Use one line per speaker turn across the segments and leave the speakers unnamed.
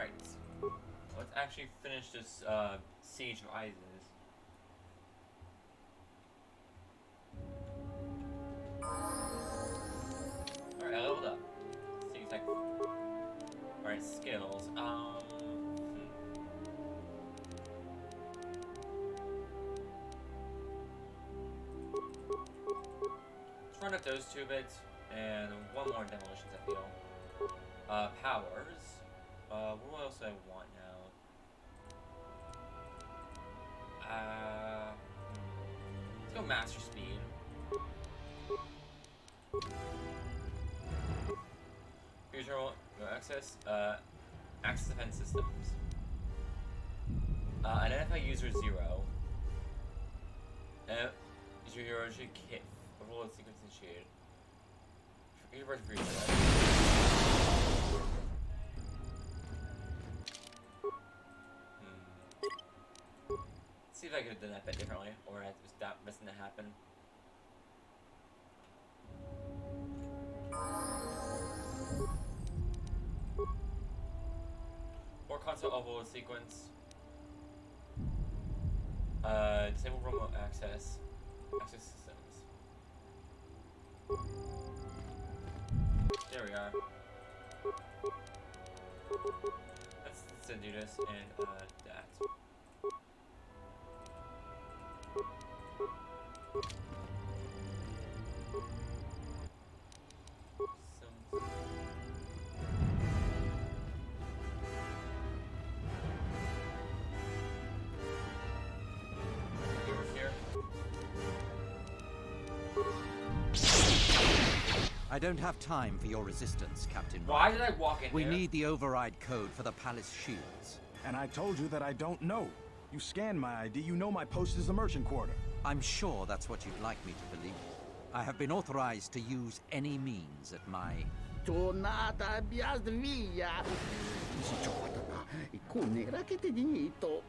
Alright. Let's actually finish this Siege of Isis. Alright, I leveled up. Seems like. Alright, skills. Let's run up those 2 bits, and one more demolitions, I feel. Powers. What else do I want now? Let's go master speed. Future no access. Access defense systems. Identify user 0. User hero kit. Overload sequence initiated. Universe breach. See if I could have done that bit differently, or was that missing to happen. Or console overload sequence. Disable remote access. Access systems. There we are. Let's do this and that.
I don't have time for your resistance, Captain.
Why did I walk in
We
here?
need the override code for the palace shields.
And I told you that I don't know. You scanned my ID, you know my post is the merchant quarter.
I'm sure that's what you'd like me to believe. I have been authorized to use any means at my...
Tornata via.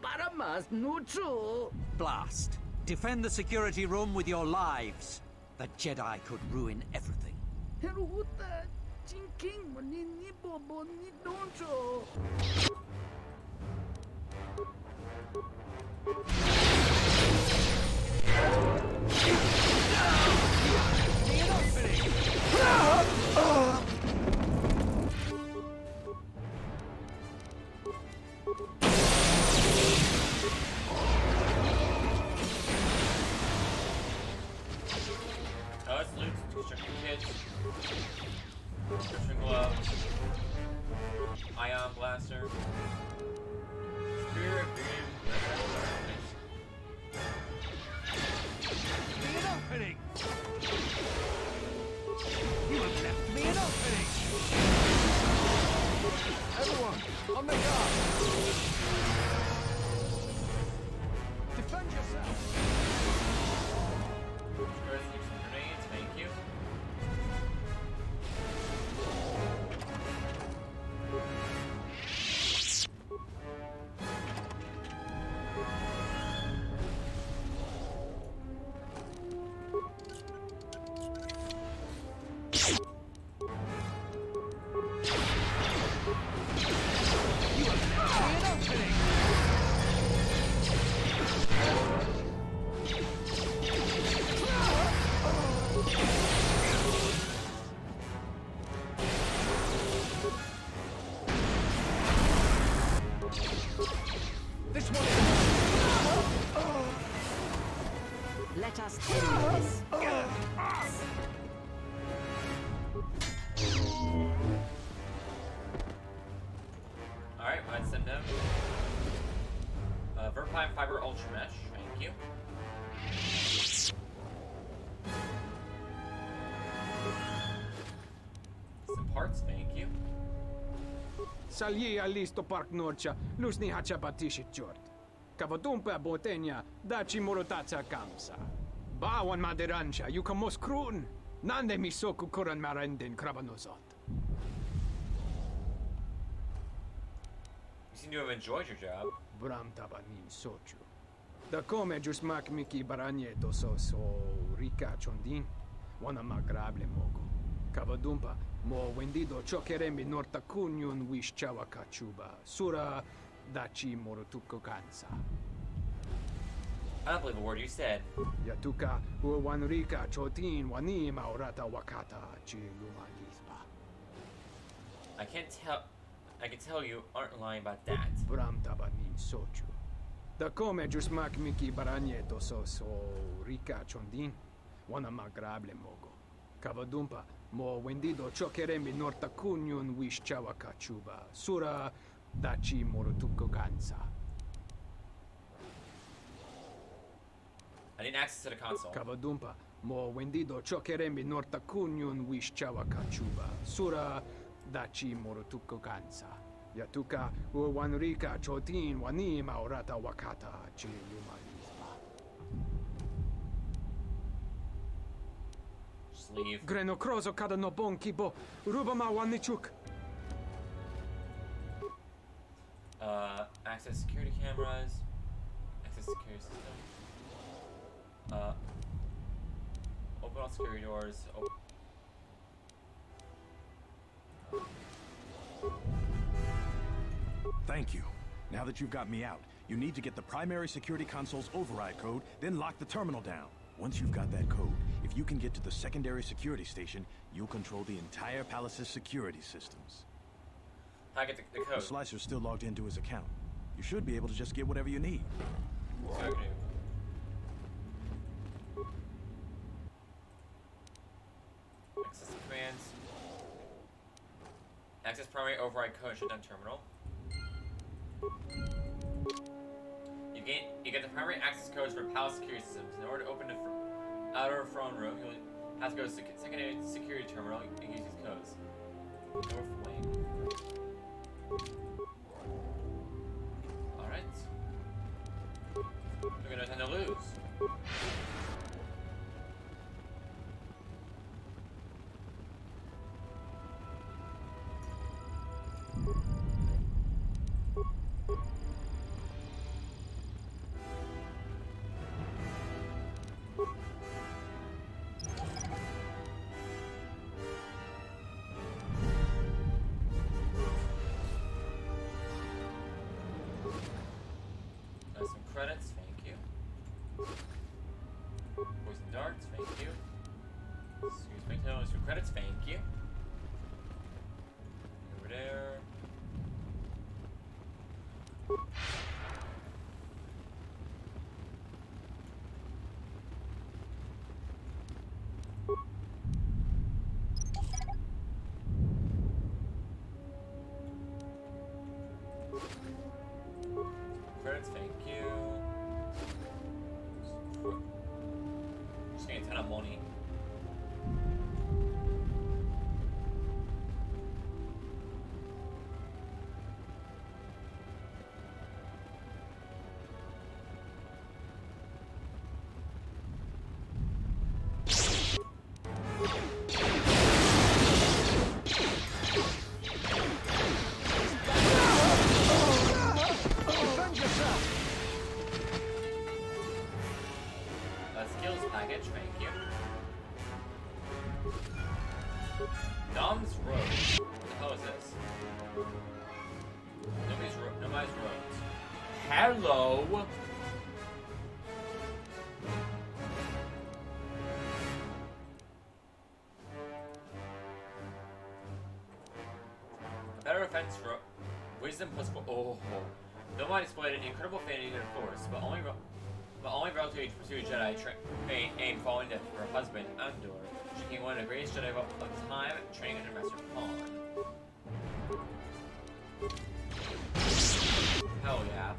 Para mas nucho.
Blast. Defend the security room with your lives. The Jedi could ruin everything.
Heruta chinking ni bobo ni doncho.
Let's loot construction kits, construction gloves, ion blaster, spirit beam.
An opening! You have left me an opening! Everyone, on the guard! Defend yourself!
Grenades, thank you.
This one!
Let us end this.
Alright, let's send them. Verpine Fiber Ultra Mesh, thank you. Some parts, thank you.
Salji għall-listo Park Norċa, lusni ħaċa batixi ġort. Kavatumpa botenja, daċi morotazza kamsa. Bawan madiranċa, juka moskrun, nande mi soku kuran marendin krabanozot.
You seem to have enjoyed your job.
Bram tabanin soċu. Da come ġus mak miki baranjeto so rika ċondin, wana magrable mogo. Kavadumpa, mo wendido chokeremi norta kunyun wish chawa kachuba. Sura dachi morutuko kansa.
I don't believe a word you said.
Yatuka uwanrika chotin wani maurata wakata chi lumalisba.
I can tell you aren't lying about that.
Bram tabanin sochu. Da come jusmak miki baranyeto so rika chondin. Wana magrable mogo. Kavadumpa, mo wendido chokeremi norta kunyun wish chawa kachuba. Sura dachi morutuko kansa.
I need access to the console.
Kavadumpa, mo wendido chokeremi norta kunyun wish chawa kachuba. Sura dachi morutuko kansa. Yatuka uwanrika chotin wani maurata wakata chi lumalisba.
Just leave.
Greno krozo kada no bonki bo rubama wanichuk.
Access security cameras. Access security system. Open all security doors.
Thank you. Now that you've got me out, you need to get the primary security console's override code, then lock the terminal down. Once you've got that code, if you can get to the secondary security station, you'll control the entire palace's security systems.
I get the
The
code.
Slicer's still logged into his account. You should be able to just get whatever you need.
So I can do. Access the commands. Access primary override code shutdown terminal. You get the primary access codes for palace security systems. In order to open the outer throne room, you'll have to go to the secondary security terminal and use these codes. North wing. Alright. We're gonna tend to lose. Some credits, thank you. Poison darts, thank you. Excuse me, no, some credits, thank you. Over there. Credits, thank you. Just getting a ton of money. Skills package, thank you. Dom's Road. What the hell is this? Nobody's roads. Hello! Better offense for wisdom plus oh. Nobody displayed an incredible affinity to the Force, but only relatively to pursue Jedi aim falling death for her husband, Andor, she became one of the greatest Jedi of time, training under Master Pawn. Hell yeah.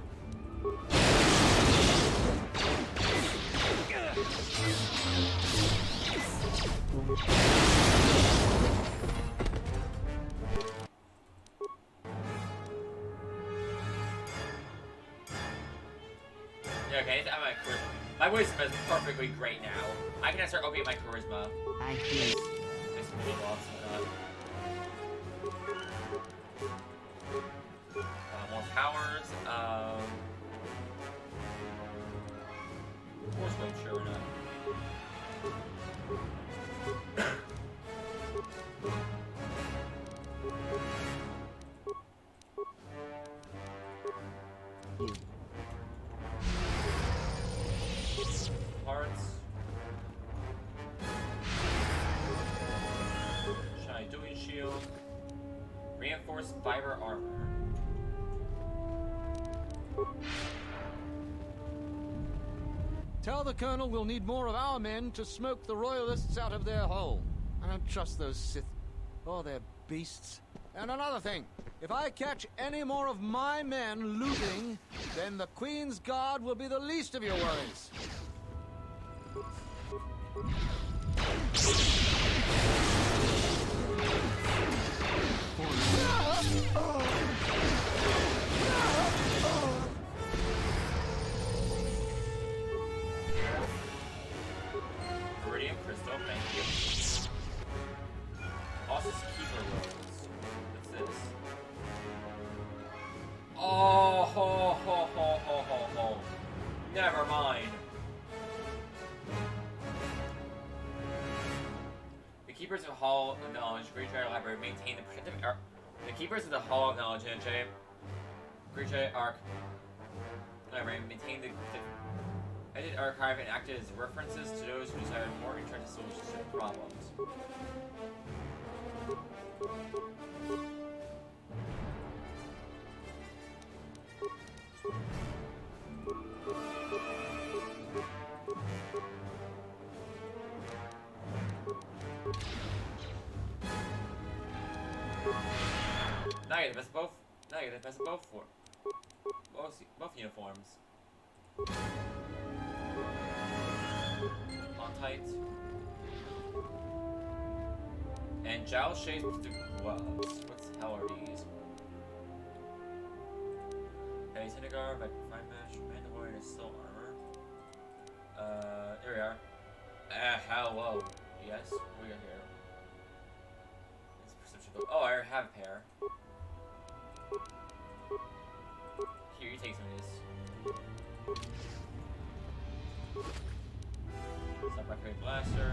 Yeah, okay, I need to add my charisma. My wisdom is perfectly great now. I can start opening my charisma.
I hear.
Nice and cool off, more powers. Force wave, sure or not. reinforced fiber armor.
Tell the Colonel we'll need more of our men to smoke the Royalists out of their hole. I don't trust those Sith. Oh, they're beasts. And another thing, if I catch any more of my men looting, then the Queen's Guard will be the least of your worries.
Iridium crystal, thank you. Also, keeper rolls. What's this? Oh, ho, ho, ho, ho, ho, ho. Never mind. The keepers of the Hall of Knowledge, Great Jedi Library, maintain the protective. The keepers of the Hall of Knowledge and Great Jedi Arc Library maintain the edited archive and acted as references to those who desired more interactive solutions to the problems. Now you get the best of both. Now you get the best of both both uniforms. On tight. And Jowl Shay's gloves. What the hell are these? Okay, Senegar, Fine Mesh, Mandalorian is still armor. Here we are. Hello. Yes, what we got here? It's perception book. Oh, I already have a pair. Here, you take some of this. Sub-Recreate Blaster.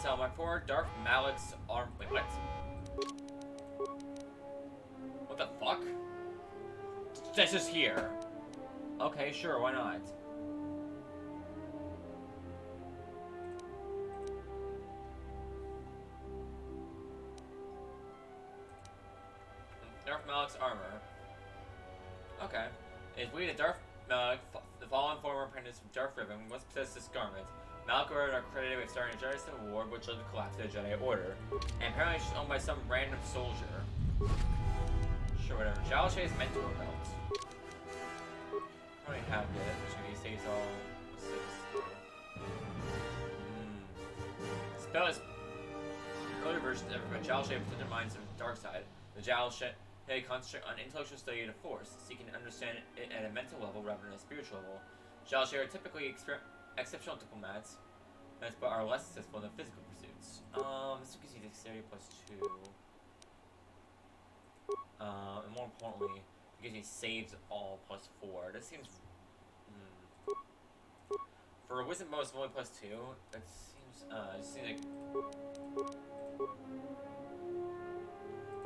Sell my 4 Darth Malik's arm. Wait, what? What the fuck? This is here. Okay, sure, why not? Darth Malik's armor. Okay. Is we the Darth Malik, the fallen former apprentice of Darth Ribbon, must possess this garment. Malik are credited with starting a Jedi Civil War, which led to the collapse of the Jedi Order. And apparently she's owned by some random soldier. Sure, whatever. Jowl Shay's mentor belt. I already have it, which means he saves all. What's this? Spell is earlier versions of a Jowl Shay within their minds of the dark side. The Jowl Shay concentrate on intellectual study of the Force, seeking to understand it at a mental level rather than a spiritual level. Jowl Shay are typically exceptional diplomats, but are less successful in physical pursuits. This gives you dexterity +2. And more importantly, it gives you saves all +4. This seems... For a wisdom bonus of only +2, it seems like...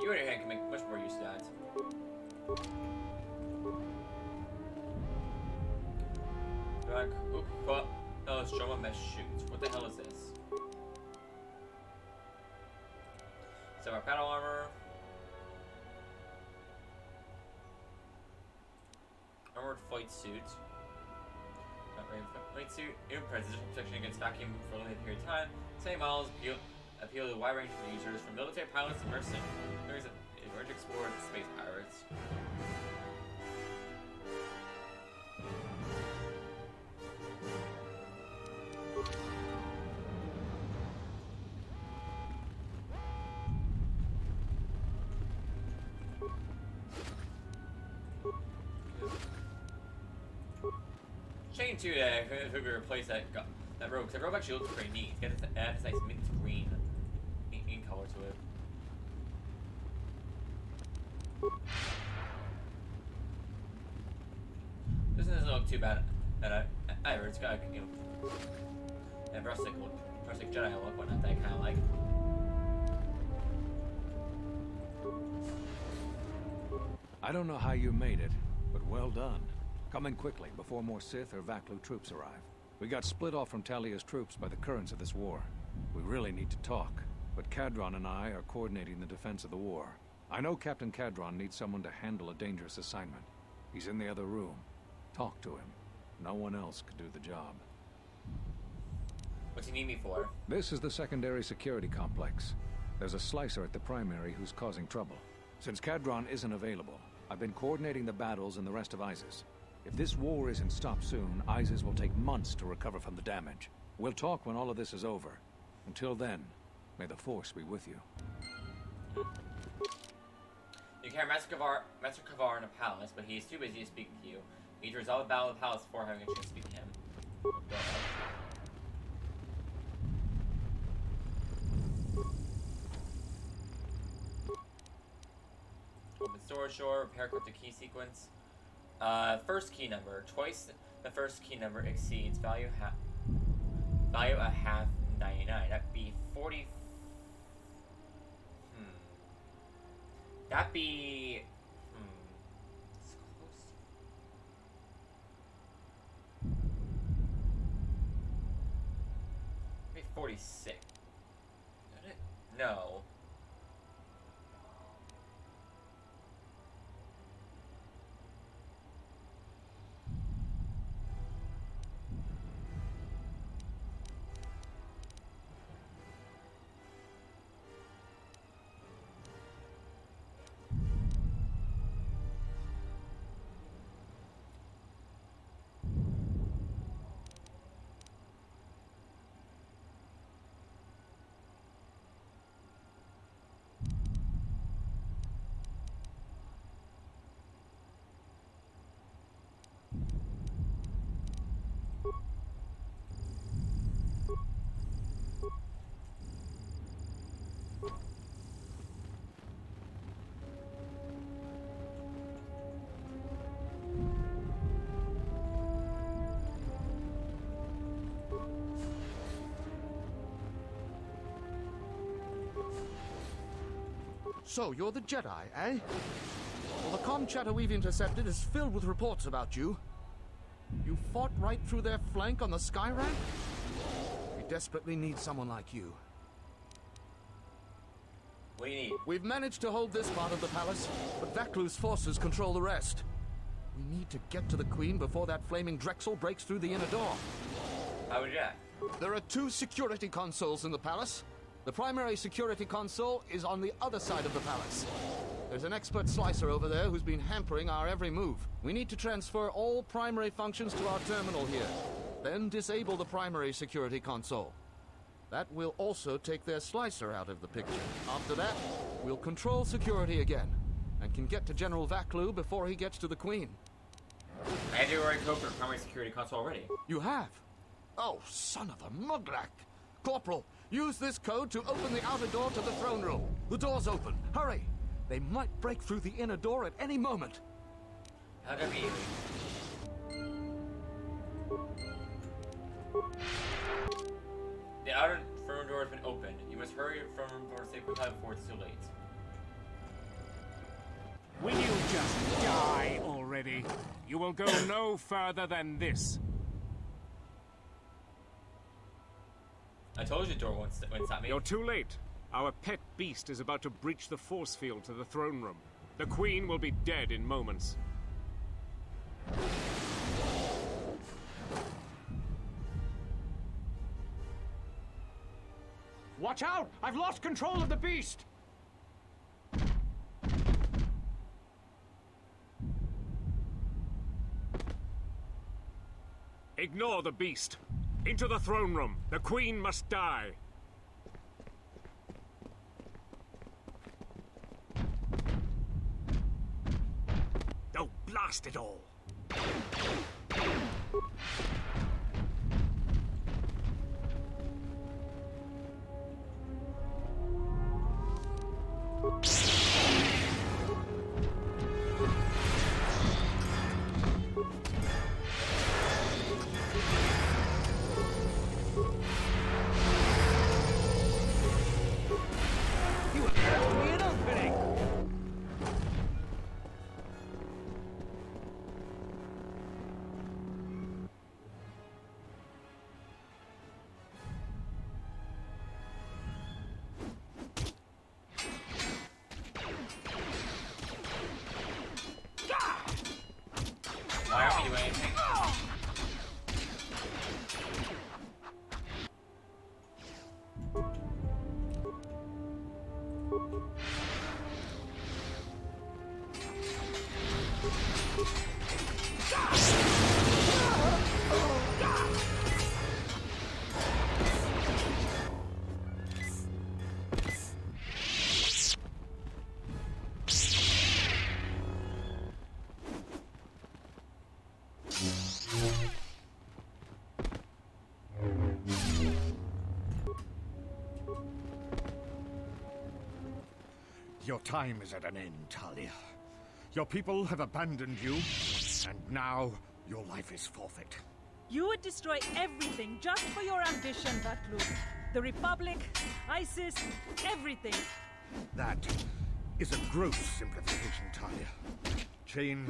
You on your hand can make much more use of that. Oh, Stroma Mesh Shoot. What the hell is this? So our battle armor. Armored flight suit. Flight suit. Impressive protection against vacuum for a limited period of time. Same models appeal to a wide range of users, from military pilots to mercenaries and explorers and space pirates. thinking too that if we replace that robe, because that robe actually looks pretty neat. It's got this nice mint green in color to it. This doesn't look too bad either. It's got, you know, that rustic Jedi look, whatnot that I kind of like.
I don't know how you made it, but well done. Come in quickly before more Sith or Vaklu troops arrive. We got split off from Talia's troops by the currents of this war. We really need to talk, but Cadron and I are coordinating the defense of the war. I know Captain Cadron needs someone to handle a dangerous assignment. He's in the other room. Talk to him. No one else could do the job.
What's he need me for?
This is the secondary security complex. There's a slicer at the primary who's causing trouble. Since Cadron isn't available, I've been coordinating the battles and the rest of ISIS. If this war isn't stopped soon, ISIS will take months to recover from the damage. We'll talk when all of this is over. Until then, may the Force be with you.
You carry Master Kavar in a palace, but he is too busy to speak to you. You need to resolve the battle of the palace before having a chance to speak to him. Open storage door, repair cryptic key sequence. First key number. Twice the first key number exceeds value a half 99. That'd be 40. That'd be. It's close. Maybe 46. Is it? No.
So, you're the Jedi, eh? Well, the comm chatter we've intercepted is filled with reports about you. You fought right through their flank on the Sky Rank? We desperately need someone like you.
What do you need?
We've managed to hold this part of the palace, but Vaklu's forces control the rest. We need to get to the Queen before that flaming Drexel breaks through the inner door.
How would you act?
There are 2 security consoles in the palace. The primary security console is on the other side of the palace. There's an expert slicer over there who's been hampering our every move. We need to transfer all primary functions to our terminal here, then disable the primary security console. That will also take their slicer out of the picture. After that, we'll control security again, and can get to General Vaklu before he gets to the Queen.
I had to already code for the primary security console already.
You have? Oh, son of a muglak! Corporal, use this code to open the outer door to the throne room. The door's open. Hurry! They might break through the inner door at any moment.
How could it be? The outer throne door has been opened. You must hurry from room for a safe time before it's too late.
Will you just die already? You will go no further than this.
I told you the door wouldn't stop me.
You're too late. Our pet beast is about to breach the force field to the throne room. The Queen will be dead in moments.
Watch out! I've lost control of the beast!
Ignore the beast. Into the throne room. The Queen must die. Oh, blast it all!
You have left me an opening!
Why aren't we doing anything?
Your time is at an end, Talia. Your people have abandoned you, and now your life is forfeit.
You would destroy everything just for your ambition, Vatlu. The Republic, ISIS, everything.
That is a gross simplification, Talia. Change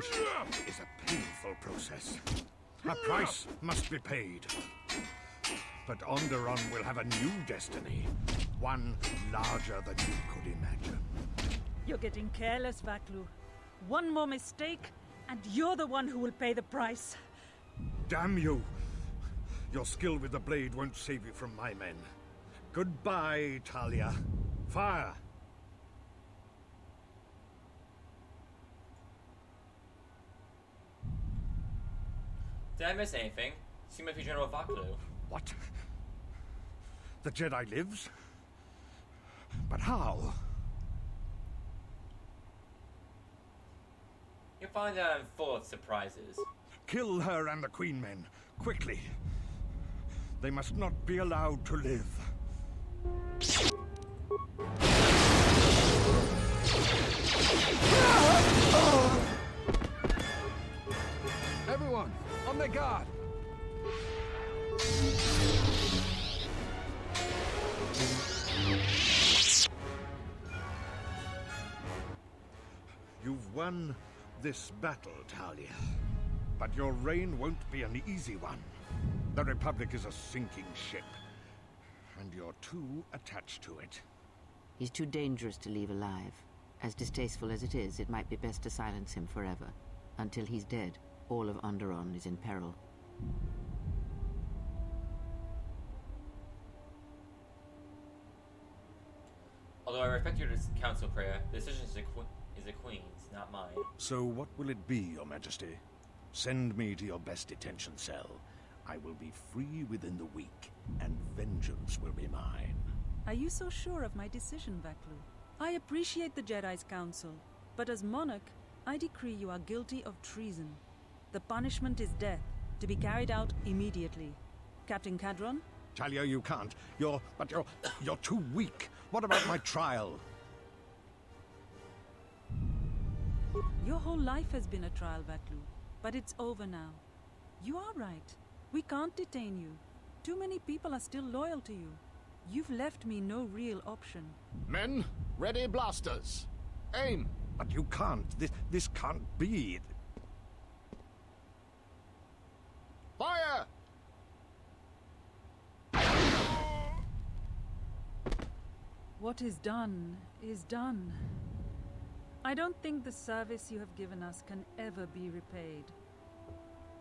is a painful process. A price must be paid. But Onderon will have a new destiny. One larger than you could imagine.
You're getting careless, Vatlu. One more mistake, and you're the one who will pay the price.
Damn you! Your skill with the blade won't save you from my men. Goodbye, Talia. Fire!
Did I miss anything? Seem like General Vaklu.
What? The Jedi lives? But how?
You'll find that I'm full of surprises.
Kill her and the Queen Men, quickly. They must not be allowed to live.
Everyone, on their guard!
You've won this battle, Talia. But your reign won't be an easy one. The Republic is a sinking ship, and you're too attached to it.
He's too dangerous to leave alive. As distasteful as it is, it might be best to silence him forever. Until he's dead, all of Onderon is in peril.
Although I respect your counsel, Freya, the decision is the Queen's, not mine.
So what will it be, Your Majesty? Send me to your best detention cell. I will be free within the week, and vengeance will be mine.
Are you so sure of my decision, Vaklu? I appreciate the Jedi's counsel, but as monarch, I decree you are guilty of treason. The punishment is death, to be carried out immediately. Captain Cadron?
Talia, you can't. You're too weak. What about my trial?
Your whole life has been a trial, Vaklu, but it's over now. You are right. We can't detain you. Too many people are still loyal to you. You've left me no real option.
Men, ready blasters. Aim!
But you can't. This can't be.
Fire!
What is done is done. I don't think the service you have given us can ever be repaid.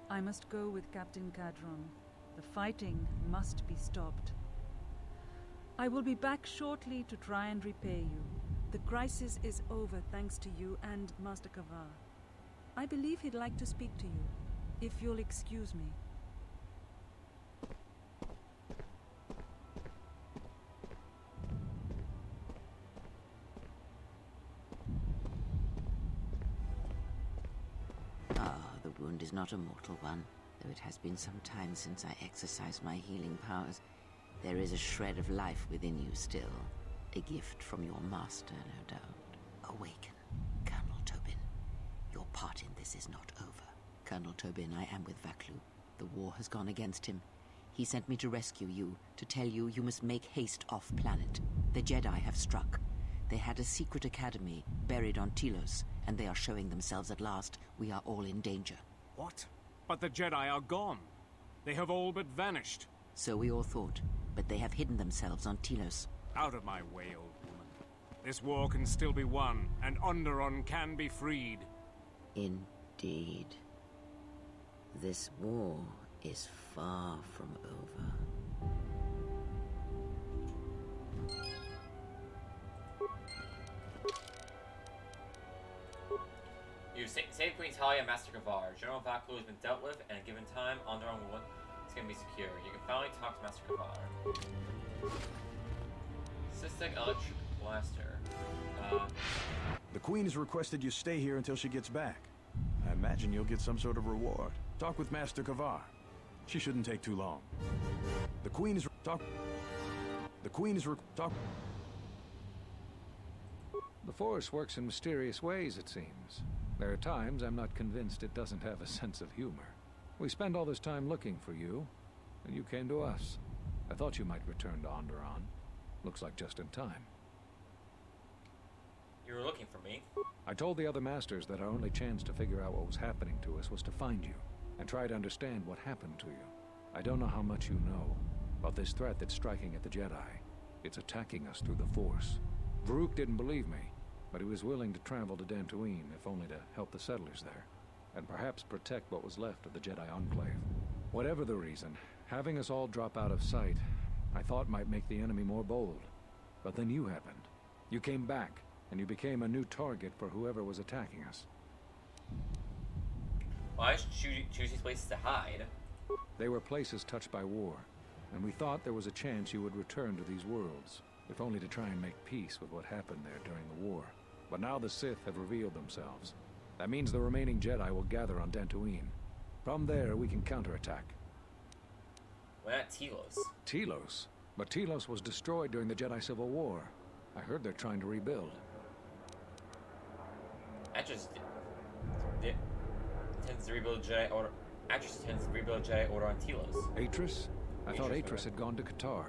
I must go with Captain Cadron. The fighting must be stopped. I will be back shortly to try and repay you. The crisis is over thanks to you and Master Kavar. I believe he'd like to speak to you, if you'll excuse me.
The wound is not a mortal one, though it has been some time since I exercised my healing powers. There is a shred of life within you still. A gift from your master, no doubt. part in this is not over. Colonel Tobin, I am with Vaklu. The war has gone against him. He sent me to rescue you, to tell you you must make haste off-planet. The Jedi have struck. They had a secret academy buried on Telos, and they are showing themselves at last. We are all in danger.
What? But the Jedi are gone. They have all but vanished.
So we all thought, but they have hidden themselves on Telos.
Out of my way, old woman. This war can still be won, and Onderon can be freed.
Indeed. This war is far from over.
You've saved Queen Talia and Master Kavar. General Vaklu has been dealt with, and given time, Onderon is going to be secure. You can finally talk to Master Kavar. Cystic Electric Blaster.
The Queen has requested you stay here until she gets back. I imagine you'll get some sort of reward. Talk with Master Kavar. She shouldn't take too long. The Queen is talk. The Queen is talk.
The Force works in mysterious ways, it seems. There are times I'm not convinced it doesn't have a sense of humor. We spend all this time looking for you, and you came to us. I thought you might return to Onderon. Looks like just in time.
You were looking for me?
I told the other masters that our only chance to figure out what was happening to us was to find you, and try to understand what happened to you. I don't know how much you know about this threat that's striking at the Jedi. It's attacking us through the Force. Varuk didn't believe me, but he was willing to travel to Dantooine, if only to help the settlers there, and perhaps protect what was left of the Jedi Enclave. Whatever the reason, having us all drop out of sight, I thought might make the enemy more bold. But then you happened. You came back, and you became a new target for whoever was attacking us.
Why should choose these places to hide?
They were places touched by war, and we thought there was a chance you would return to these worlds, if only to try and make peace with what happened there during the war. But now the Sith have revealed themselves. That means the remaining Jedi will gather on Dantooine. From there, we can counterattack.
Why not Telos?
Telos? But Telos was destroyed during the Jedi Civil War. I heard they're trying to rebuild.
Atris tends to rebuild Jedi Order. Atris tends to rebuild Jedi Order on Telos.
Atris? I thought Atris had gone to Qatar.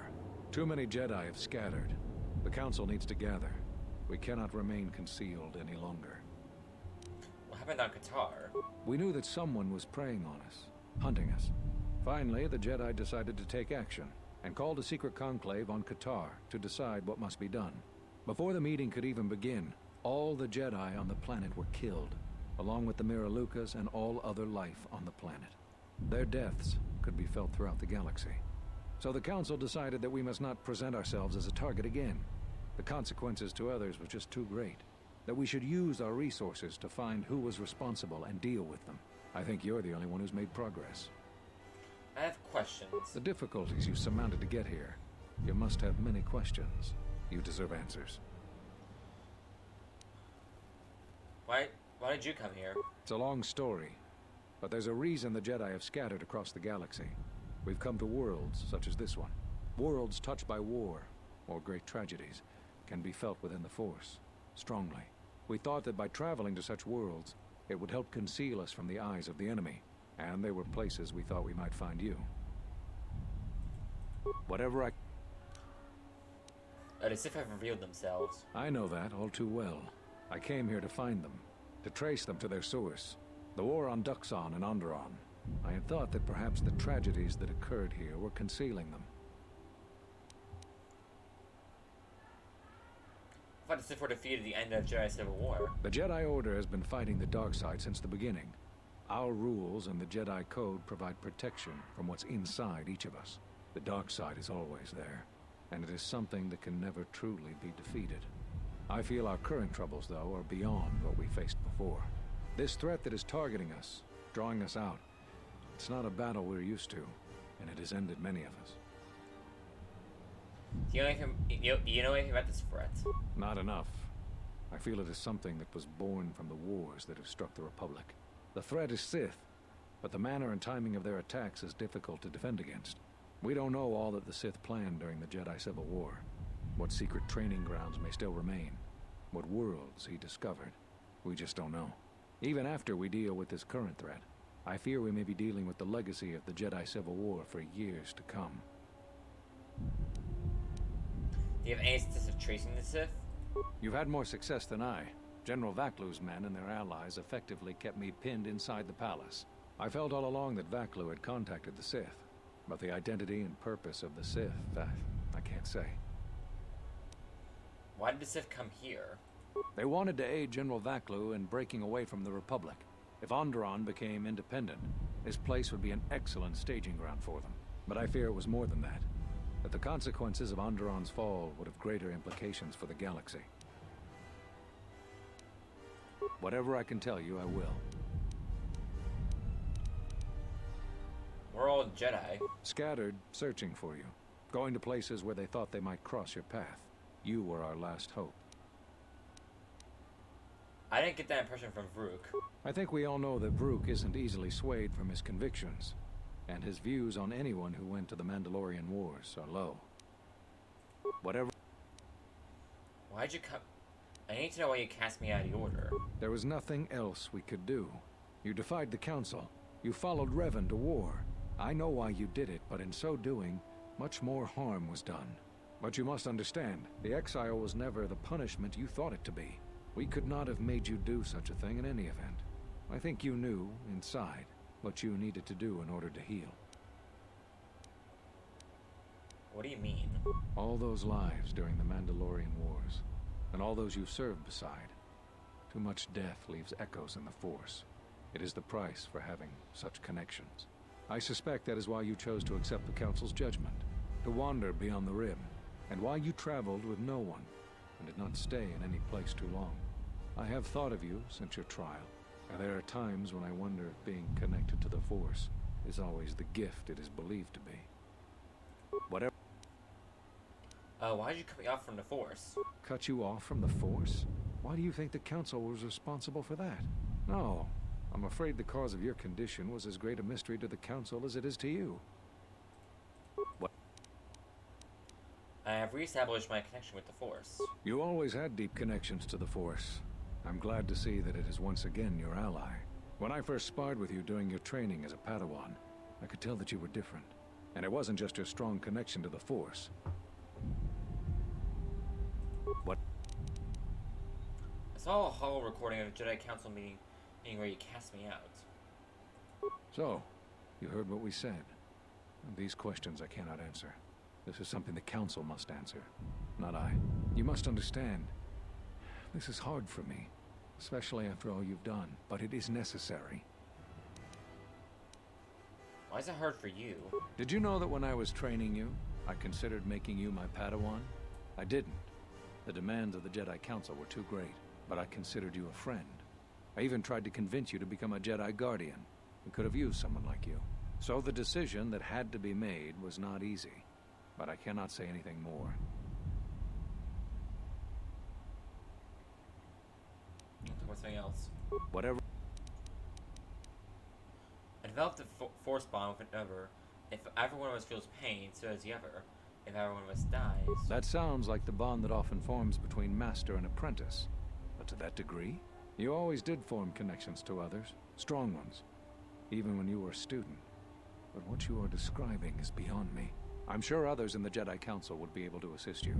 Too many Jedi have scattered. The Council needs to gather. We cannot remain concealed any longer.
What happened on Qatar?
We knew that someone was preying on us, hunting us. Finally, the Jedi decided to take action, and called a secret conclave on Qatar to decide what must be done. Before the meeting could even begin, all the Jedi on the planet were killed, along with the Miralukas and all other life on the planet. Their deaths could be felt throughout the galaxy. So the Council decided that we must not present ourselves as a target again. The consequences to others were just too great. That we should use our resources to find who was responsible and deal with them. I think you're the only one who's made progress.
I have questions.
The difficulties you surmounted to get here. You must have many questions. You deserve answers.
Why did you come here?
It's a long story, but there's a reason the Jedi have scattered across the galaxy. We've come to worlds such as this one. Worlds touched by war, or great tragedies, can be felt within the Force, strongly. We thought that by traveling to such worlds, it would help conceal us from the eyes of the enemy, and they were places we thought we might find you. Whatever
The Sith have revealed themselves.
I know that all too well. I came here to find them, to trace them to their source. The war on Duxon and Onderon. I had thought that perhaps the tragedies that occurred here were concealing them.
I thought the Sith were defeated at the end of Jedi Civil War.
The Jedi Order has been fighting the dark side since the beginning. Our rules and the Jedi Code provide protection from what's inside each of us. The dark side is always there, and it is something that can never truly be defeated. I feel our current troubles, though, are beyond what we faced before. This threat that is targeting us, drawing us out, it's not a battle we're used to, and it has ended many of us.
Do you know anything about this threat?
Not enough. I feel it is something that was born from the wars that have struck the Republic. The threat is Sith, but the manner and timing of their attacks is difficult to defend against. We don't know all that the Sith planned during the Jedi Civil War. What secret training grounds may still remain. What worlds he discovered. We just don't know. Even after we deal with this current threat, I fear we may be dealing with the legacy of the Jedi Civil War for years to come.
Do you have any sense of tracing the Sith?
You've had more success than I. General Vaklu's men and their allies effectively kept me pinned inside the palace. I felt all along that Vaklu had contacted the Sith, but the identity and purpose of the Sith, I can't say.
Why did the Sith come here?
They wanted to aid General Vaklu in breaking away from the Republic. If Onderon became independent, this place would be an excellent staging ground for them. But I fear it was more than that. That the consequences of Onderon's fall would have greater implications for the galaxy. Whatever I can tell you, I will.
We're all Jedi.
Scattered, searching for you. Going to places where they thought they might cross your path. You were our last hope.
I didn't get that impression from Vrook.
I think we all know that Vrook isn't easily swayed from his convictions, and his views on anyone who went to the Mandalorian Wars are low. Whatever...
Why'd you come... I need to know why you cast me out of the Order.
There was nothing else we could do. You defied the Council. You followed Revan to war. I know why you did it, but in so doing, much more harm was done. But you must understand, the exile was never the punishment you thought it to be. We could not have made you do such a thing in any event. I think you knew, inside, what you needed to do in order to heal.
What do you mean?
All those lives during the Mandalorian Wars, and all those you served beside. Too much death leaves echoes in the Force. It is the price for having such connections. I suspect that is why you chose to accept the Council's judgment, to wander beyond the Rim, and why you traveled with no one, and did not stay in any place too long. I have thought of you since your trial, and there are times when I wonder if being connected to the Force is always the gift it is believed to be. Whatever...
Why'd you cut me off from the Force?
Cut you off from the Force? Why do you think the Council was responsible for that? No, I'm afraid the cause of your condition was as great a mystery to the Council as it is to you. What?
I have reestablished my connection with the Force.
You always had deep connections to the Force. I'm glad to see that it is once again your ally. When I first sparred with you during your training as a Padawan, I could tell that you were different. And it wasn't just your strong connection to the Force. What?
I saw a hollow recording of a Jedi Council meeting where you cast me out.
So, you heard what we said. These questions I cannot answer. This is something the Council must answer, not I. You must understand. This is hard for me, especially after all you've done, but it is necessary.
Why is it hard for you?
Did you know that when I was training you, I considered making you my Padawan? I didn't. The demands of the Jedi Council were too great, but I considered you a friend. I even tried to convince you to become a Jedi Guardian. We could have used someone like you. So the decision that had to be made was not easy, but I cannot say anything more.
What's something else?
Whatever.
I developed a Force bond with another. If either one of us feels pain, so does the other. If either one of us dies...
That sounds like the bond that often forms between master and apprentice. But to that degree, you always did form connections to others, strong ones, even when you were a student. But what you are describing is beyond me. I'm sure others in the Jedi Council would be able to assist you,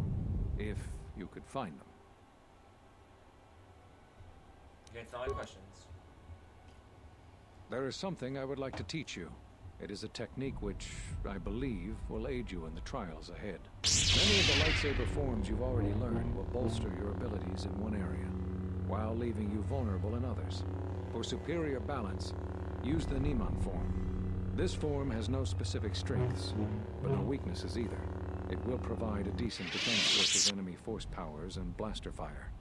if you could find them.
You answer all my questions.
There is something I would like to teach you. It is a technique which, I believe, will aid you in the trials ahead. Many of the lightsaber forms you've already learned will bolster your abilities in one area, while leaving you vulnerable in others. For superior balance, use the Niman form. This form has no specific strengths, but no weaknesses either. It will provide a decent defense versus enemy force powers and blaster fire.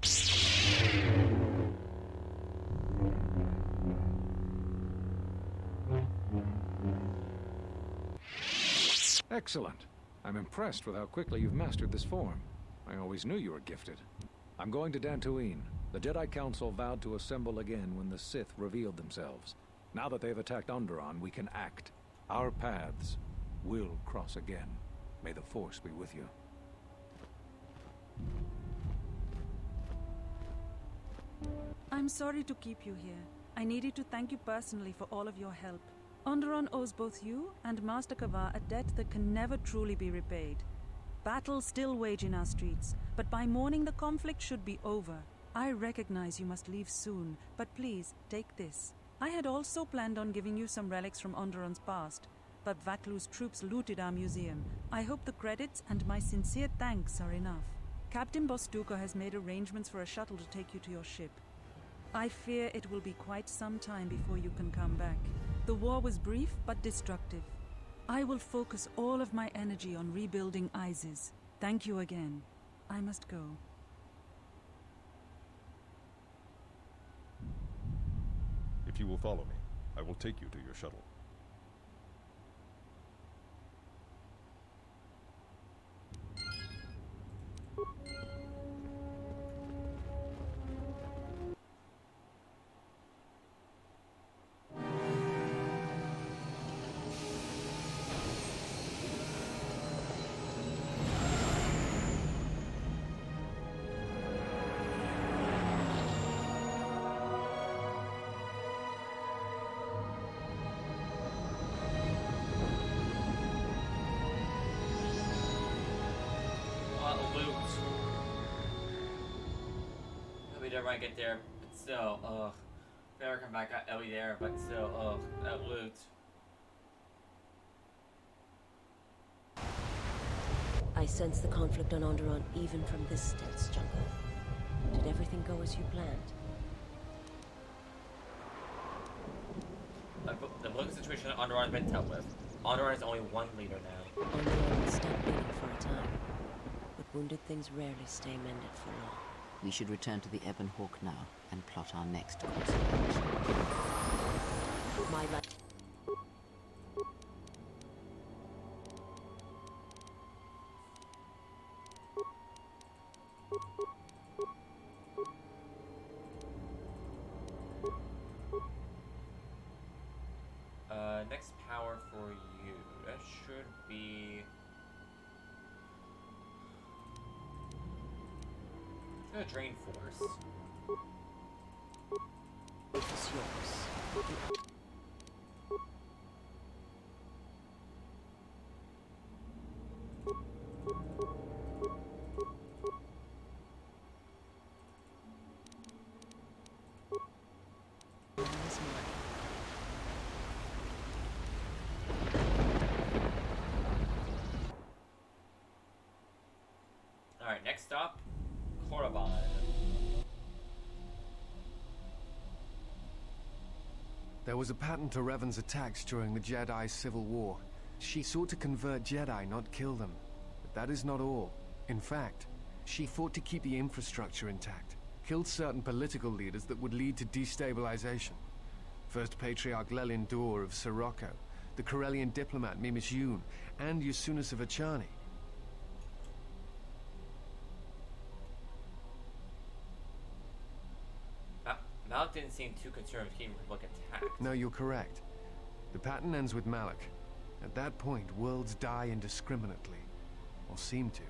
Excellent. I'm impressed with how quickly you've mastered this form. I always knew you were gifted. I'm going to Dantooine. The Jedi Council vowed to assemble again when the Sith revealed themselves. Now that they've attacked Onderon, we can act. Our paths will cross again. May the Force be with you.
I'm sorry to keep you here. I needed to thank you personally for all of your help. Onderon owes both you and Master Kavar a debt that can never truly be repaid. Battles still wage in our streets, but by morning the conflict should be over. I recognize you must leave soon, but please, take this. I had also planned on giving you some relics from Onderon's past, but Vaklu's troops looted our museum. I hope the credits and my sincere thanks are enough. Captain Bostuko has made arrangements for a shuttle to take you to your ship. I fear it will be quite some time before you can come back. The war was brief but destructive. I will focus all of my energy on rebuilding Isis. Thank you again. I must go.
If you will follow me, I will take you to your shuttle.
Never mind get there, but still, if I ever come back, I'll be there, but still, that loot.
I sense the conflict on Onderon even from this dense jungle. Did everything go as you planned?
The political situation on Onderon has been dealt with. Onderon is only one leader now.
Onderon will stop bidding for a time, but wounded things rarely stay mended for long.
We should return to the Ebon Hawk now and plot our next course of action.
My life.
Next power for you. That should be... The drain force.
It's yours.
Alright, next stop, Korriban.
There was a pattern to Revan's attacks during the Jedi Civil War. She sought to convert Jedi, not kill them. But that is not all. In fact, she fought to keep the infrastructure intact, killed certain political leaders that would lead to destabilization. First Patriarch Lelin Dur of Sirocco, the Corellian diplomat Mimis Yoon, and Yusunas of Achani.
Malak didn't seem too concerned with keeping Republic attacked.
No, you're correct. The pattern ends with Malak. At that point, worlds die indiscriminately. Or seem to.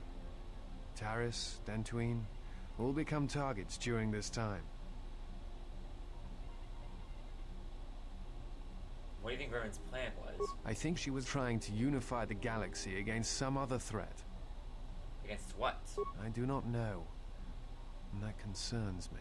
Taris, Dantooine, all become targets during this time.
What do you think Revan's plan was?
I think she was trying to unify the galaxy against some other threat.
Against what?
I do not know. And that concerns me.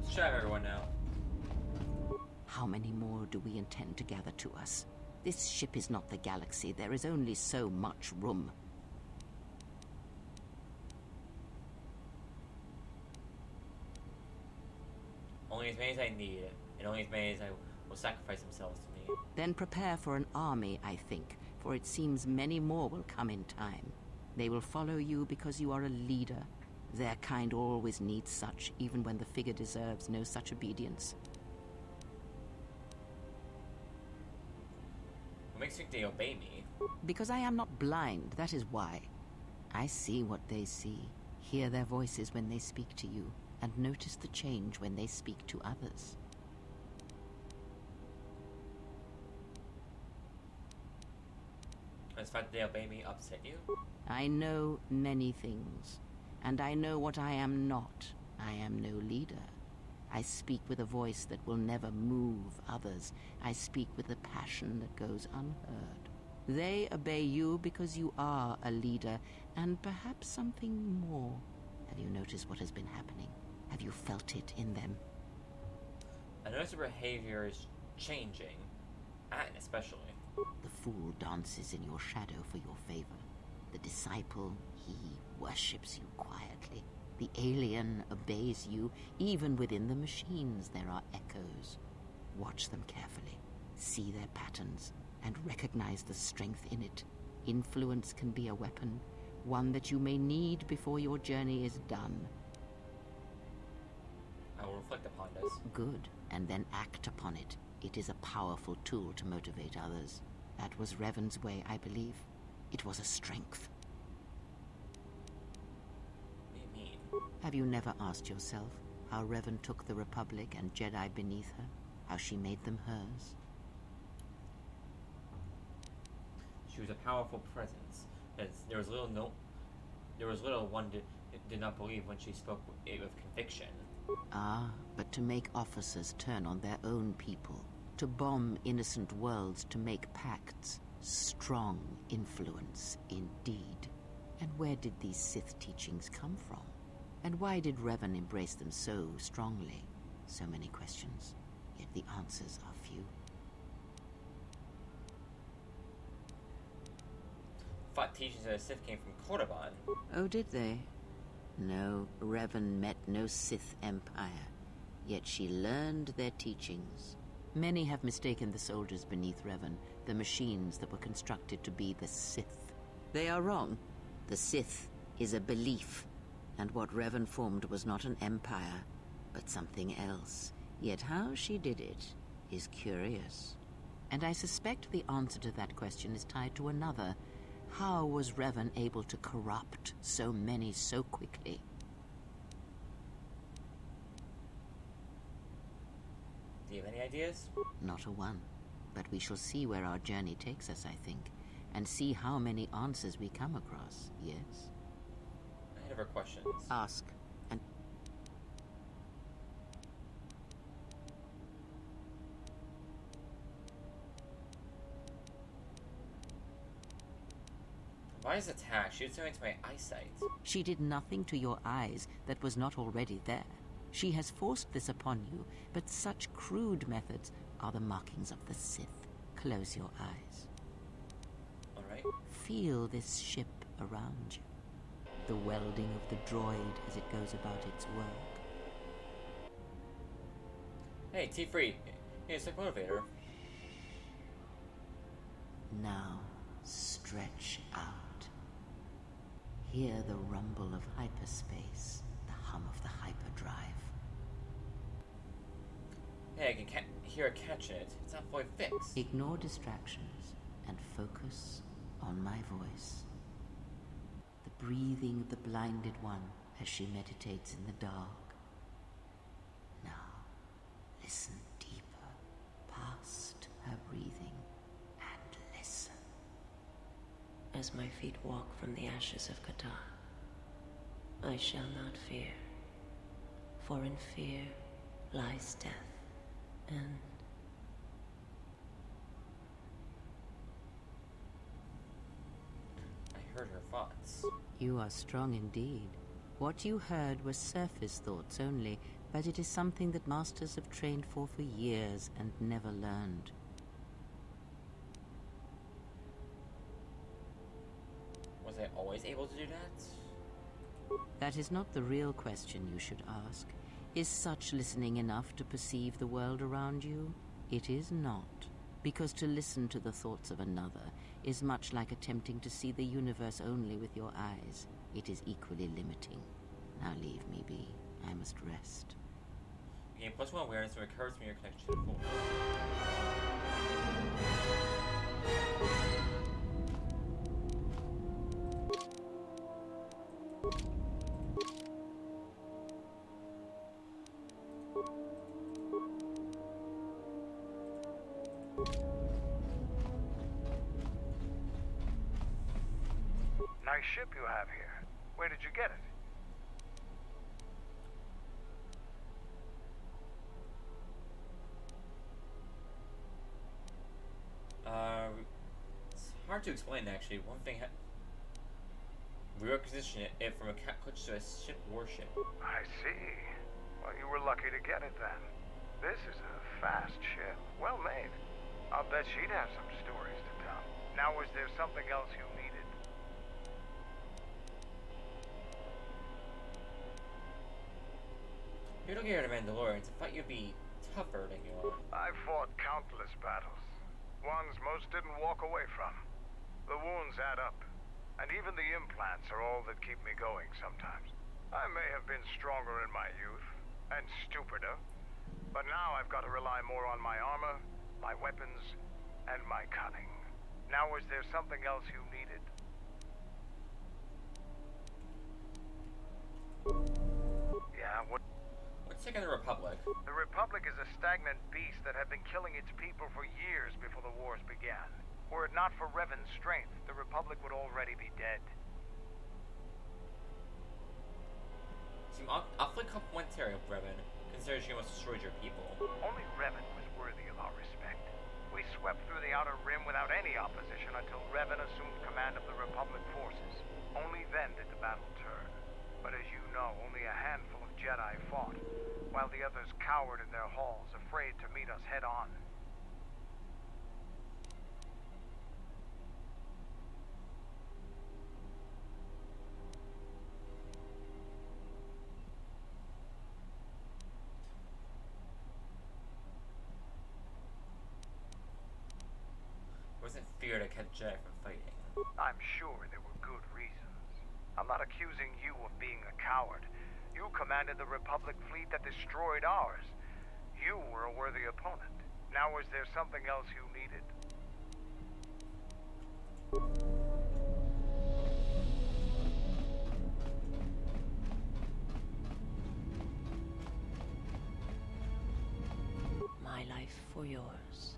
Let's try everyone now.
How many more do we intend to gather to us? This ship is not the galaxy. There is only so much room.
Only as many as I need, and only as many as I will sacrifice themselves to me.
Then prepare for an army, I think, for it seems many more will come in time. They will follow you because you are a leader. Their kind always needs such, even when the figure deserves no such obedience.
What makes you think they obey me?
Because I am not blind, that is why. I see what they see, hear their voices when they speak to you, and notice the change when they speak to others.
Does the fact that they obey me upset you?
I know many things, and I know what I am not. I am no leader. I speak with a voice that will never move others. I speak with a passion that goes unheard. They obey you because you are a leader, and perhaps something more. Have you noticed what has been happening? Have you felt it in them?
I notice your behavior is changing. Atten especially.
The fool dances in your shadow for your favor. The disciple, he worships you quietly. The alien obeys you. Even within the machines there are echoes. Watch them carefully. See their patterns, and recognize the strength in it. Influence can be a weapon, one that you may need before your journey is done.
I will reflect upon this.
Good, and then act upon it. It is a powerful tool to motivate others. That was Revan's way, I believe. It was a strength.
What do you mean?
Have you never asked yourself how Revan took the Republic and Jedi beneath her? How she made them hers?
She was a powerful presence. There was little one did not believe when she spoke with conviction.
Ah, but to make officers turn on their own people, to bomb innocent worlds, to make pacts. Strong influence, indeed. And where did these Sith teachings come from? And why did Revan embrace them so strongly? So many questions, yet the answers are few.
Thought teachings of the Sith came from Korriban.
Oh, did they? No, Revan met no Sith empire, yet she learned their teachings. Many have mistaken the soldiers beneath Revan, the machines that were constructed to be the Sith. They are wrong. The Sith is a belief, and what Revan formed was not an empire, but something else. Yet how she did it is curious. And I suspect the answer to that question is tied to another. How was Revan able to corrupt so many so quickly?
Do you have any ideas?
Not a one. But we shall see where our journey takes us, I think, and see how many answers we come across, yes?
I have her questions.
Ask, and...
Why is attack? She did something to my eyesight.
She did nothing to your eyes that was not already there. She has forced this upon you, but such crude methods are the markings of the Sith. Close your eyes.
Alright.
Feel this ship around you. The welding of the droid as it goes about its work.
Hey, T-Free. Here's a motivator.
Now, stretch out. Hear the rumble of hyperspace, the hum of the hyperdrive.
Hey, I can hear a catch in it. It's not fully fixed.
Ignore distractions and focus on my voice. The breathing of the blinded one as she meditates in the dark. Now, listen deeper, past her breathing, and listen.
As my feet walk from the ashes of Qatar, I shall not fear, for in fear lies death, and...
I heard her thoughts.
You are strong indeed. What you heard was surface thoughts only, but it is something that masters have trained for years and never learned.
Was I always able to do that?
That is not the real question you should ask. Is such listening enough to perceive the world around you? It is not. Because to listen to the thoughts of another is much like attempting to see the universe only with your eyes. It is equally limiting. Now leave me be. I must rest.
You gain +1 awareness and recovers from your connection to the Force.
nice ship you have here. Where did you get it?
It's hard to explain actually. One thing, we requisitioned it from a coach to a ship warship.
I see. Well, you were lucky to get it then. This is a fast ship. Well made. I'll bet she'd have some stories to tell. Now, was there something else you needed?
You're looking at a Mandalorian. To fight you'd be tougher than you are.
I've fought countless battles. Ones most didn't walk away from. The wounds add up. And even the implants are all that keep me going sometimes. I may have been stronger in my youth, and stupider. But now I've got to rely more on my armor, my weapons, and my cunning. Now, is there something else you needed? Yeah, what?
What's taking the Republic?
The Republic is a stagnant beast that had been killing its people for years before the wars began. Were it not for Revan's strength, the Republic would already be dead.
Seem awfully complimentary of Revan, considering she almost destroyed your people.
Only Revan was worthy of our respect. We swept through the Outer Rim without any opposition until Revan assumed command of the Republic forces. Only then did the battle turn. But as you know, only a handful of Jedi fought, while the others cowered in their halls, afraid to meet us head-on.
Wasn't fear to catch Jedi from fighting.
I'm sure there were good reasons. I'm not accusing you of being a coward. You commanded the Republic fleet that destroyed ours. You were a worthy opponent. Now, is there something else you needed?
My life for yours.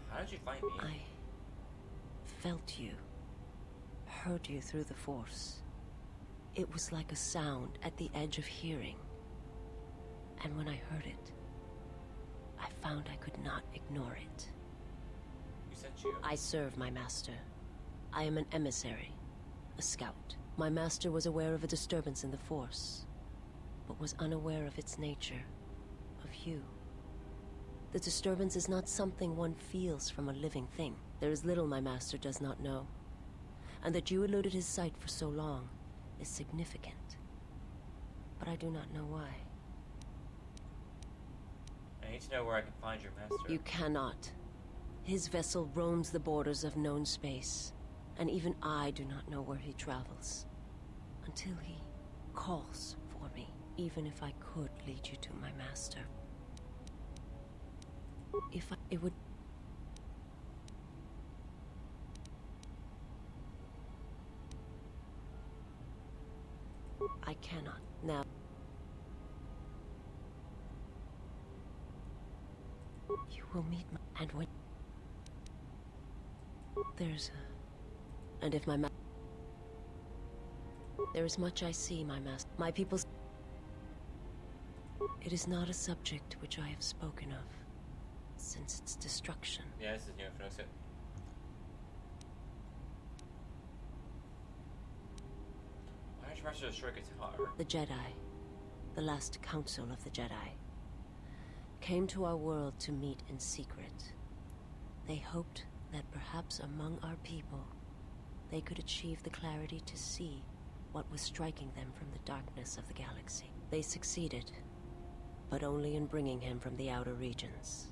How did you find me?
I felt you. Heard you through the Force. It was like a sound at the edge of hearing. And when I heard it, I found I could not ignore it.
Who sent you?
I serve my master. I am an emissary, a scout. My master was aware of a disturbance in the Force, but was unaware of its nature, of you. The disturbance is not something one feels from a living thing. There is little my master does not know. And that you eluded his sight for so long is significant. But I do not know why.
I need to know where I can find your master.
You cannot. His vessel roams the borders of known space, and even I do not know where he travels. Until he calls for me, even if I could lead you to my master. It would... I cannot now. You will meet my... And when... There's a... And if my there is much I see, my master. My people's... It is not a subject which I have spoken of since its destruction.
Yeah, this is new. Fix it. Why did your master destroy Qatar?
The Jedi, the last council of the Jedi, came to our world to meet in secret. They hoped that perhaps among our people, they could achieve the clarity to see what was striking them from the darkness of the galaxy. They succeeded, but only in bringing him from the outer regions.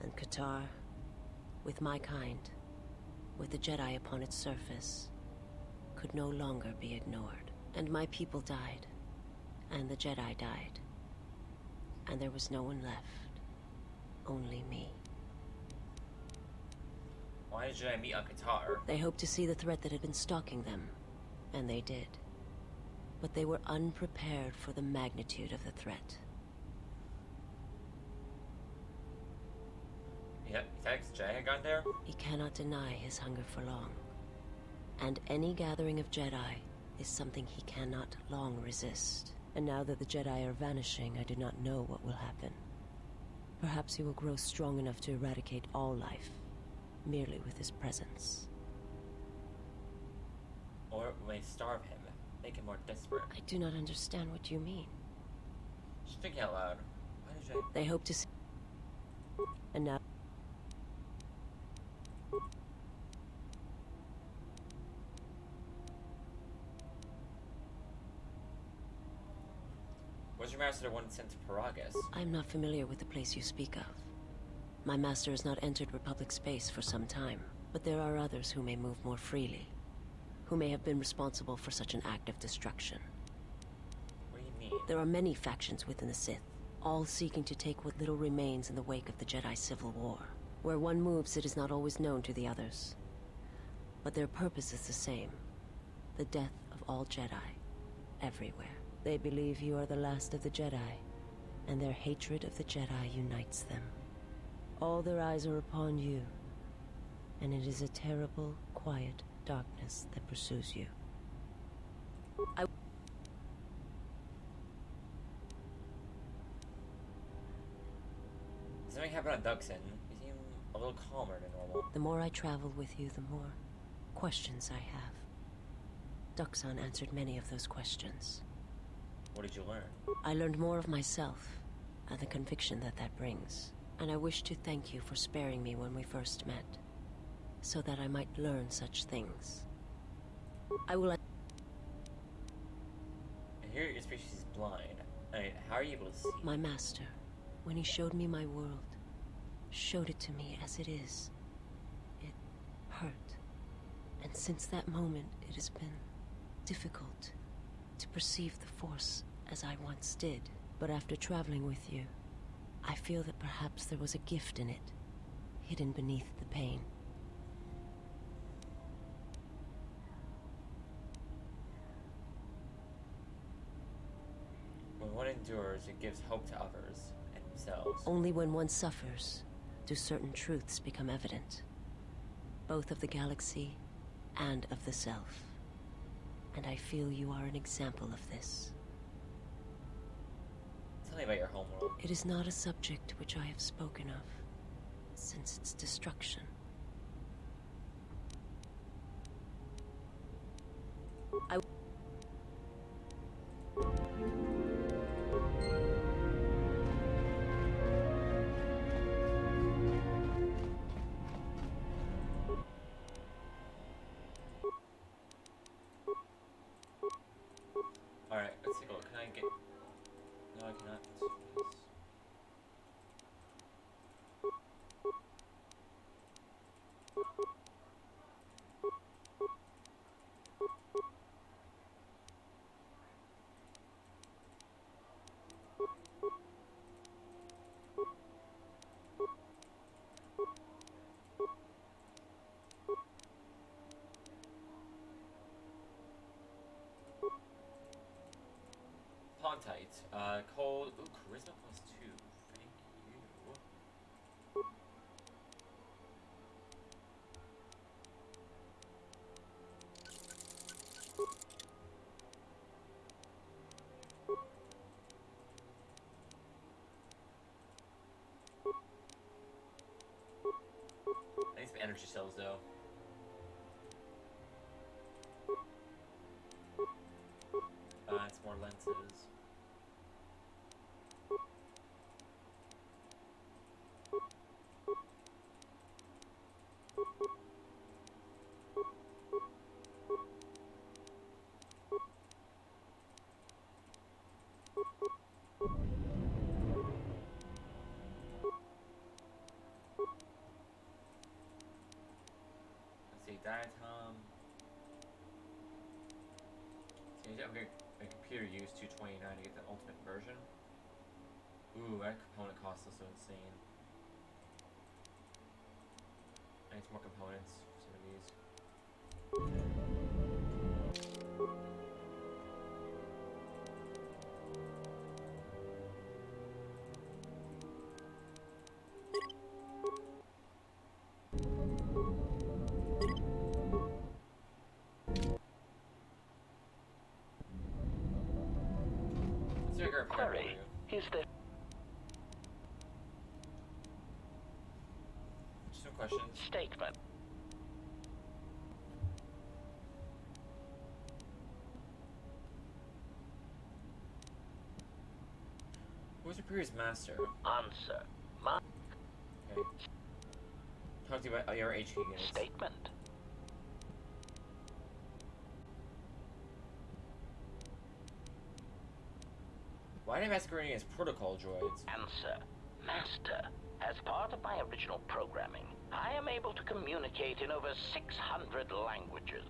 And Qatar, with my kind, with the Jedi upon its surface, could no longer be ignored. And my people died, and the Jedi died. And there was no one left, only me.
Why did Jedi meet on Qatar?
They hoped to see the threat that had been stalking them, and they did. But they were unprepared for the magnitude of the threat.
thanks, Jay had gone there?
He cannot deny his hunger for long. And any gathering of Jedi is something he cannot long resist. And now that the Jedi are vanishing, I do not know what will happen. Perhaps he will grow strong enough to eradicate all life, merely with his presence.
Or may starve him, make him more desperate.
I do not understand what you mean.
Just think out loud. Why did Jay...
They hope to see... And now...
Was your master the one sent to Paragus?
I am not familiar with the place you speak of. My master has not entered Republic space for some time, but there are others who may move more freely, who may have been responsible for such an act of destruction.
What do you mean?
There are many factions within the Sith, all seeking to take what little remains in the wake of the Jedi Civil War. Where one moves, it is not always known to the others. But their purpose is the same. The death of all Jedi, everywhere. They believe you are the last of the Jedi, and their hatred of the Jedi unites them. All their eyes are upon you, and it is a terrible, quiet darkness that pursues you.
Something happened on Duxon. You seem a little calmer than normal.
The more I travel with you, the more questions I have. Duxon answered many of those questions.
What did you learn?
I learned more of myself, and the conviction that that brings. And I wish to thank you for sparing me when we first met, so that I might learn such things. I will...
I hear your species is blind. I mean, how are you able to see?
My master, when he showed me my world, showed it to me as it is. It hurt. And since that moment, it has been difficult to perceive the Force as I once did. But after traveling with you, I feel that perhaps there was a gift in it, hidden beneath the pain.
When one endures, it gives hope to others and themselves.
Only when one suffers do certain truths become evident, both of the galaxy and of the self. And I feel you are an example of this.
Tell me about your homeworld.
It is not a subject which I have spoken of since its destruction.
Alright, let's take a look. Can I get... No, I cannot. Yes. Pontite. Cold. Ooh, charisma +2. Thank you. I need some energy cells though. It's more lenses. Let's see, diatom. So you upgrade a computer use 229 to get the ultimate version. Ooh, that component cost is so insane. I need some more components for some of these.
Is there...
Some questions.
Statement.
Who was your previous master?
Answer.
Okay. Talk to you about your HK units.
Statement.
Why are masquerading as protocol droids?
Answer. Master. As part of my original programming, I am able to communicate in over 600 languages.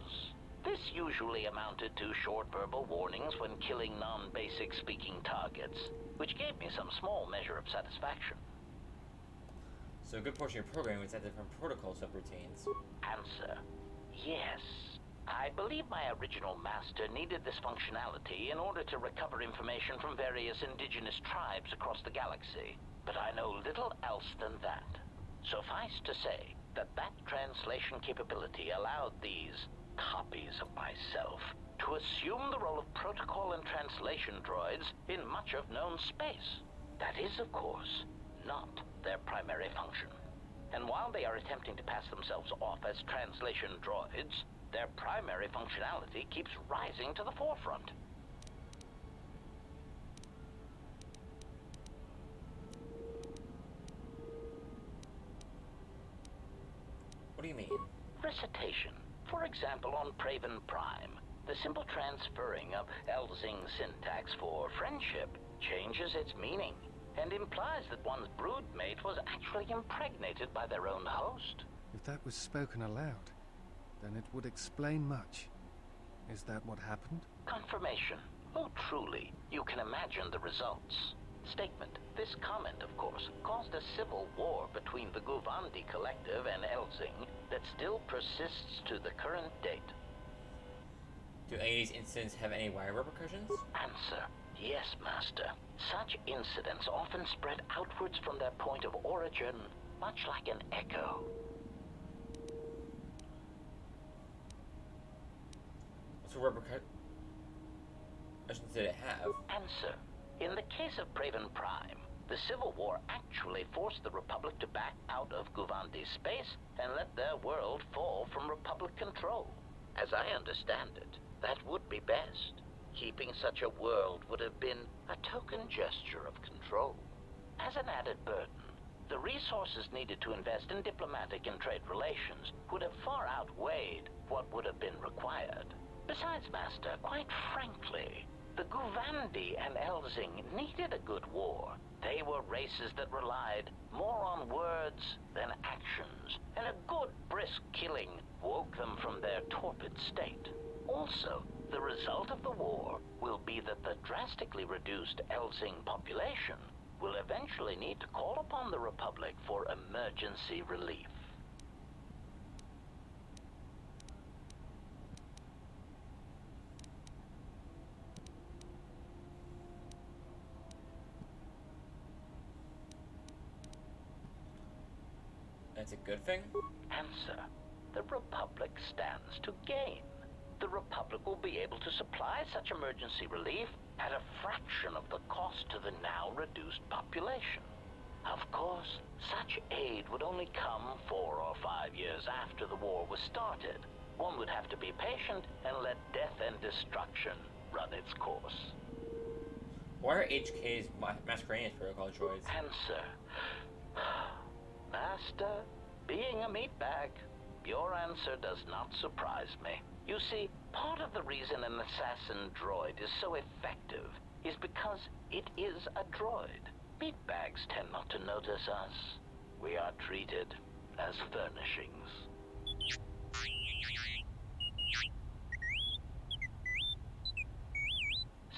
This usually amounted to short verbal warnings when killing non-basic speaking targets, which gave me some small measure of satisfaction.
So a good portion of your programming was added from protocol subroutines.
Answer. Yes. I believe my original master needed this functionality in order to recover information from various indigenous tribes across the galaxy. But I know little else than that. Suffice to say that that translation capability allowed these copies of myself to assume the role of protocol and translation droids in much of known space. That is, of course, not their primary function. And while they are attempting to pass themselves off as translation droids, their primary functionality keeps rising to the forefront.
What do you mean?
Recitation. For example, on Praven Prime, the simple transferring of Elzing syntax for friendship changes its meaning and implies that one's broodmate was actually impregnated by their own host.
If that was spoken aloud, then it would explain much. Is that what happened?
Confirmation. Oh, truly, you can imagine the results. Statement. This comment, of course, caused a civil war between the Guvandi Collective and Elzing that still persists to the current date.
Do any of these incidents have any wire repercussions?
Answer. Yes, Master. Such incidents often spread outwards from their point of origin, much like an echo.
What repercussions did it have?
Answer. In the case of Praven Prime, the Civil War actually forced the Republic to back out of Guvandi's space and let their world fall from Republic control. As I understand it, that would be best. Keeping such a world would have been a token gesture of control. As an added burden, the resources needed to invest in diplomatic and trade relations would have far outweighed what would have been required. Besides, Master, quite frankly, the Guvandi and Elzing needed a good war. They were races that relied more on words than actions, and a good brisk killing woke them from their torpid state. Also, the result of the war will be that the drastically reduced Elzing population will eventually need to call upon the Republic for emergency relief.
That's a good thing?
Answer. The Republic stands to gain. The Republic will be able to supply such emergency relief at a fraction of the cost to the now reduced population. Of course, such aid would only come 4 or 5 years after the war was started. One would have to be patient and let death and destruction run its course.
Why are HK's masquerading as protocol droids?
Answer. Master, being a meatbag, your answer does not surprise me. You see, part of the reason an assassin droid is so effective is because it is a droid. Meatbags tend not to notice us. We are treated as furnishings.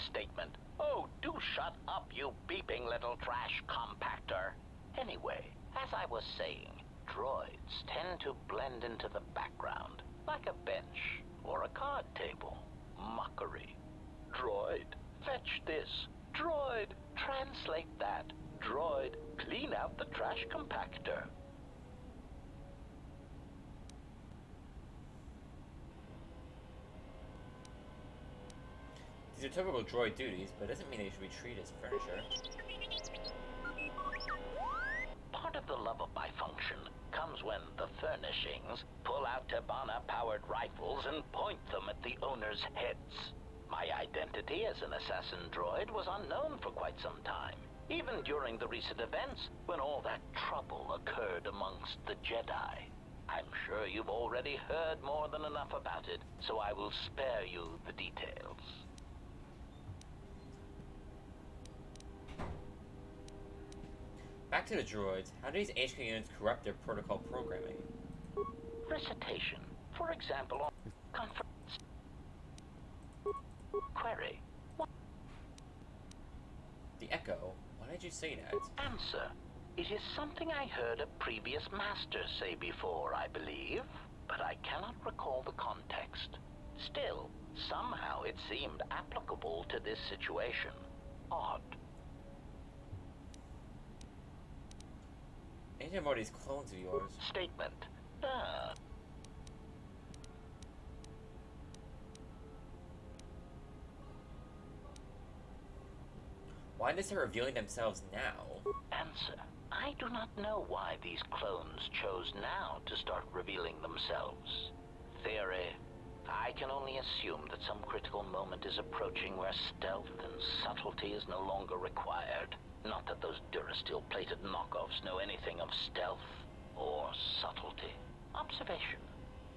Statement. Oh, do shut up, you beeping little trash compactor. Anyway, as I was saying, droids tend to blend into the background, like a bench or a card table. Mockery. Droid, fetch this. Droid, translate that. Droid, clean out the trash compactor.
These are typical droid duties, but it doesn't mean they should be treated as furniture.
lashings, pull out Tabana-powered rifles, and point them at the owner's heads. My identity as an assassin droid was unknown for quite some time, even during the recent events when all that trouble occurred amongst the Jedi. I'm sure you've already heard more than enough about it, so I will spare you the details.
Back to the droids. How do these HQ units corrupt their protocol programming?
Recitation. For example, on conference. Query.
The Echo. Why did you say that?
Answer. It is something I heard a previous master say before, I believe, but I cannot recall the context. Still, somehow it seemed applicable to this situation. Odd.
Anything about these clones of yours?
Statement.
Why did they start revealing themselves now?
Answer. I do not know why these clones chose now to start revealing themselves. Theory. I can only assume that some critical moment is approaching where stealth and subtlety is no longer required. Not that those Durasteel-plated knockoffs know anything of stealth or subtlety. Observation.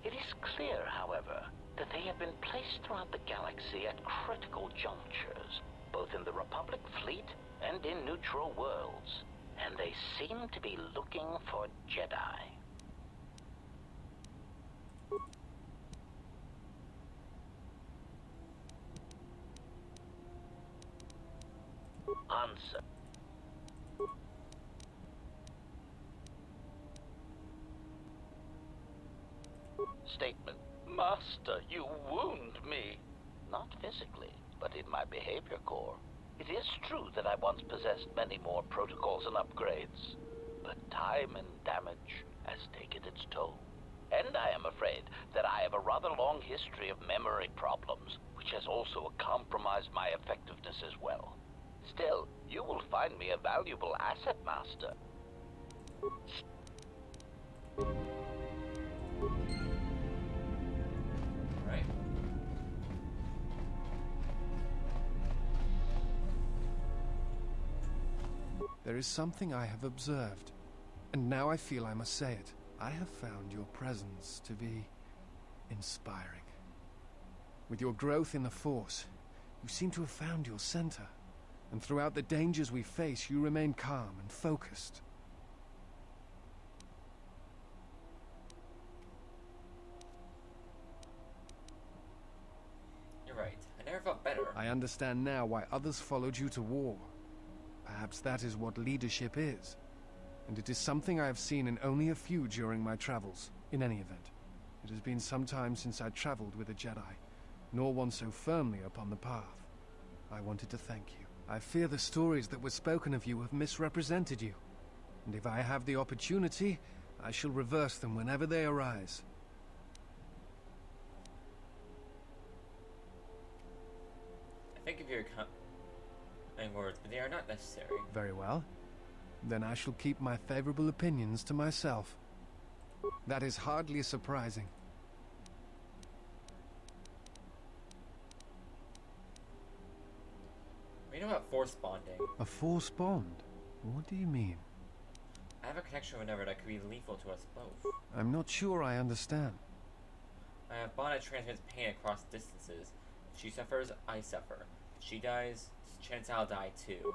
It is clear, however, that they have been placed throughout the galaxy at critical junctures, both in the Republic fleet and in neutral worlds, and they seem to be looking for Jedi. Answer. Statement. Master, you wound me. Not physically, but in my behavior core. It is true that I once possessed many more protocols and upgrades, but time and damage has taken its toll. And I am afraid that I have a rather long history of memory problems, which has also compromised my effectiveness as well. Still, you will find me a valuable asset, Master.
Right.
There is something I have observed, and now I feel I must say it. I have found your presence to be inspiring. With your growth in the Force, you seem to have found your center, and throughout the dangers we face, you remain calm and focused.
You're right. I never felt better.
I understand now why others followed you to war. Perhaps that is what leadership is. And it is something I have seen in only a few during my travels. In any event, it has been some time since I traveled with a Jedi, nor one so firmly upon the path. I wanted to thank you. I fear the stories that were spoken of you have misrepresented you. And if I have the opportunity, I shall reverse them whenever they arise.
I think of your kind words, but they are not necessary.
Very well. Then I shall keep my favorable opinions to myself. That is hardly surprising.
We know about force bonding.
A force bond? What do you mean?
I have a connection with another that could be lethal to us both.
I'm not sure I understand.
I have bond that transmits pain across distances. If she suffers, I suffer. If she dies, chance I'll die too.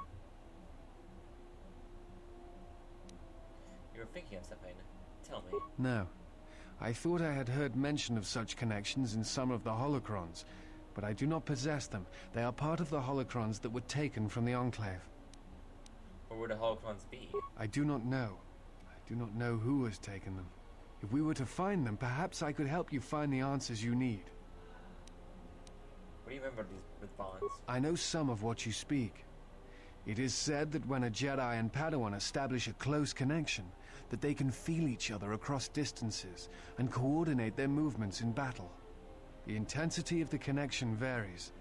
You were thinking of something. Tell me.
No. I thought I had heard mention of such connections in some of the holocrons, but I do not possess them. They are part of the holocrons that were taken from the Enclave.
Where would the holocrons be?
I do not know. I do not know who has taken them. If we were to find them, perhaps I could help you find the answers you need.
What do you remember with bonds?
I know some of what you speak. It is said that when a Jedi and Padawan establish a close connection, that they can feel each other across distances and coordinate their movements in battle. The intensity of the connection varies,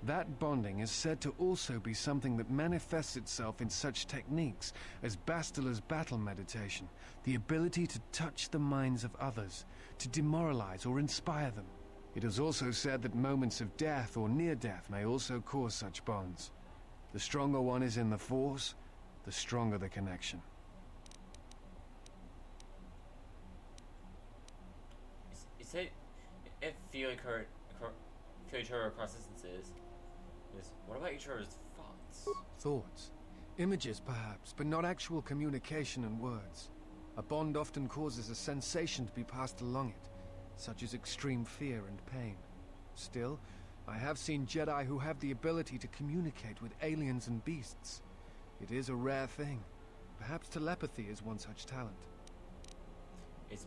That bonding is said to also be something that manifests itself in such techniques as Bastila's battle meditation, the ability to touch the minds of others, to demoralize or inspire them. It is also said that moments of death or near death may also cause such bonds. The stronger one is in the Force, the stronger the connection.
You say if feel each other across distances. What about each other's thoughts?
Thoughts. Images, perhaps, but not actual communication and words. A bond often causes a sensation to be passed along it, such as extreme fear and pain. Still, I have seen Jedi who have the ability to communicate with aliens and beasts. It is a rare thing. Perhaps telepathy is one such talent.
Is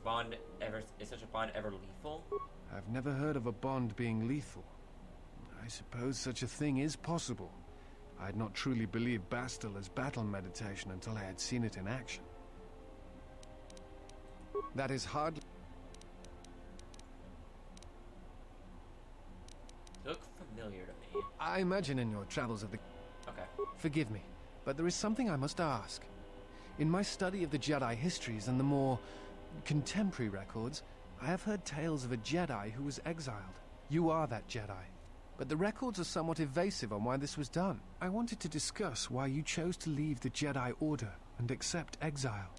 such a bond ever lethal?
I've never heard of a bond being lethal. I suppose such a thing is possible. I had not truly believed Bastila's battle meditation until I had seen it in action. That is hardly...
You look familiar to me.
I imagine in your travels of the...
Okay.
Forgive me, but there is something I must ask. In my study of the Jedi histories and the more contemporary records, I have heard tales of a Jedi who was exiled. You are that Jedi. But the records are somewhat evasive on why this was done. I wanted to discuss why you chose to leave the Jedi Order and accept exile.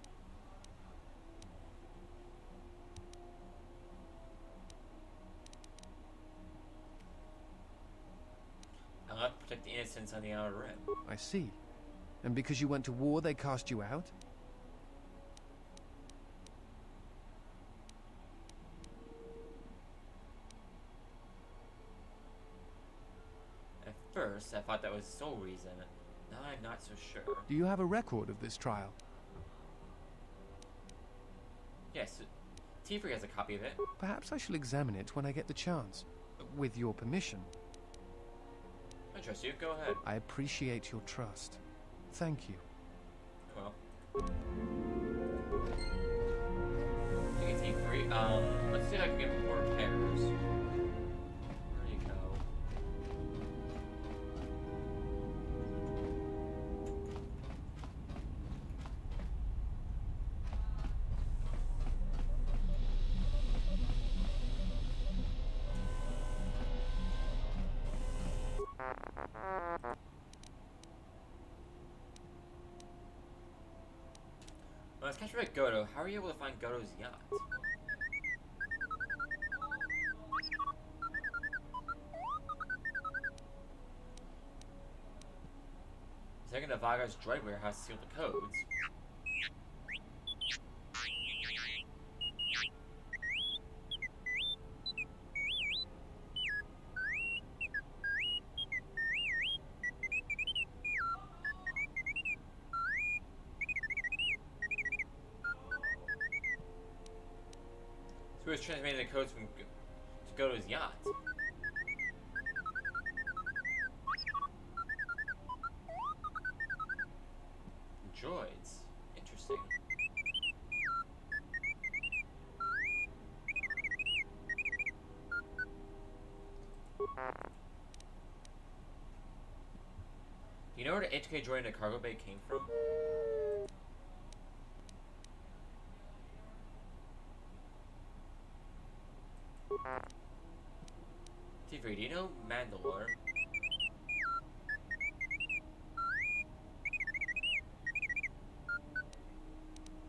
I want to protect the innocents on the Outer Rim.
I see. And because you went to war, they cast you out?
At first, I thought that was the sole reason. Now I'm not so sure.
Do you have a record of this trial?
Yes, Tiefree has a copy of it.
Perhaps I shall examine it when I get the chance. With your permission.
I trust you. Go ahead.
I appreciate your trust. Thank you.
Well. Okay, Tiefree. Let's see if I can get more repairs. Where do you go? Well, let's catch up with Godo. How are you able to find Godo's yacht? Second, Vaga's droid warehouse to seal the codes. Who is transmitting the codes to Godo's yacht? Droids. Interesting. Do you know where the HK droid in the cargo bay came from? Tiefree, do you know Mandalore?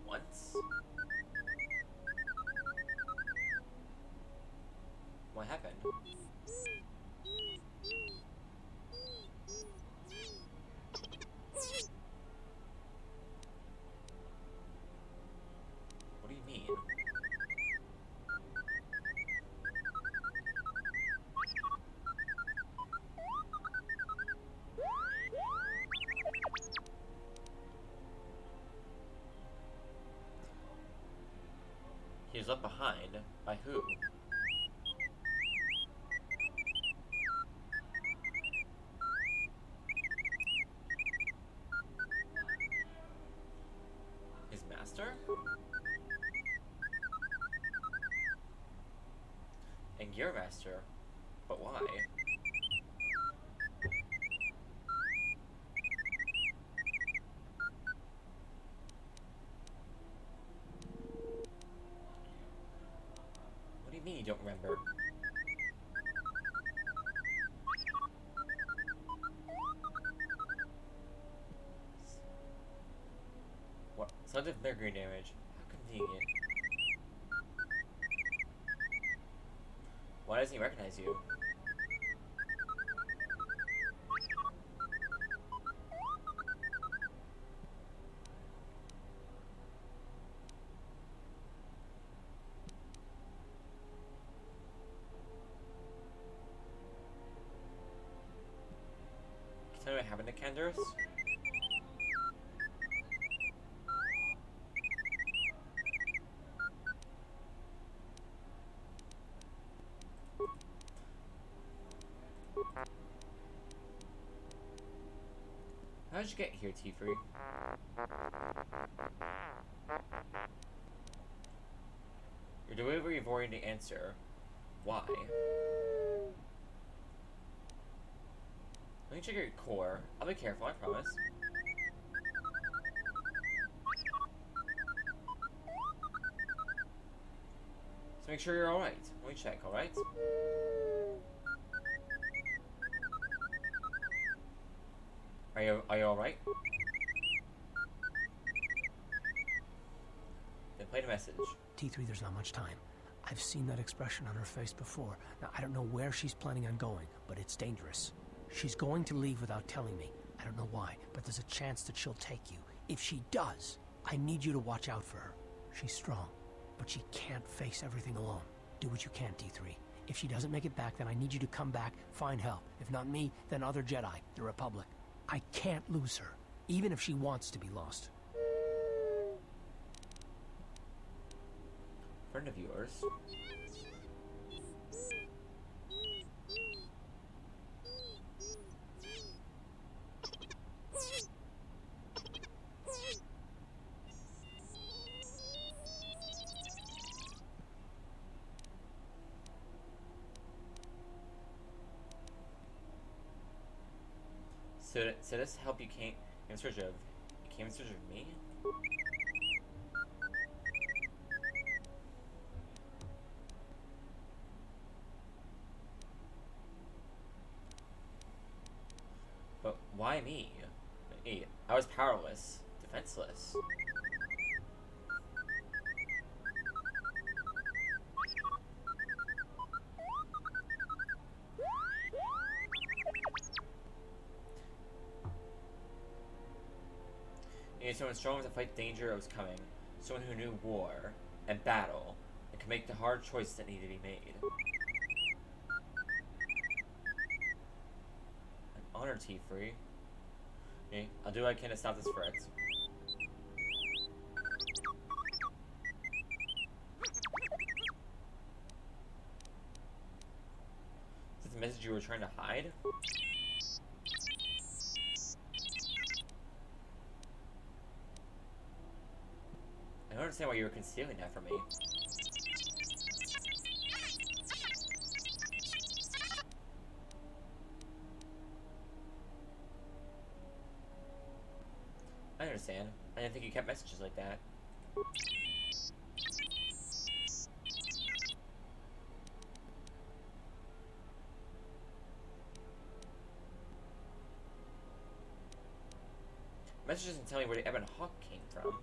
Once? What happened? What do you mean? He was left behind. By who? His master? And your master? But why? you don't remember? What? Selective mercury damage. How convenient. Why doesn't he recognize you? Tell me what happened to Candaris? How did you get here, T3? Your delivery avoided the answer. Why? Let me check your core. I'll be careful, I promise. So make sure you're alright. Let me check, alright? Are you alright? Then play the message.
T3, there's not much time. I've seen that expression on her face before. Now, I don't know where she's planning on going, but it's dangerous. She's going to leave without telling me. I don't know why, but there's a chance that she'll take you. If she does, I need you to watch out for her. She's strong, but she can't face everything alone. Do what you can, T3. If she doesn't make it back, then I need you to come back, find help. If not me, then other Jedi, the Republic. I can't lose her, even if she wants to be lost.
Friend of yours. So this help you came in search of? You came in search of me? But why me? I was powerless, defenseless. You need someone strong to fight the danger that was coming. Someone who knew war and battle and could make the hard choices that needed to be made. An honor, T3. Okay, I'll do what I can to stop this threat. Is this the message you were trying to hide? I don't understand why you were concealing that from me. I understand. I didn't think you kept messages like that. Message doesn't tell me where the Ebon Hawk came from.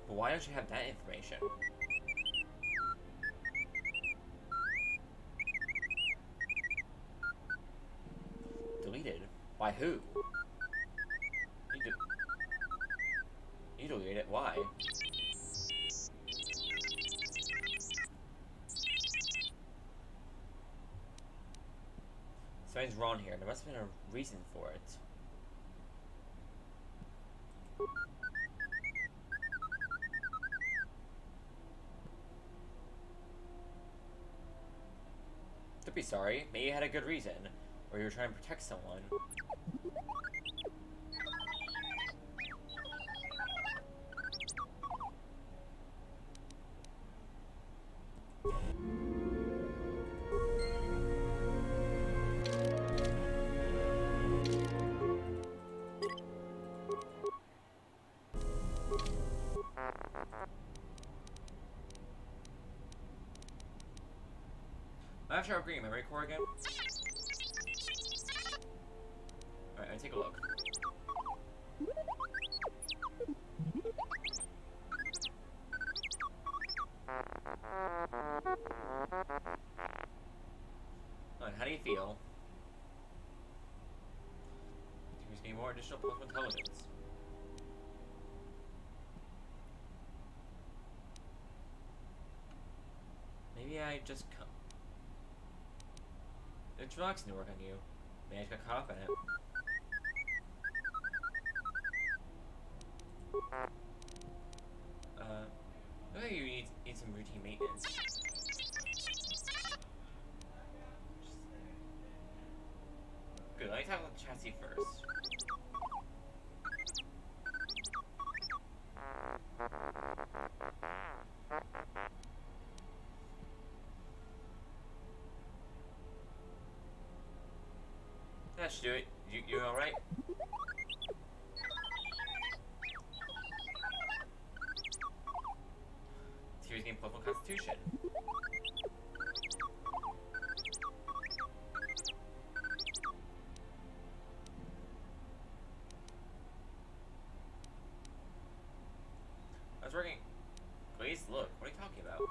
But why don't you have that information? Deleted? By who? You deleted it. Why? Something's wrong here. There must have been a reason for it. Don't be sorry. Maybe you had a good reason. Or you were trying to protect someone. I'm not sure I'm upgrading memory core again. Alright, let's take a look. Alright, how do you feel? Do we need more additional plus intelligence? Maybe I just it's relaxing to work on you. Maybe I just got caught up in it. Look like you need some routine maintenance. Good, let me talk about the chassis first. That should do it. You alright? Series game plus 1 constitution. I was working. Glazed look. What are you talking about?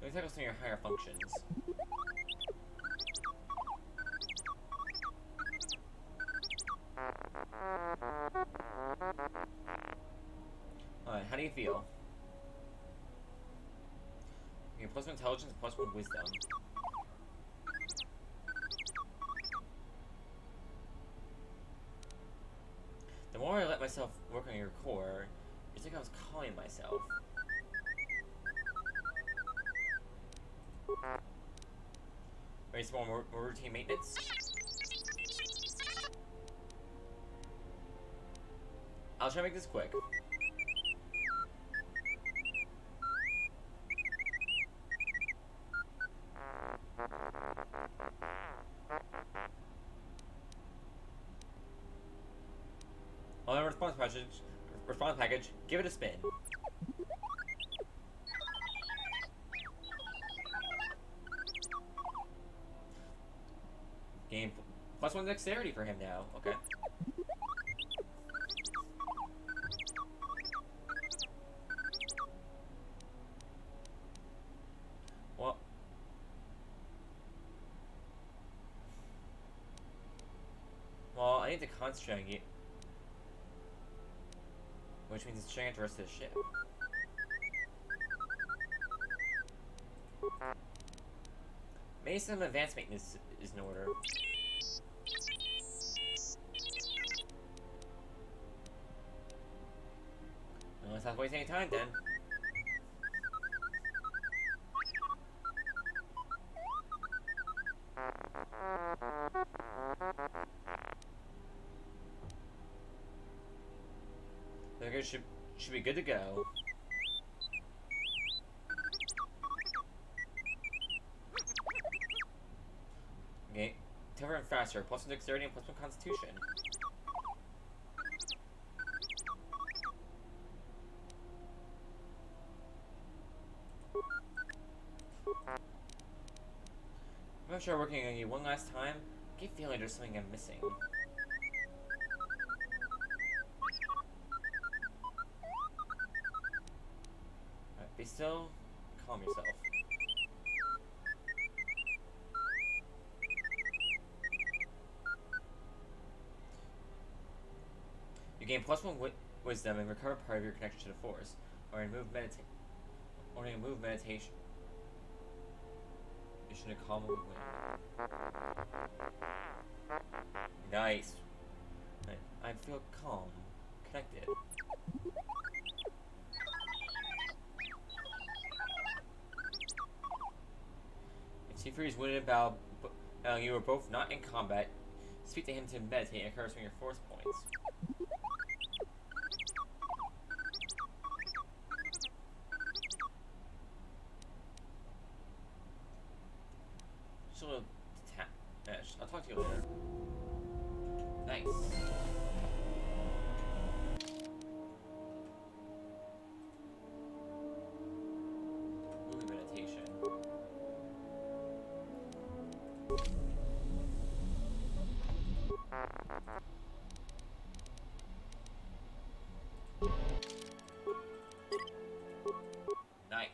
Let me tackle some of your higher functions. Alright, how do you feel? You get plus 1 intelligence, plus 1 wisdom. The more I let myself work on your core, it's like I was calling myself. Ready some more routine maintenance? I'll try to make this quick. On the response package, give it a spin. Game plus 1 dexterity for him now. Okay. Well, I need to concentrate on you, which means it's sharing the rest of the ship. Maybe some advanced maintenance is in order. Well, let's not waste any time then. The should be good to go. Okay, tougher and faster, plus 1 dexterity and plus 1 constitution. I'm not sure working on you one last time. I keep feeling there's something I'm missing. Alright, be still. Calm yourself. You gain plus 1 wisdom and recover part of your connection to the Force, or remove meditation. You should have calm wind. Nice. I feel calm, connected. If Siegfried is wounded about you are both not in combat, speak to him to meditate and recover some of your force points.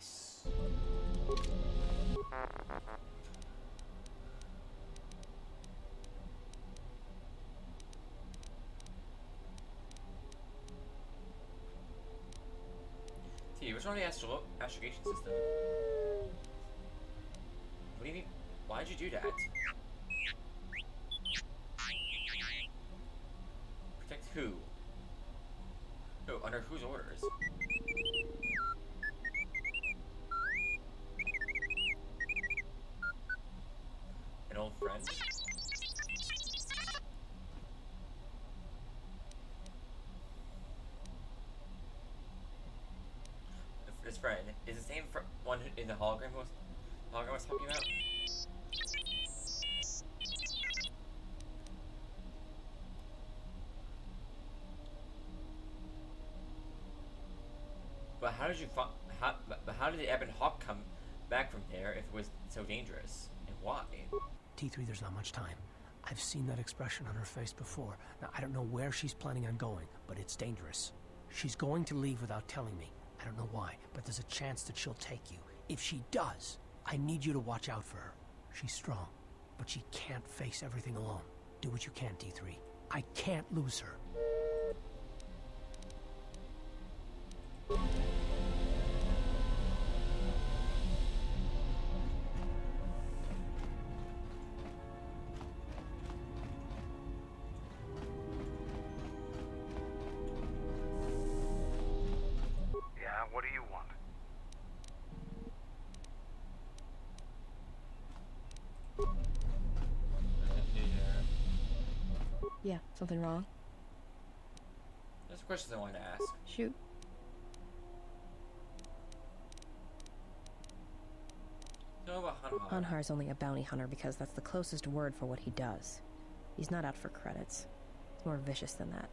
Nice. T, what's wrong with the astrogation system? What do you mean? Why did you do that? Protect who? Oh, under whose orders? An old friend? This friend is the same one in the hologram was talking about? But how did you how did the Ebon Hawk come back from there if it was so dangerous? And why?
T3, there's not much time. I've seen that expression on her face before. Now, I don't know where she's planning on going, but it's dangerous. She's going to leave without telling me. I don't know why, but there's a chance that she'll take you. If she does, I need you to watch out for her. She's strong, but she can't face everything alone. Do what you can, T3. I can't lose her.
Yeah, what do you want?
Yeah, something wrong?
There's questions I wanted to ask.
Shoot.
Know about Hanhar.
Hanhar's only a bounty hunter because that's the closest word for what he does. He's not out for credits. It's more vicious than that.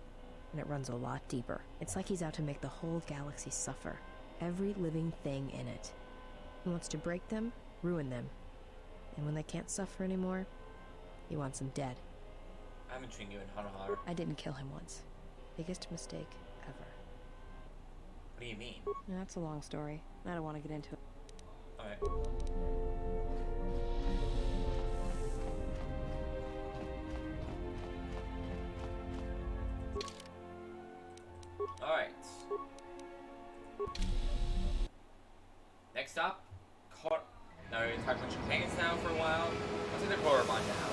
And it runs a lot deeper. It's like he's out to make the whole galaxy suffer. Every living thing in it. He wants to break them, ruin them. And when they can't suffer anymore, he wants them dead.
I'm between you and Hanhar.
I didn't kill him once. Biggest mistake ever.
What do you mean?
That's a long story. I don't want to get into it.
Alright. Alright. Next up, now we're talking about Japan's now for a while. Let's take the Korriban now.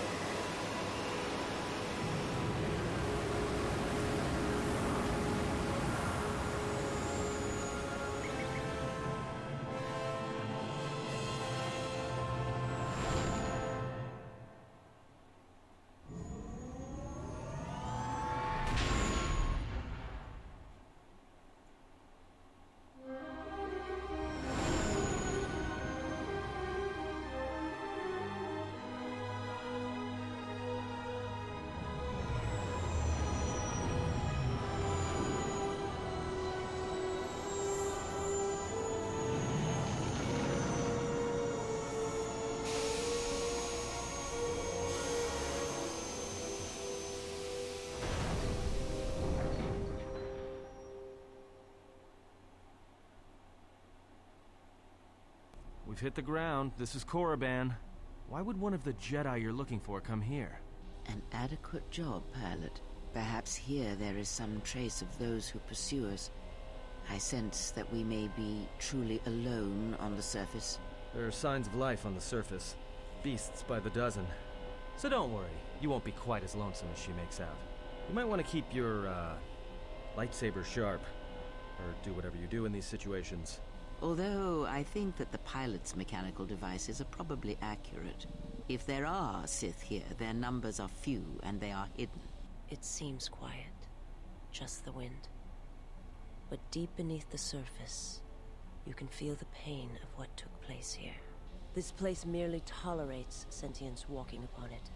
We've hit the ground. This is Korriban. Why would one of the Jedi you're looking for come here?
An adequate job, pilot. Perhaps here there is some trace of those who pursue us. I sense that we may be truly alone on the surface.
There are signs of life on the surface. Beasts by the dozen. So don't worry, you won't be quite as lonesome as she makes out. You might want to keep your, lightsaber sharp. Or do whatever you do in these situations.
Although I think that the pilot's mechanical devices are probably accurate. If there are Sith here, their numbers are few and they are hidden.
It seems quiet. Just the wind. But deep beneath the surface, you can feel the pain of what took place here. This place merely tolerates sentience walking upon it.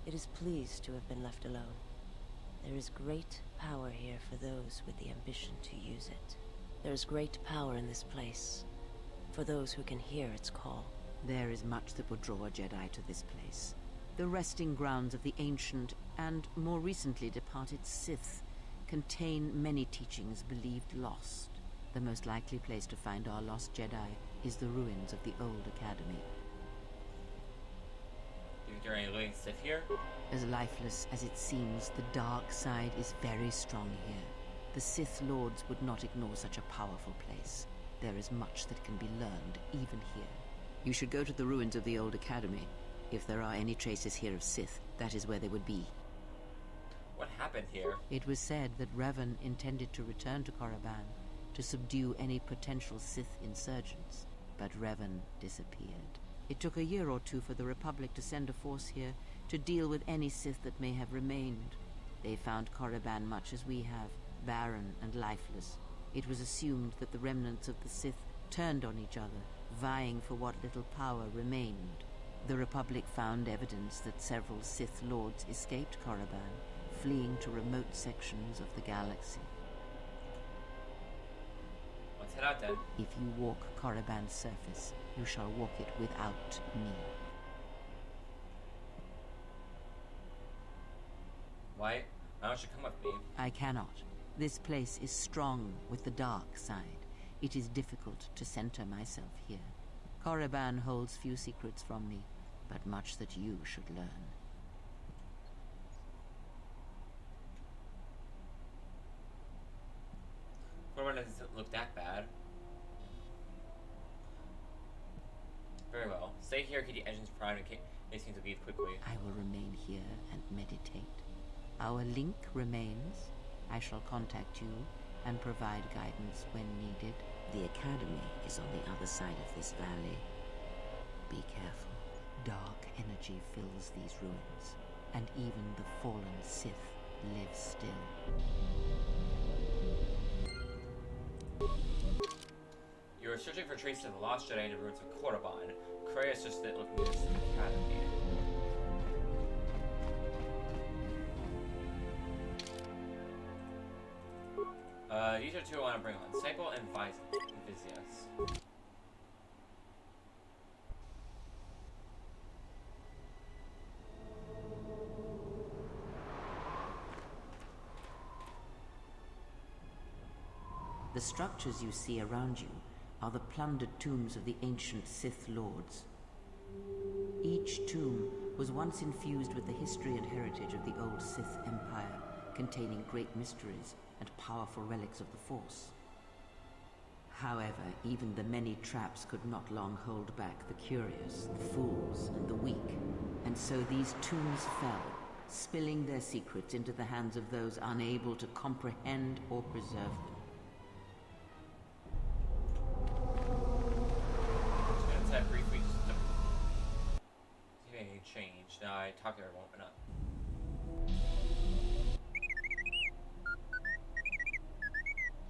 It is pleased to have been left alone. There is great power here for those with the ambition to use it. There is great power in this place, for those who can hear its call.
There is much that would draw a Jedi to this place. The resting grounds of the ancient and more recently departed Sith contain many teachings believed lost. The most likely place to find our lost Jedi is the ruins of the old academy.
Do you think there are any living Sith here?
As lifeless as it seems, the dark side is very strong here. The Sith Lords would not ignore such a powerful place. There is much that can be learned, even here. You should go to the ruins of the old academy. If there are any traces here of Sith, that is where they would be.
What happened here?
It was said that Revan intended to return to Korriban to subdue any potential Sith insurgents, but Revan disappeared. It took a year or two for the Republic to send a force here to deal with any Sith that may have remained. They found Korriban much as we have, barren and lifeless. It was assumed that the remnants of the Sith turned on each other, vying for what little power remained. The Republic found evidence that several Sith Lords escaped Korriban, fleeing to remote sections of the galaxy.
Let's head out then.
If you walk Korriban's surface, you shall walk it without me.
Why don't you come with me?
I cannot. This place is strong with the dark side. It is difficult to center myself here. Korriban holds few secrets from me, but much that you should learn.
Korriban doesn't look that bad. Very well. Stay here, keep the engines primed in case things will leave quickly.
I will remain here and meditate. Our link remains. I shall contact you and provide guidance when needed. The Academy is on the other side of this valley. Be careful. Dark energy fills these ruins, and even the fallen Sith live still.
You are searching for traces of the lost Jedi in the ruins of Korriban. Korra assisted looking at this academy. These are two I want to bring on. Cycle and Vicious.
The structures you see around you are the plundered tombs of the ancient Sith Lords. Each tomb was once infused with the history and heritage of the old Sith Empire, containing great mysteries and powerful relics of the Force. However, even the many traps could not long hold back the curious, the fools, and the weak, and so these tombs fell, spilling their secrets into the hands of those unable to comprehend or preserve them.
Briefly, see if anything changed. Now I talk to everyone, but not.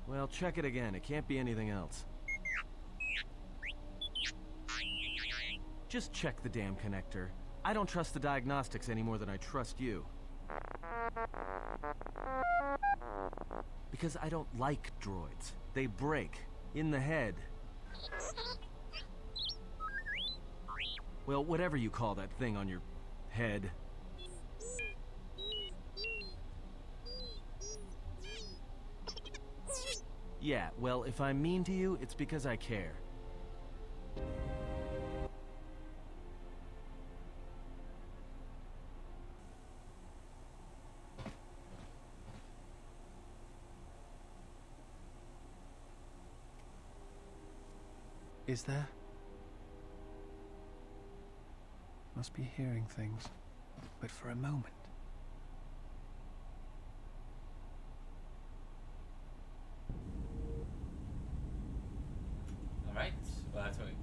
Well, check it again. It can't be anything else. Just check the damn connector. I don't trust the diagnostics any more than I trust you. Because I don't like droids. They break. In the head. Well, whatever you call that thing on your head. Yeah, well, if I'm mean to you, it's because I care.
Is there? Must be hearing things, but for a moment.
Alright, well that's what we...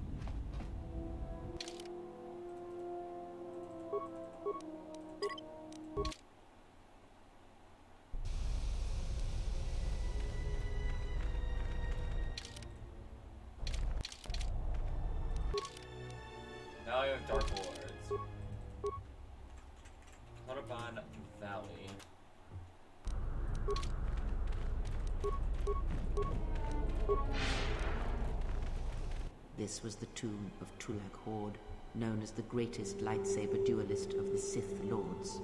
Now we have Dark Lords. Korriban Valley.
This was the tomb of Tulak Hord, known as the greatest lightsaber duelist of the Sith Lords.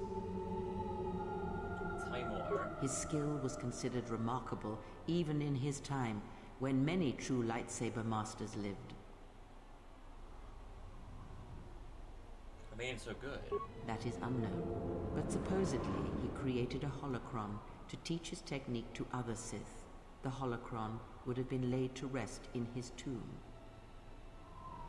Tell me more.
His skill was considered remarkable even in his time, when many true lightsaber masters lived.
made him so good?
That is unknown, but supposedly he created a holocron to teach his technique to other Sith. The holocron would have been laid to rest in his tomb.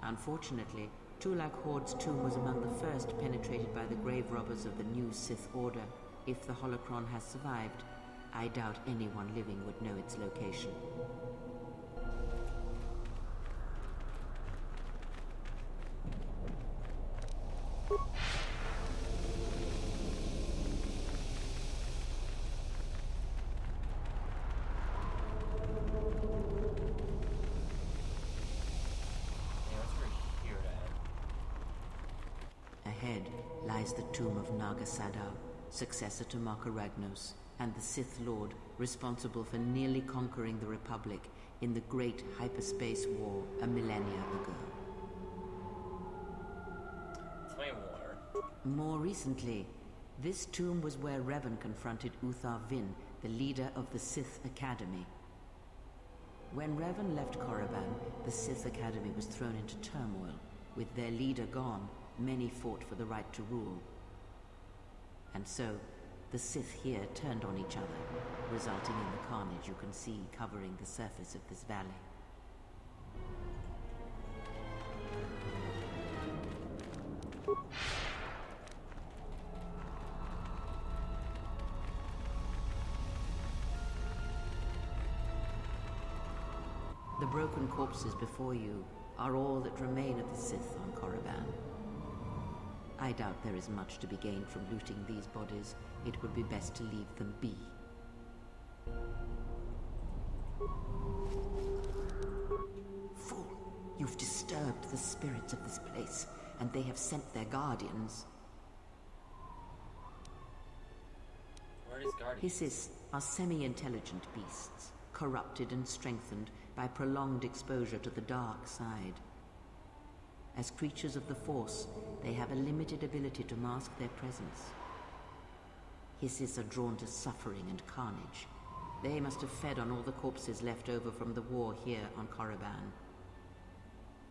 Unfortunately, Tulak Horde's tomb was among the first penetrated by the grave robbers of the new Sith Order. If the holocron has survived, I doubt anyone living would know its location. Ahead lies the tomb of Naga Sadow, successor to Marka Ragnos, and the Sith Lord responsible for nearly conquering the Republic in the Great Hyperspace War a millennia ago.
Tell me more.
More recently, this tomb was where Revan confronted Uthar Vin, the leader of the Sith Academy. When Revan left Korriban, the Sith Academy was thrown into turmoil. With their leader gone, many fought for the right to rule. And so, the Sith here turned on each other, resulting in the carnage you can see covering the surface of this valley. The broken corpses before you are all that remain of the Sith on Korriban. I doubt there is much to be gained from looting these bodies. It would be best to leave them be. Fool! You've disturbed the spirits of this place, and they have sent their guardians.
Where is Guardian?
Hissis are semi-intelligent beasts, corrupted and strengthened by prolonged exposure to the dark side. As creatures of the Force, they have a limited ability to mask their presence. Hissis are drawn to suffering and carnage. They must have fed on all the corpses left over from the war here on Korriban.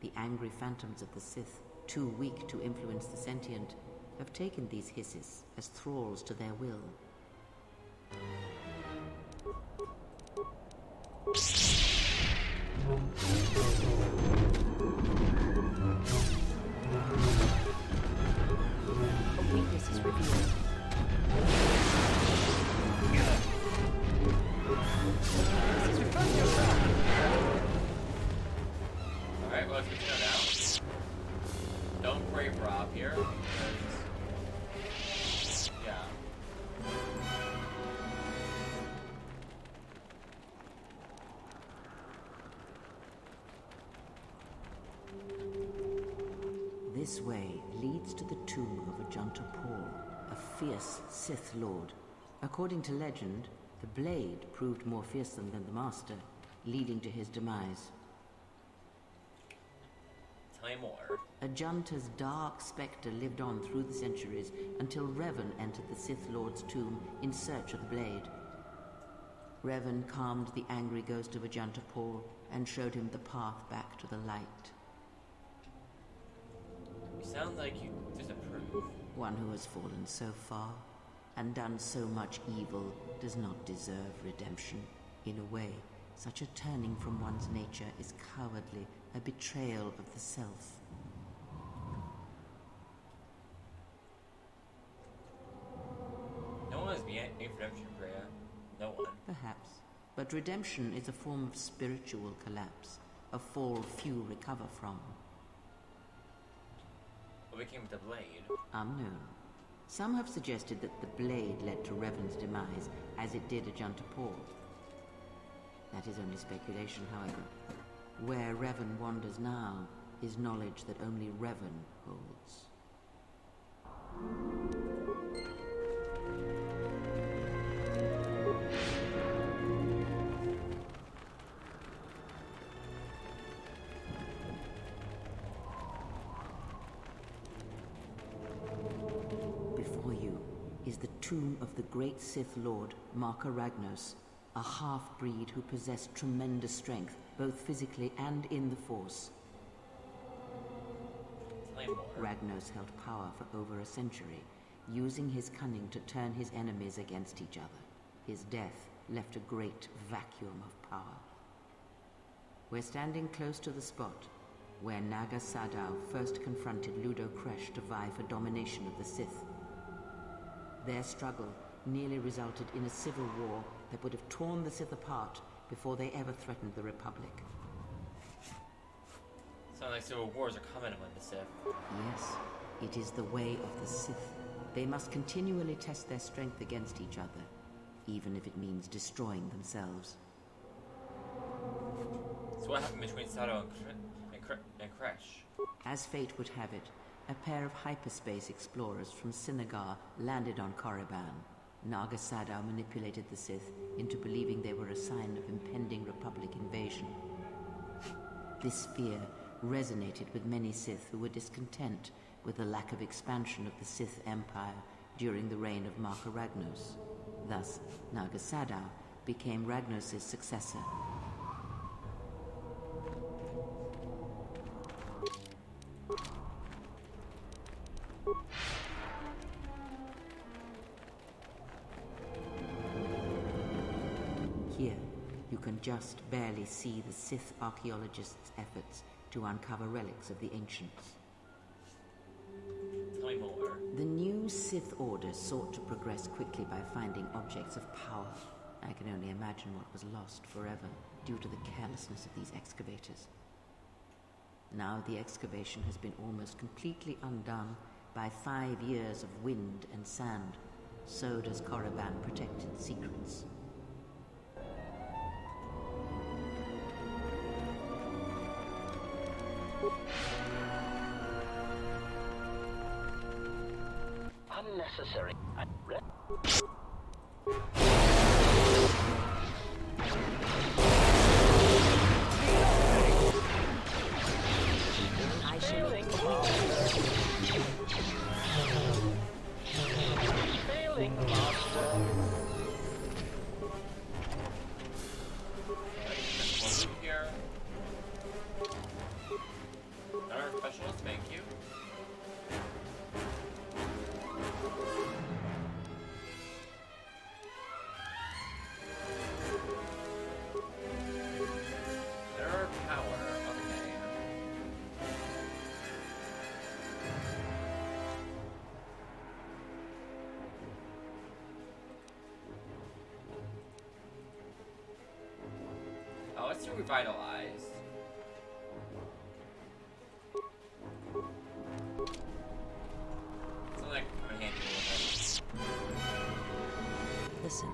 The angry phantoms of the Sith, too weak to influence the sentient, have taken these Hissis as thralls to their will.
A weakness is revealed.
Alright, well, let's get to know now. Don't brave Rob here. Yeah.
This way leads to the tomb of Ajanta Paul, a fierce Sith Lord. According to legend, the blade proved more fearsome than the Master, leading to his demise.
Tell me more.
Ajanta's dark spectre lived on through the centuries until Revan entered the Sith Lord's tomb in search of the blade. Revan calmed the angry ghost of Ajanta Paul and showed him the path back to the light.
You sound like you disapprove.
One who has fallen so far and done so much evil does not deserve redemption. In a way, such a turning from one's nature is cowardly, a betrayal of the self.
No one has been aimed for redemption, Freya. No one.
Perhaps. But redemption is a form of spiritual collapse, a fall few recover from.
What became of the blade?
Unknown. Some have suggested that the blade led to Revan's demise, as it did Ajanta Paul. That is only speculation, however. Where Revan wanders now is knowledge that only Revan holds. Before you is the tomb of the great Sith Lord, Marka Ragnos, a half-breed who possessed tremendous strength, both physically and in the Force.
and more.
Ragnos held power for over a century, using his cunning to turn his enemies against each other. His death left a great vacuum of power. We're standing close to the spot where Naga Sadow first confronted Ludo Kresh to vie for domination of the Sith. Their struggle nearly resulted in a civil war that would have torn the Sith apart before they ever threatened the Republic.
Sounds like civil wars are coming among the Sith.
Yes, it is the way of the Sith. They must continually test their strength against each other, even if it means destroying themselves.
So what happened between Sato and Kresh?
As fate would have it, a pair of hyperspace explorers from Sinagar landed on Korriban. Naga Sadow manipulated the Sith into believing they were a sign of impending Republic invasion. This fear resonated with many Sith who were discontent with the lack of expansion of the Sith Empire during the reign of Marka Ragnos. Thus, Naga Sadow became Ragnos' successor. Here, you can just barely see the Sith archaeologists' efforts to uncover relics of the ancients.
Tell me more.
The new Sith Order sought to progress quickly by finding objects of power. I can only imagine what was lost forever due to the carelessness of these excavators. Now the excavation has been almost completely undone by 5 years of wind and sand. So does Korriban protect its secrets.
Unnecessary. Failing master.
Here. Another specialist, thank you. Error power, okay. Oh, let's do revitalize. Something like I'm handy with
Listen.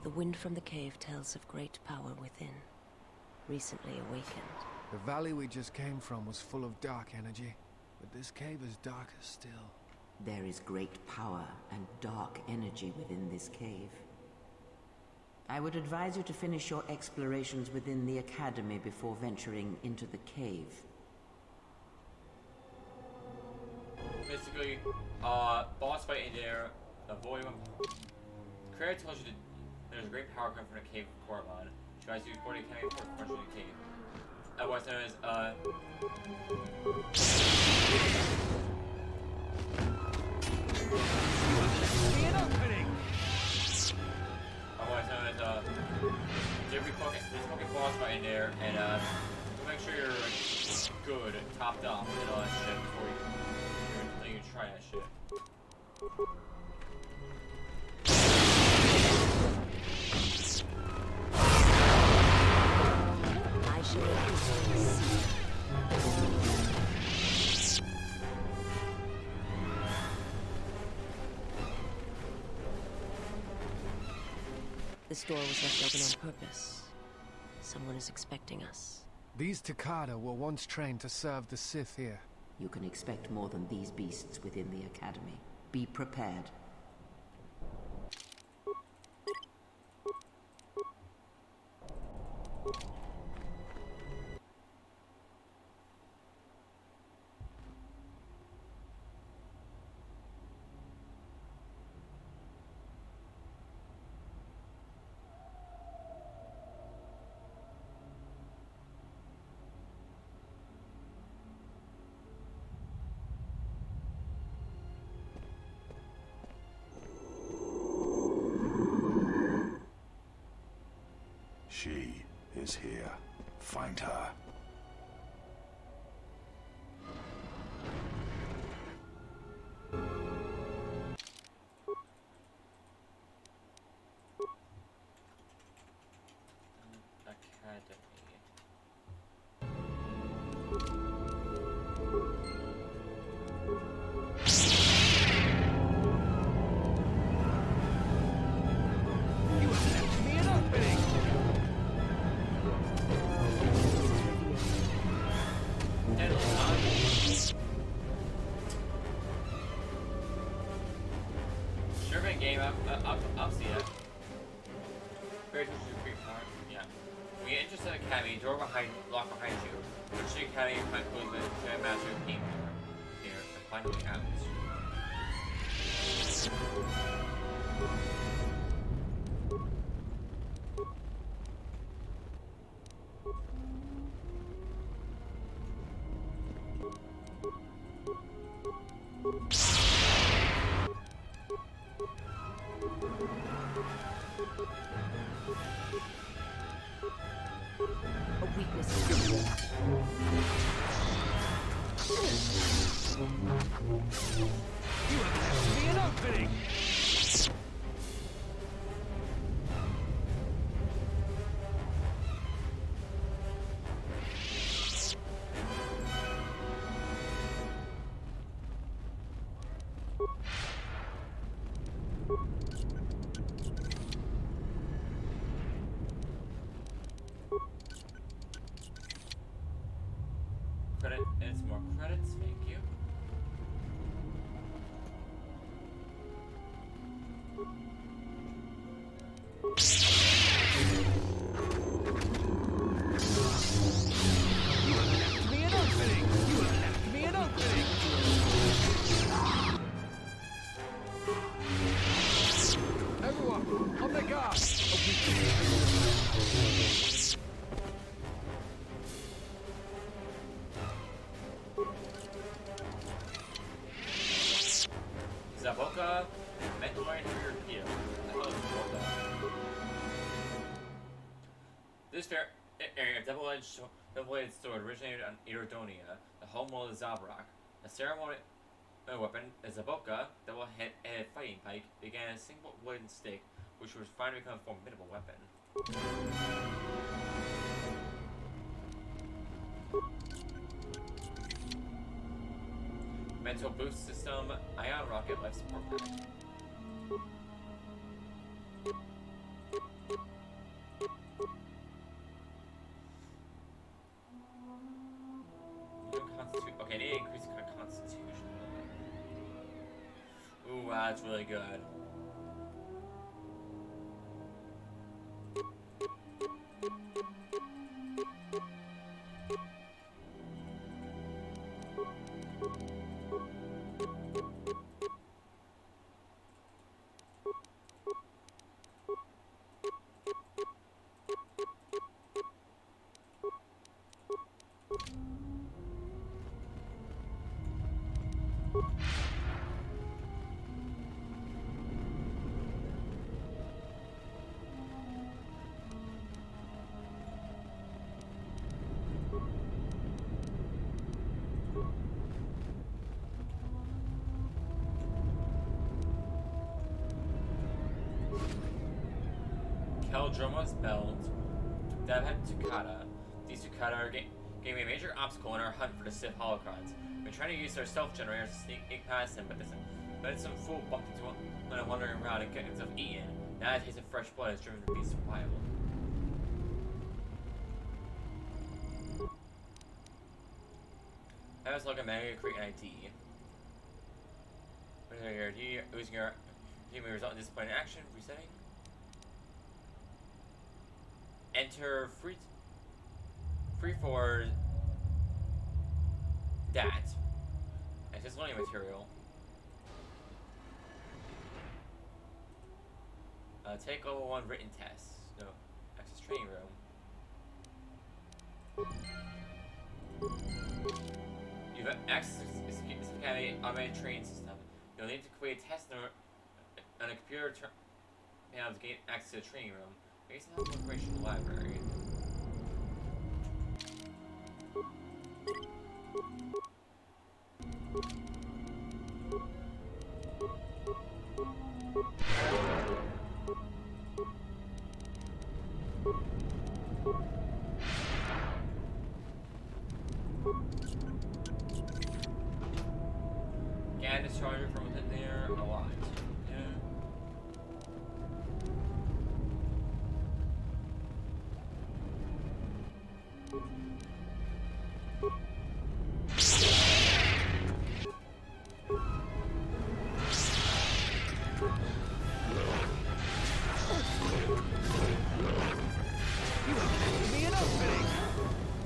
The wind from the cave tells of great power within, recently awakened.
The valley we just came from was full of dark energy, but this cave is darker still.
There is great power and dark energy within this cave. I would advise you to finish your explorations within the Academy before venturing into the cave.
Basically, boss fight in there, avoid one. Creator tells you that there's a great power coming from the cave of Korriban. Tries to use 40 Academy for the cave. Otherwise known as, otherwise known as, every fucking boss fight in there, and, make sure you're, like, good, topped off, and all that shit before you try that shit.
I shall This door was left open on purpose. Someone is expecting us.
These Takada were once trained to serve the Sith here.
You can expect more than these beasts within the Academy. Be prepared.
She is here. Find her.
Game I'll see it. Very yeah. We enter the academy, door locked behind you. Reach the academy, find close the master of game here, and find a way out. Credit and some more credits, thank you.
Everyone, on the guard!
Zaboka, Mentor Inferior Peel. The hell is Zaboka? This area of double-bladed sword originated on Iridonia, the home world of Zabrak. A ceremonial weapon, a Zaboka, double-headed fighting pike, began a single wooden stick, which was finally become a formidable weapon. Mental boost system, ion rocket, life support pack. Okay, I need to increase constitution. Ooh, wow, that's really good. Keldroma's belt. Devhead Tukata. These Tukata are gave me a major obstacle in our hunt for the Sith holocrons. We've been trying to use our self-generators to sneak past them, but some fool bumped into one when I'm wandering around and getting himself eaten. Now a taste of fresh blood has driven the beast wild. I was looking at create an ID. What is your ID? Losing your ID may result in disappointing action. Resetting. Enter free for that. Access learning material. Take level 1 written test. No. Access training room. You have access to this academy automated training system. You'll need to create a test on a computer panel to gain access to the training room. Base and Modification Library. Can discharge it from within there a lot. Yeah.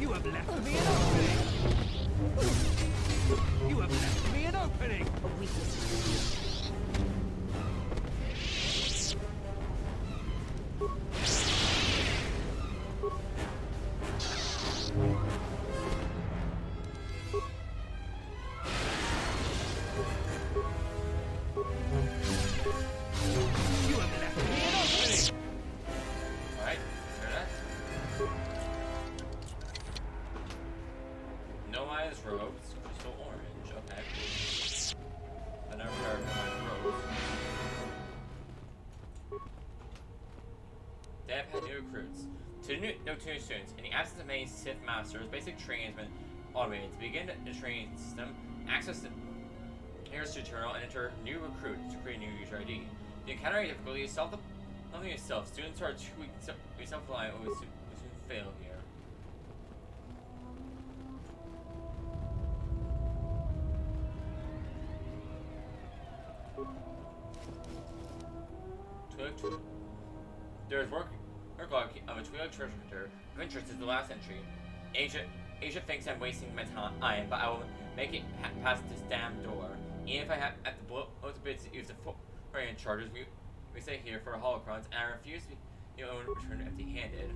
You have left me an opening! You have left me an opening!
A weakness.
You have left me an opening!
Alright, hear that? No eyes robes, crystal orange, okay. I never heard of no eyes robes. They have had new recruits. To no two students, in the absence of many Sith masters, basic training has been automated. To begin the training system, access the nearest tutorial and enter new recruits to create a new user ID. The encounter difficulty is nothing itself. Students who are too self-reliant will soon fail here. There is work log of a Twi'lek treasure hunter of interest is the last entry. Asia thinks I'm wasting my time, but I will make it past this damn door. Even if I have to blow to bits to use the foreign charges we stay here for holocrons, and I refuse to be return empty-handed.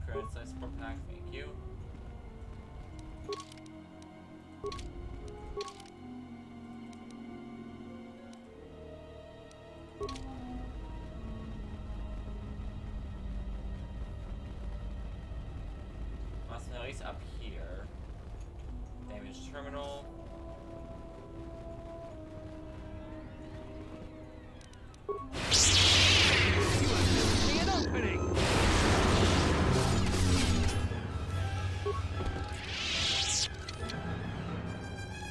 Credit size support pack, thank you. Last but not least, up here. Damaged terminal.
An opening!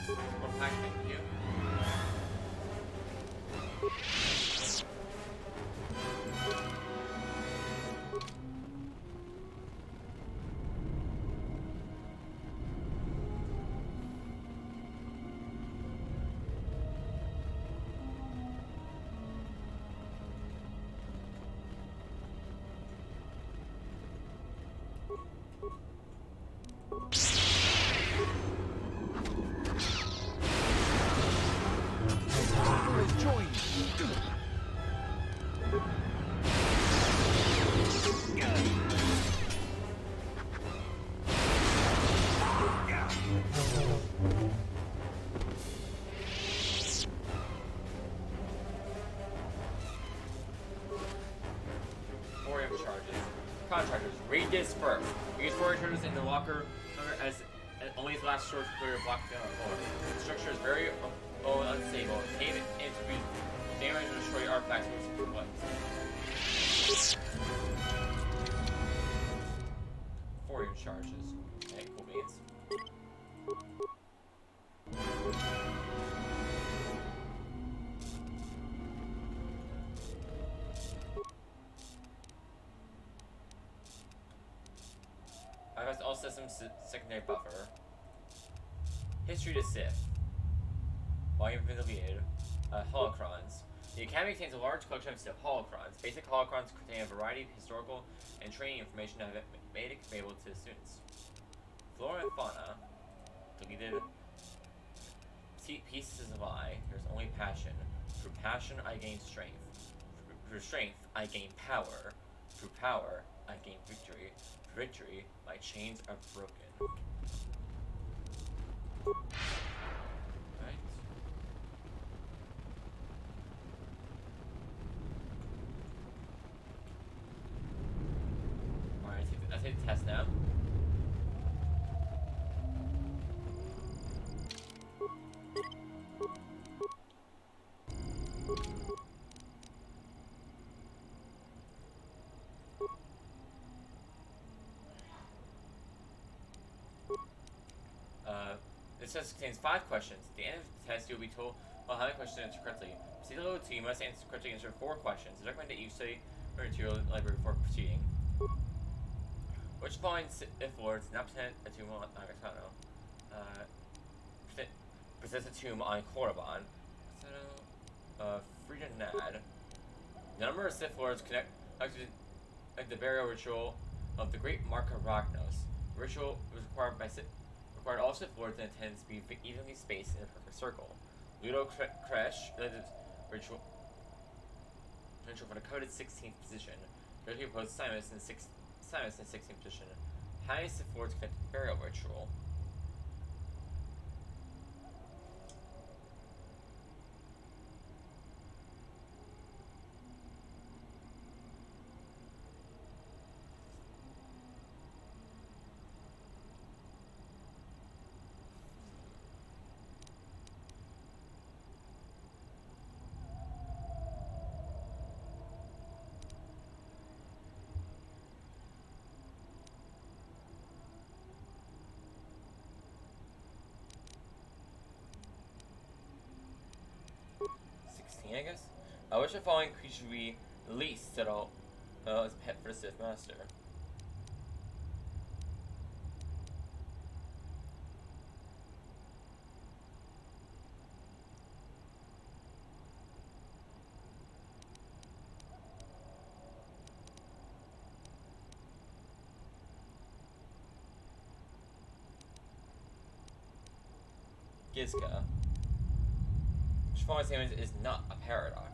Support pack, thank you.
Join!
Thorium charges. Contractors, read this first. Use thorium charges in the locker as only the last short clear block ore. The structure is very low and unstable. Cave it to be damage or destroy artifacts with what? Thorium charges. Okay, cool beans. I must also system secondary buffer. History to Sith. Volume of deleted. Holocrons. The Academy contains a large collection of Sith holocrons. Basic holocrons contain a variety of historical and training information that have made it available to the students. Flora and fauna. Deleted. Pieces of I. There's only passion. Through passion, I gain strength. Through strength, I gain power. Through power, I gain victory. Through victory, my chains are broken. Right. Alright, I take the test now. This test contains 5 questions. At the end of the test, you'll be told how many questions to answer correctly. Proceed level 2, you must correctly answer 4 questions. It's recommended that you study material library before proceeding. Which following Sith Lords not present a tomb on Nagatano? Presents a tomb on Korriban. Frida Nad. The number of Sith Lords connected the burial ritual of the Great Marka Ragnos. The ritual was required all Sith Lords in attendance to be evenly spaced in a perfect circle. Ludo Kresh led the ritual for the coded 16th position. He opposed Simus in the 16th position. How many Sith Lords connected the burial ritual? I guess. I wish the following creature would be least at all as a pet for the Sith Master. Gizka. Which following statement is not a paradox.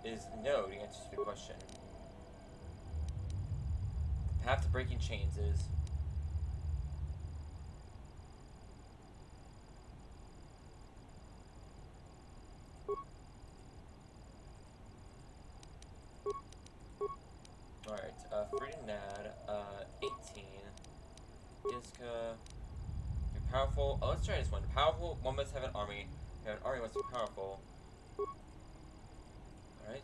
Is no, the answer to the question. The path to breaking chains is... Alright, Frida Nad, 18. Gizka... You're powerful... Oh, let's try this one. Powerful, one must have an army. You have an army must be powerful. Alright.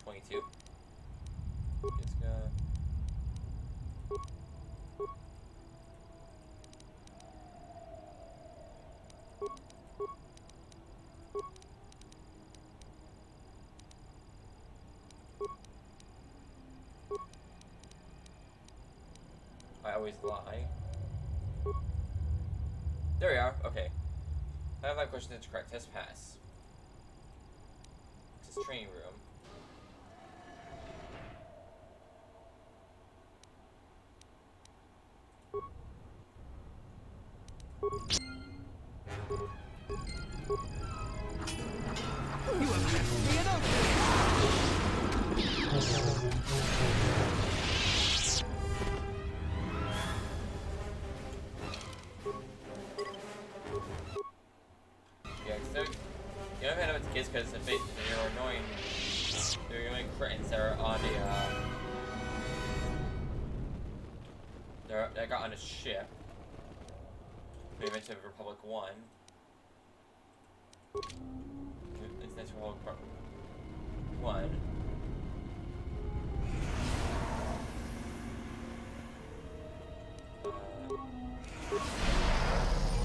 $22. It's got... I always lie. There we are. Okay. I have 5 questions to correct. Test pass. This is training room.
You have left me enough.
because if you're annoying cretins that are on that got on a ship. Maybe into Republic 1. It's next Republic 1.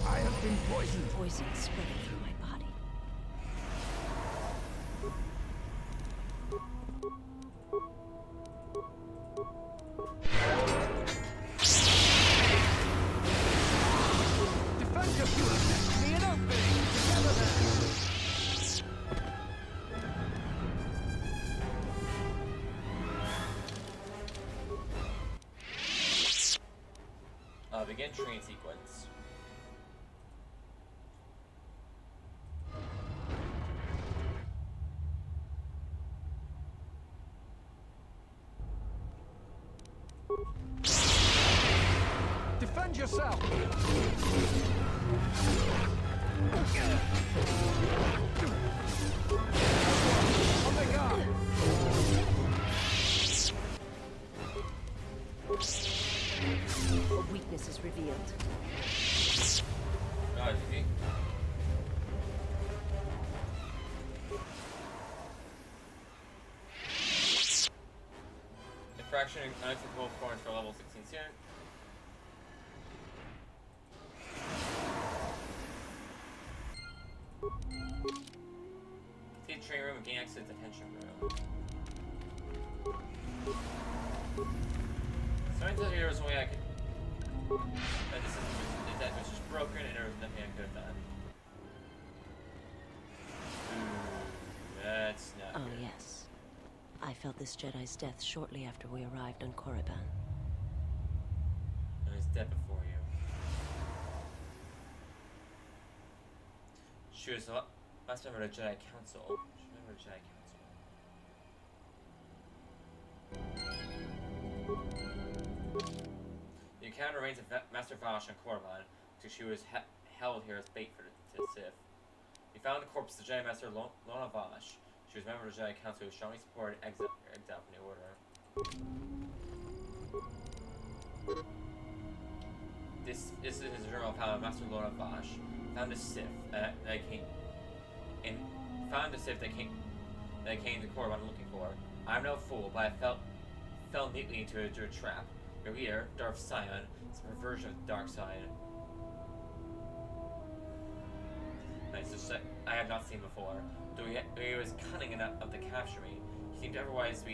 I have been poisoned.
Poison spreading through my body.
Defend your fuel. Me an opening. Together then.
Begin train sequence.
Defend yourself. On the guard.
A weakness is revealed.
God, you see? Infraction and unacceptable performance for level 16 student. See the train room and gain access to the detention room. So I thought there was only I could. That was just broken and there was nothing I could have done. That's not
Oh,
good.
yes. I felt this Jedi's death shortly after we arrived on Korriban.
I was dead before you. She was the last member of the Jedi Council. She was a member of the Jedi Council. The encounter remains of Master Vash and Korriban, because she was held here as bait for the Sith. We found the corpse of the Jedi Master Lona Vash. She was a member of the Jedi Council who strongly supported exile from the Order. This is his journal found Master Lona Vash. Found a Sith that came to Korriban looking for. I'm no fool, but I fell neatly into a trap. Your leader, Darth Sion, is a perversion of the dark side. Nice, just I have not seen before. Though he was cunning enough to capture me, he seems otherwise to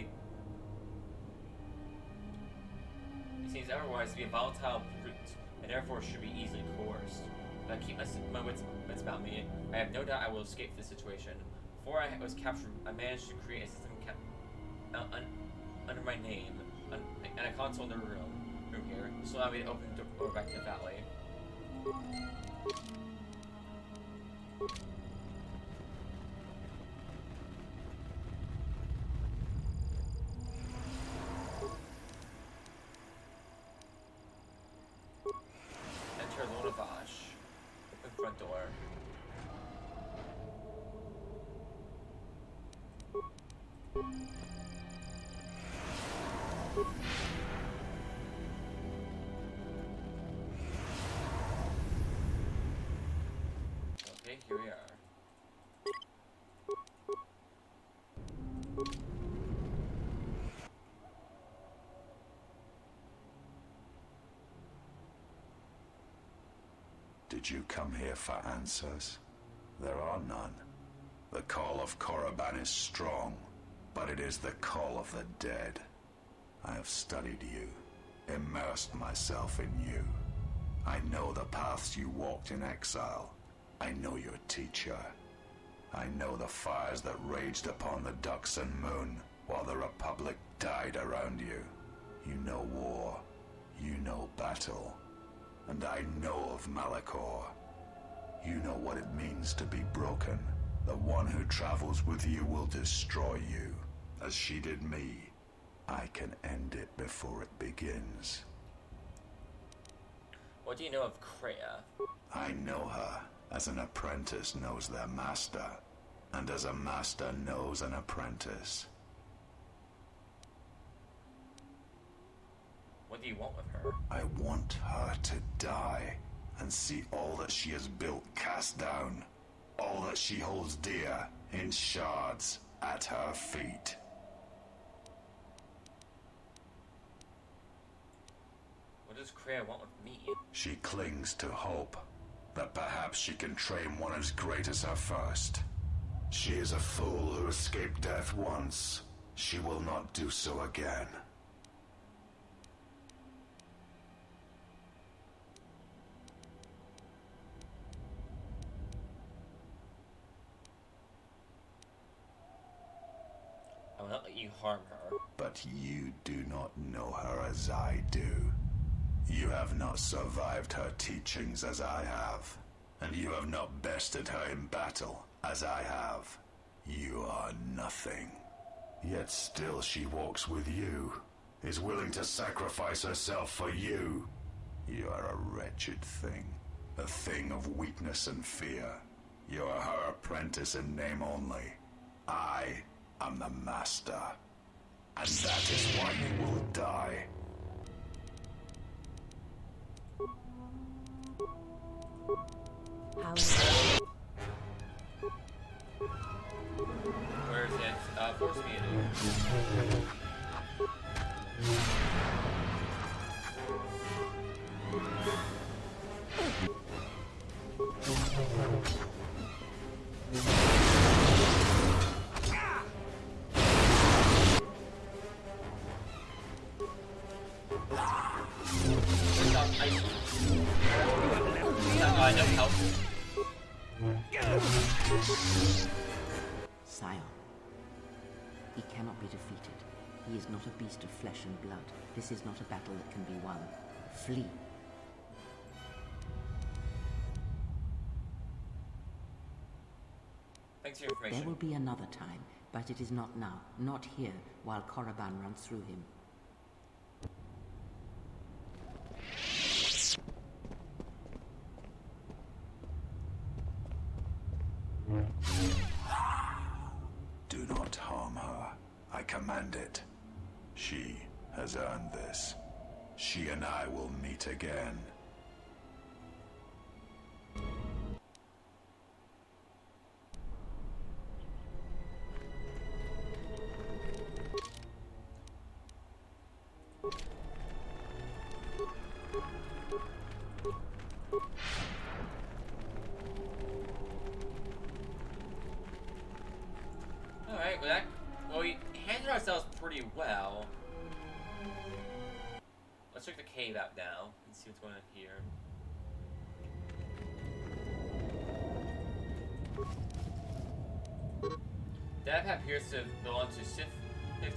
be a volatile brute, and therefore should be easily coerced. If I keep my wits about me, I have no doubt I will escape this situation. Before I was captured, I managed to create a system under my name and a console in the room here. This will allow me to open the door back to the valley. Enter Lona Vash. Open front door. Okay, here we are.
Did you come here for answers? There are none. The call of Korriban is strong, but it is the call of the dead. I have studied you, immersed myself in you. I know the paths you walked in exile. I know your teacher. I know the fires that raged upon the Duxan moon while the Republic died around you. You know war. You know battle. And I know of Malachor. You know what it means to be broken. The one who travels with you will destroy you. As she did me, I can end it before it begins.
What do you know of Kreia?
I know her as an apprentice knows their master. And as a master knows an apprentice.
What do you want with her?
I want her to die and see all that she has built cast down. All that she holds dear in shards at her feet.
What does Kreia want with me?
She clings to hope that perhaps she can train one as great as her first. She is a fool who escaped death once. She will not do so again.
I will not let you harm her.
But you do not know her as I do. You have not survived her teachings as I have. And you have not bested her in battle as I have. You are nothing. Yet still she walks with you, is willing to sacrifice herself for you. You are a wretched thing, a thing of weakness and fear. You are her apprentice in name only. I am the master, and that is why you will die.
Where is it? Force me
Scion. He cannot be defeated. He is not a beast of flesh and blood. This is not a battle that can be won. Flee.
Thanks for your information.
There will be another time, but it is not now. Not here, while Korriban runs through him.
Do not harm her. I command it. She has earned this. She and I will meet again.
Alright, well, we handled ourselves pretty well. Let's check the cave out now and see what's going on here. Dev appears to belong to Sith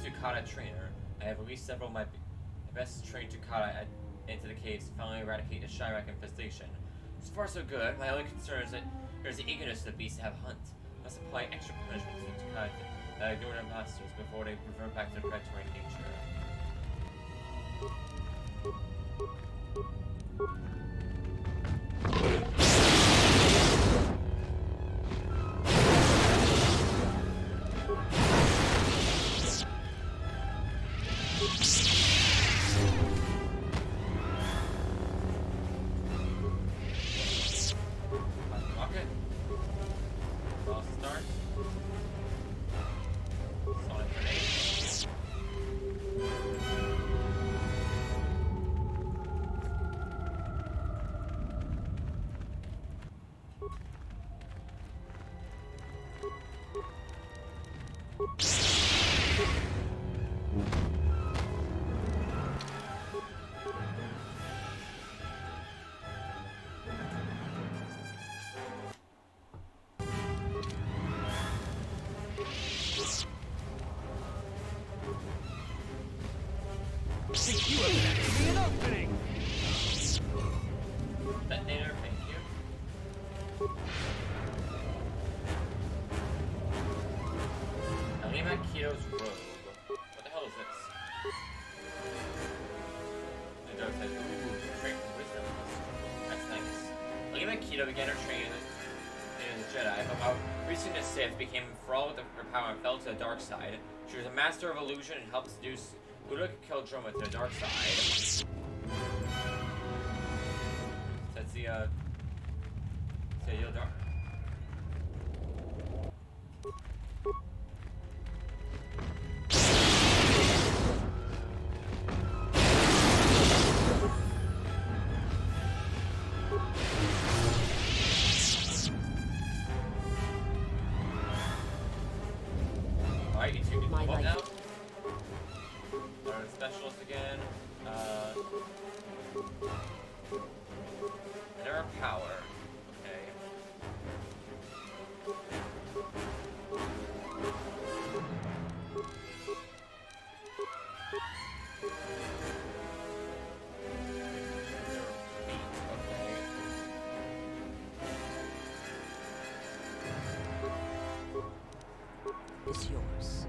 Tukata trainer. I have released several of my best trained Tukata into the caves to finally eradicate the Chirac infestation. So far so good. My only concern is that there's the eagerness of the beast to have hunt. Must apply extra punishment to the Tukata that ignore their masters before they revert back to their predatory nature. Rocket. False start. Sonic grenade.
Think you have left me an opening!
Detonator, thank you. Alima Keto's robe. What the hell is this? The dark side. Ooh, strength and wisdom. That's nice. Alima Keto began her training in the Jedi, but while reaching the Sith, became enthralled with her power and fell to the dark side. She was a master of illusion and helped seduce Udook Kildrum with the dark side. That's the dark. Alright, you two can move up now. Learn specialist again. Their power. Okay.
Is yours.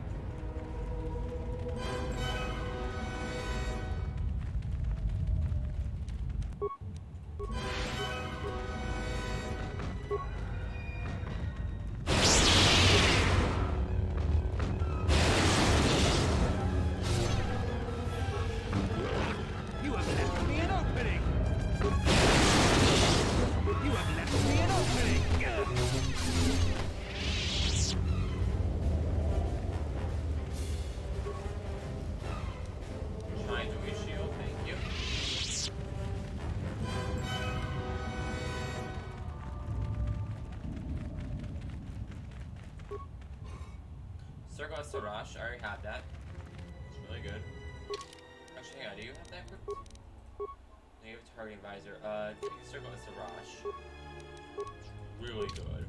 You have left me an opening! You have left me an opening!
Shine to a shield, thank you. Circle of Sarash, I already have that. It's really good. Actually, hang on, do you have that equipped? Negative targeting visor. Take the Circle of Sarash. It's really good.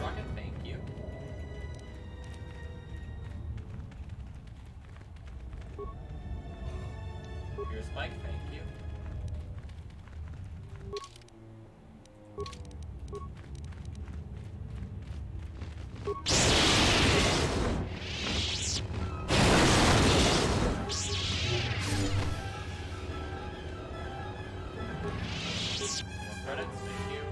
Rocket, thank you. Here's Mike, thank you. More credits, thank you.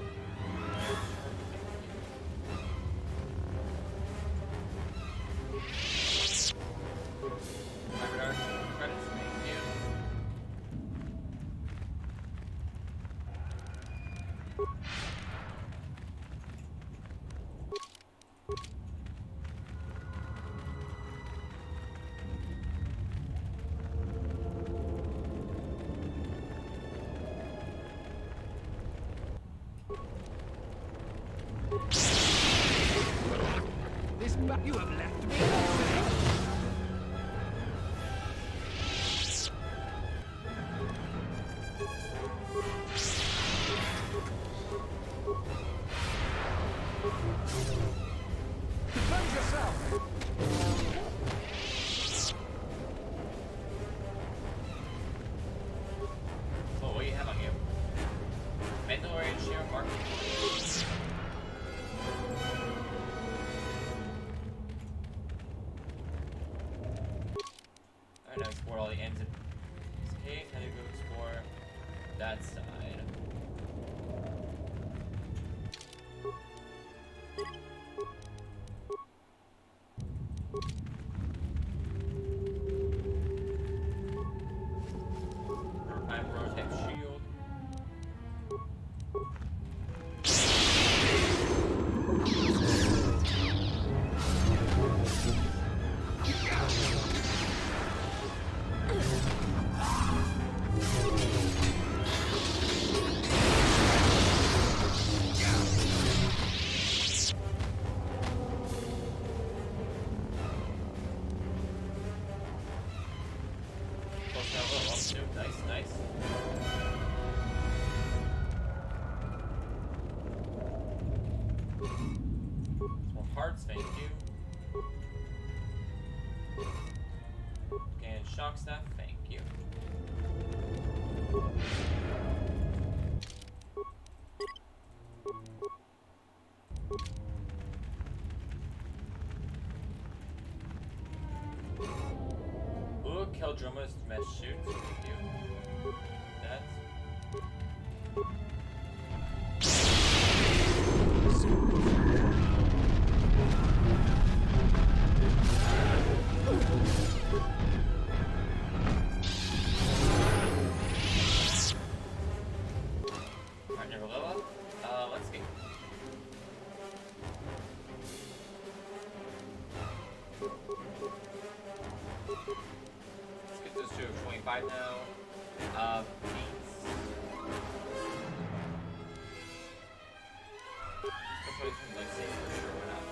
Hybrid credits, thank you.
You have left me an opening! Defend yourself!
Oh, what do you have on you? Mandalorian shield, mark. Alright, now explore all the ends of this cave. Time to go explore that side. Prime prototype shield. Close down a little up too. Nice, nice. stuff? Thank you. Ooh, Keldroma's mesh suit. Thank you. That. Partner Lilla. Let's get. Let's get this to 25 now. Beats. That's what it's like saying for sure, why not?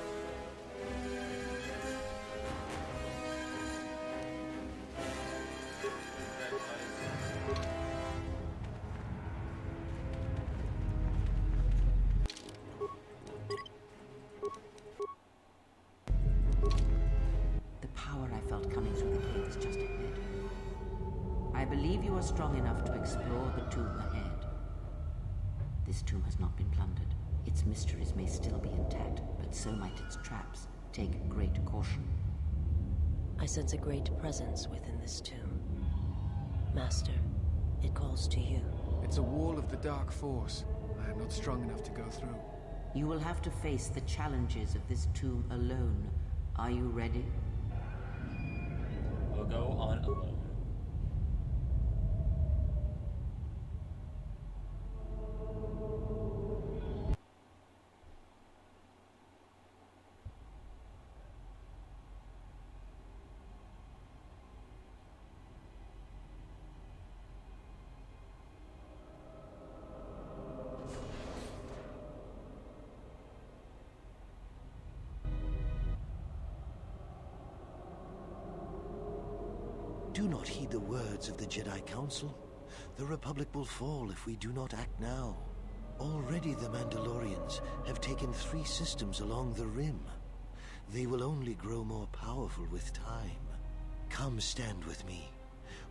The power I felt coming through the cave is just ahead. I believe you are strong enough to explore the tomb ahead. This tomb has not been plundered. Its mysteries may still be intact, but so might its traps. Take great caution.
I sense a great presence within this tomb. Master, it calls to you.
It's a wall of the Dark Force. I am not strong enough to go through.
You will have to face the challenges of this tomb alone. Are you ready?
We'll go on alone.
Do not heed the words of the Jedi Council. The Republic will fall if we do not act now. Already the Mandalorians have taken 3 systems along the Rim. They will only grow more powerful with time. Come stand with me.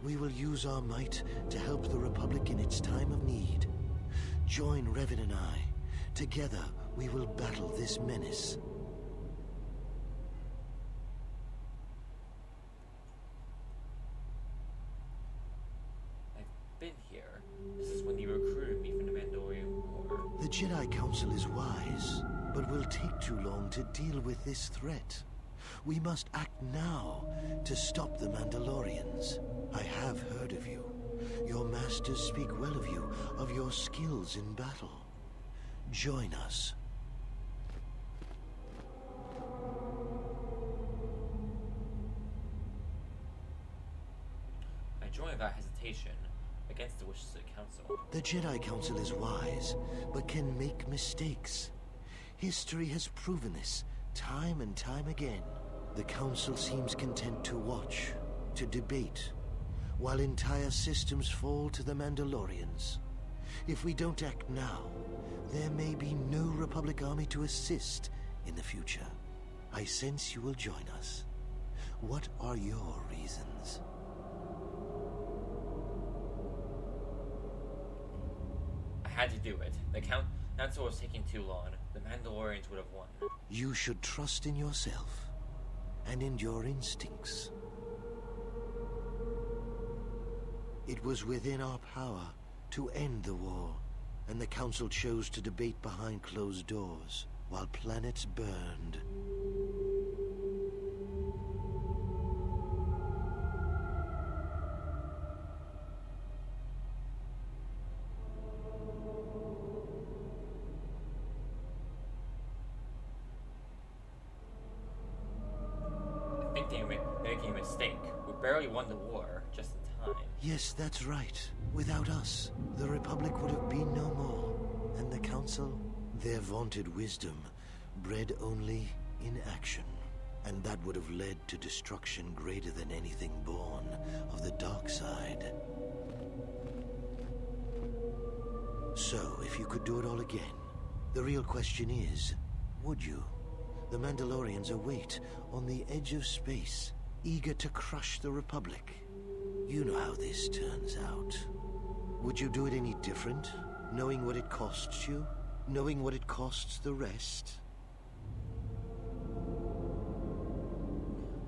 We will use our might to help the Republic in its time of need. Join Revan and I. Together, we will battle this menace.
Been here. This is when you recruited me from the Mandalorian War.
The Jedi Council is wise, but will take too long to deal with this threat. We must act now to stop the Mandalorians. I have heard of you. Your masters speak well of you, of your skills in battle. Join us.
I join without hesitation. Against the wishes of the Council.
The Jedi Council is wise, but can make mistakes. History has proven this, time and time again. The Council seems content to watch, to debate, while entire systems fall to the Mandalorians. If we don't act now, there may be no Republic army to assist in the future. I sense you will join us. What are your reasons?
I had to do it. The Council was taking too long. The Mandalorians would have won.
You should trust in yourself and in your instincts. It was within our power to end the war, and the Council chose to debate behind closed doors while planets burned.
I think they're making a mistake. We barely won the war, just in time.
Yes, that's right. Without us, the Republic would have been no more. And the Council? Their vaunted wisdom, bred only in action. And that would have led to destruction greater than anything born of the dark side. So, if you could do it all again, the real question is, would you? The Mandalorians await on the edge of space, eager to crush the Republic. You know how this turns out. Would you do it any different? Knowing what it costs you? Knowing what it costs the rest?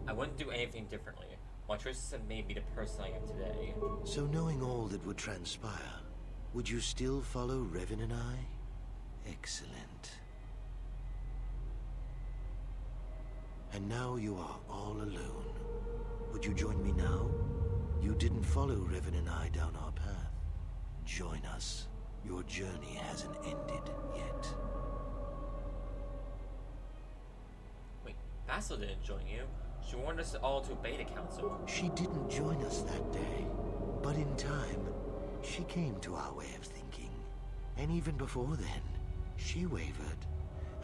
I wouldn't do anything differently. My choices have made me the person I am today.
So knowing all that would transpire, would you still follow Revan and I? Excellent. And now you are all alone. Would you join me now? You didn't follow Revan and I down our path. Join us. Your journey hasn't ended yet.
Wait, Vassal didn't join you. She warned us all to obey the council.
She didn't join us that day, but in time, she came to our way of thinking. And even before then, she wavered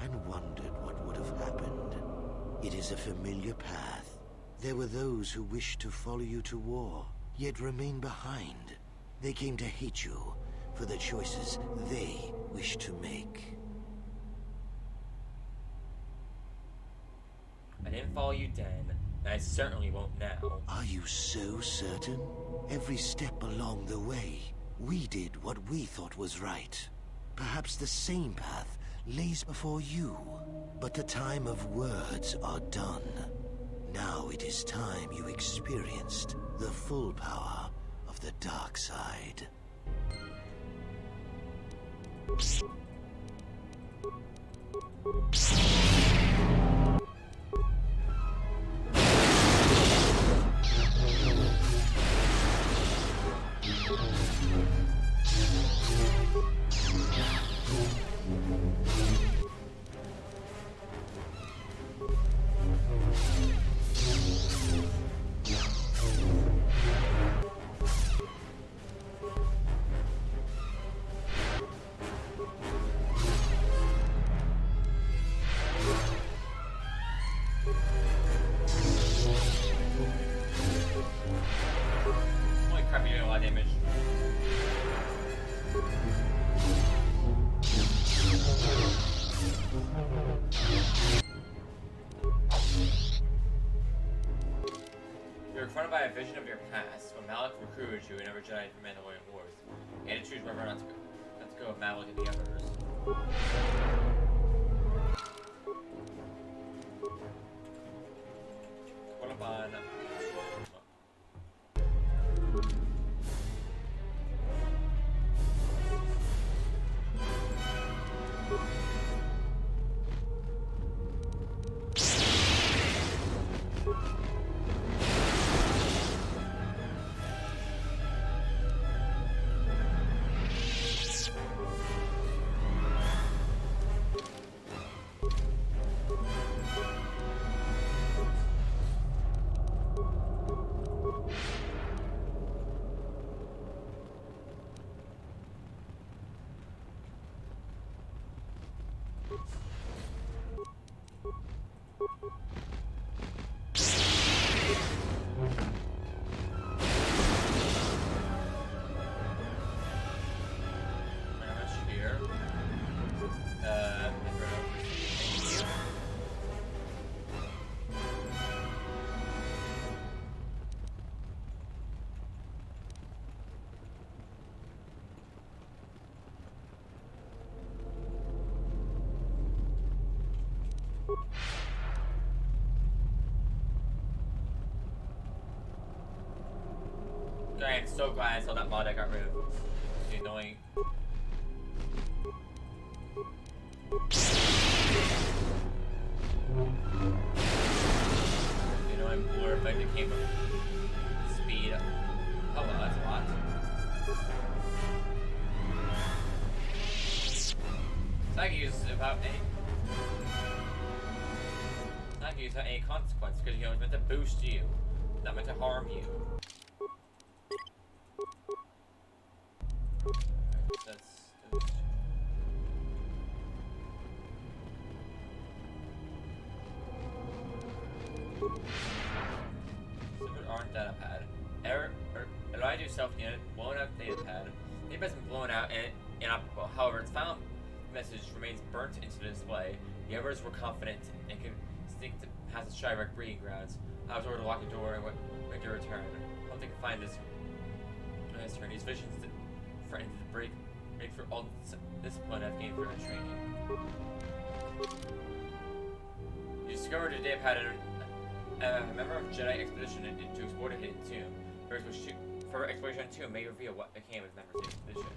and wondered what would have happened. It is a familiar path. There were those who wished to follow you to war, yet remain behind. They came to hate you for the choices they wished to make.
I didn't follow you then, and I certainly won't now.
Are you so certain? Every step along the way, we did what we thought was right. Perhaps the same path lays before you, but the time of words are done. Now it is time you experienced the full power of the dark side.
Holy crap, you're doing a lot of damage. You're confronted by a vision of your past when Malik recruited you and never Jedi for Mandalorian Wars. You had to choose whether or not to go with Malik and the others. Korriban. I'm so glad I saw that mod I got rid of. It's annoying. The annoying blur effect that came from speed. Oh well, that's a lot. So I can use it without any. I can use it without any consequence because it's meant to boost you, not meant to harm you. Super aren't data pad. Error I do self-unit, blown out data pad. The has been blown out and inoperable. However, its final message remains burnt into the display. The others were confident and could stink to pass the Shivak breeding grounds. I was ordered to lock the door and wait to return. hope they can find this. Turn these visions threaten to break through all discipline I've gained through my training. You discovered a day pattern. A member of Jedi expedition to explore the hidden tomb. For exploration 2 may reveal what became of members of the expedition.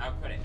I'll quit it.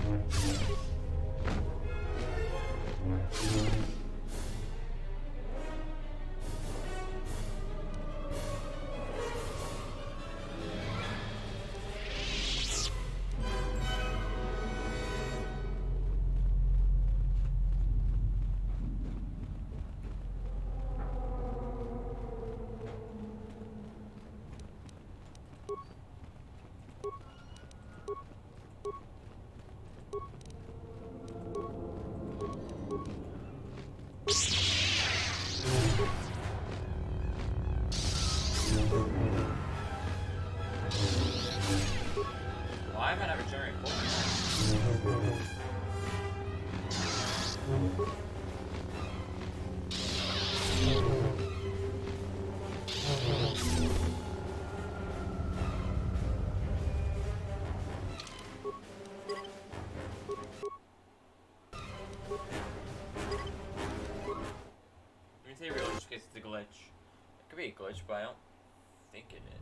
Why am I not returning? Let me say real, just in case it's a glitch. It could be a glitch, but I don't think it is.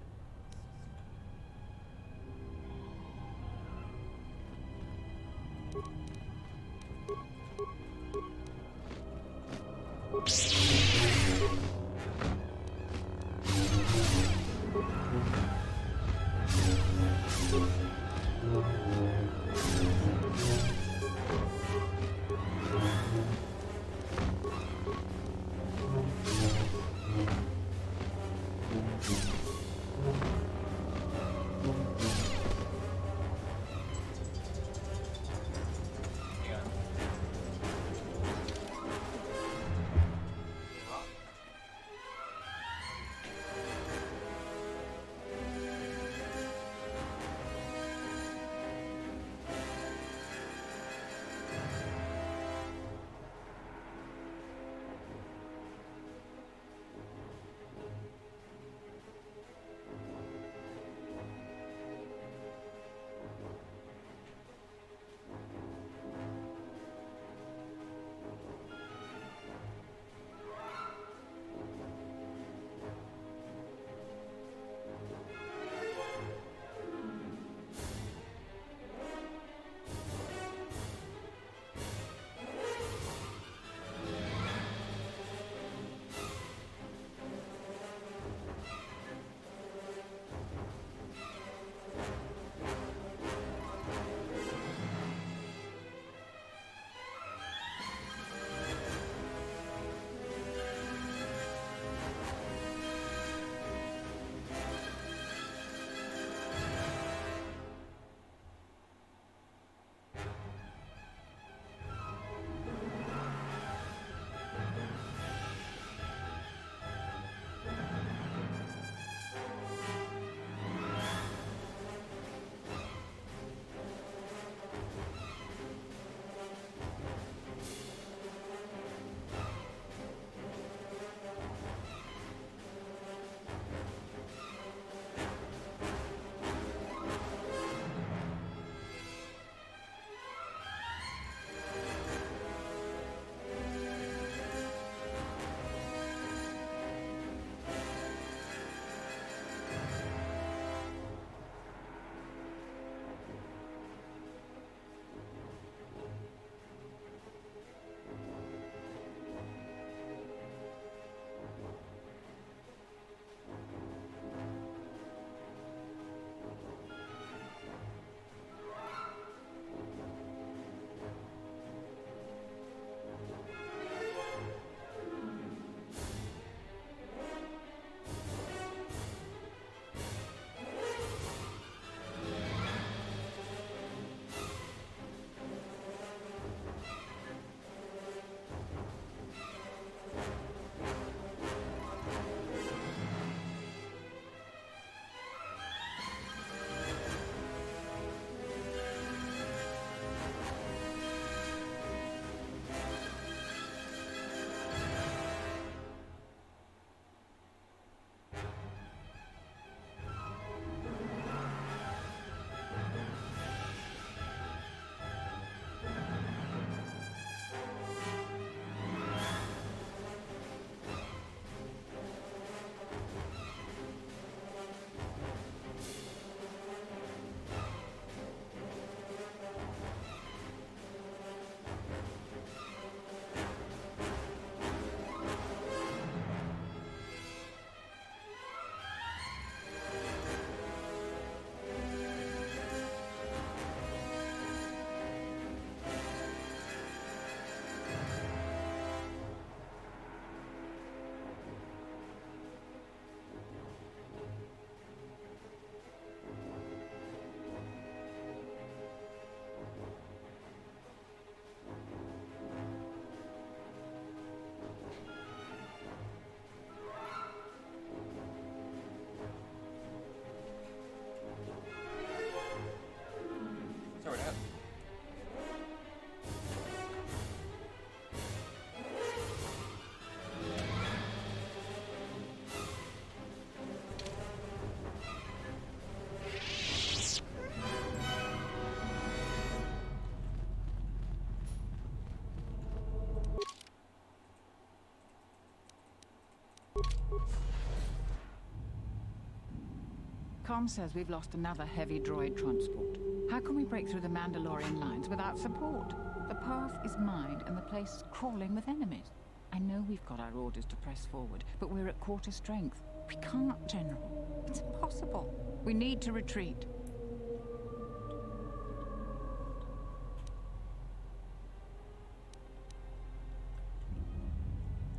comm says we've lost another heavy droid transport. How can we break through the Mandalorian lines without support? The path is mined and the place is crawling with enemies. I know we've got our orders to press forward, but we're at quarter strength. We can't, General. It's impossible. We need to retreat.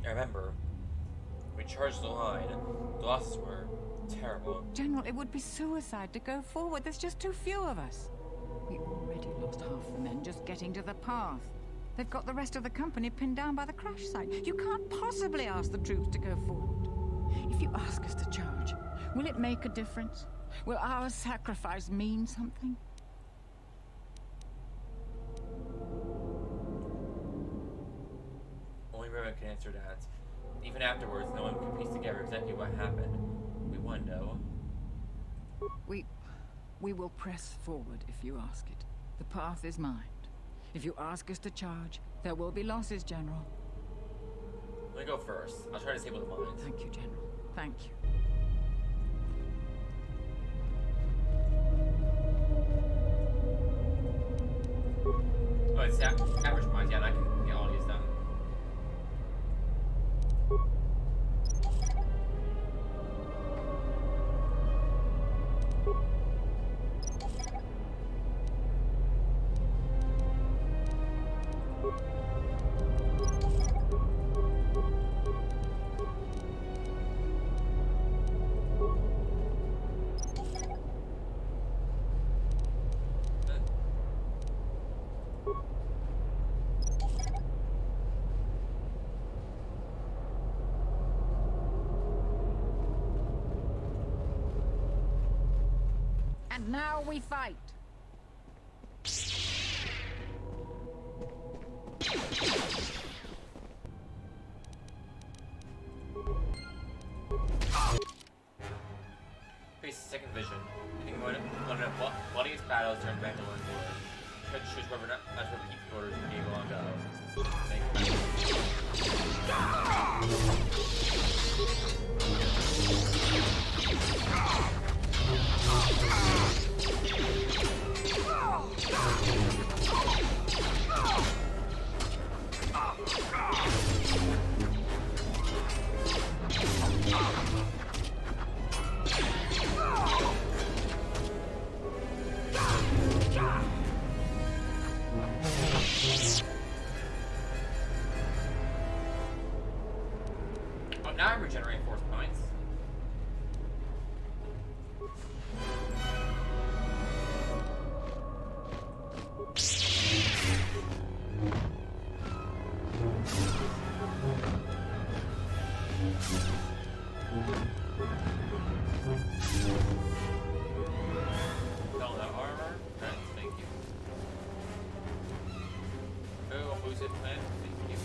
I remember, we charged the line. The losses were terrible.
General, it would be suicide to go forward. There's just too few of us. We already lost half the men just getting to the path. They've got the rest of the company pinned down by the crash site. You can't possibly ask the troops to go forward. If you ask us to charge, will it make a difference? Will our sacrifice mean something?
Only Roman can answer that. Even afterwards, no one can piece together exactly what happened. We want to know.
We will press forward if you ask it. The path is mined. If you ask us to charge, there will be losses, General.
Let me go first. I'll try to disable the mines.
Thank you, General. Thank you.
Oh, it's average mines. Yeah, and I can get all these done.
And now we fight.
Face second vision. I think one of the bloodiest battles during Mandalorian War. Try to choose whether or not to repeat the orders we gave long ago. Oh, now I'm regenerating force points. All that armor. Thanks, thank you. Oh, boosted plan. Thank you.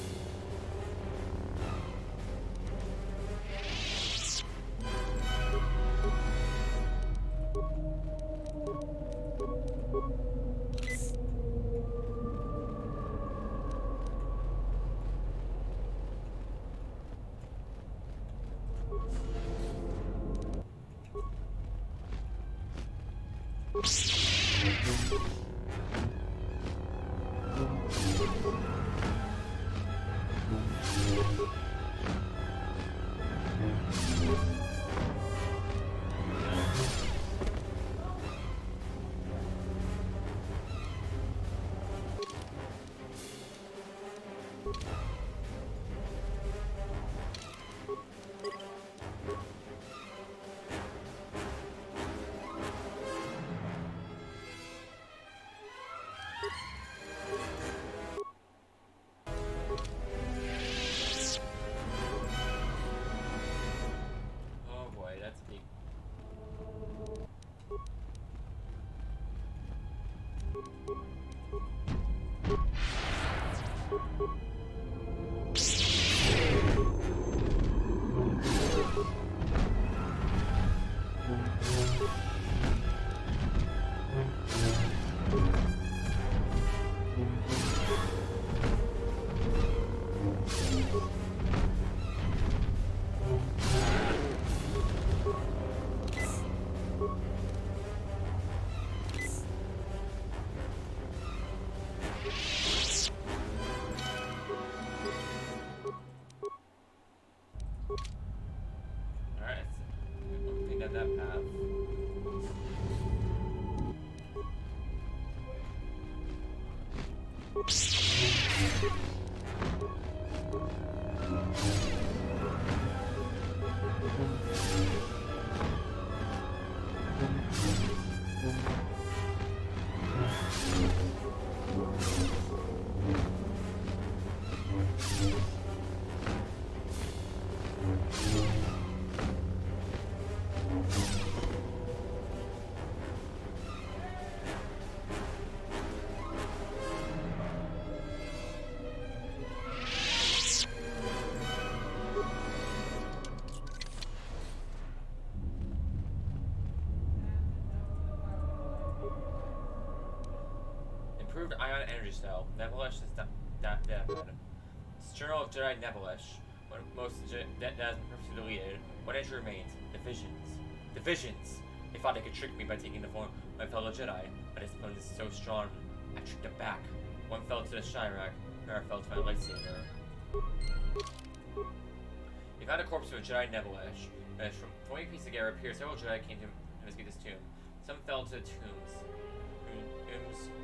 Oh boy, that's big. Improved ion energy cell. Nebelish is dead. Journal of Jedi Nebelish. When most that has been purposely deleted. One entry remains. The visions. They thought they could trick me by taking the form of my fellow Jedi, but its opponent is so strong. I tricked them back. One fell to the Chirac, another fell to my lightsaber. We found a corpse of a Jedi Nebelish. From 20 pieces together appeared several Jedi came to investigate this tomb. Some fell to the tomb's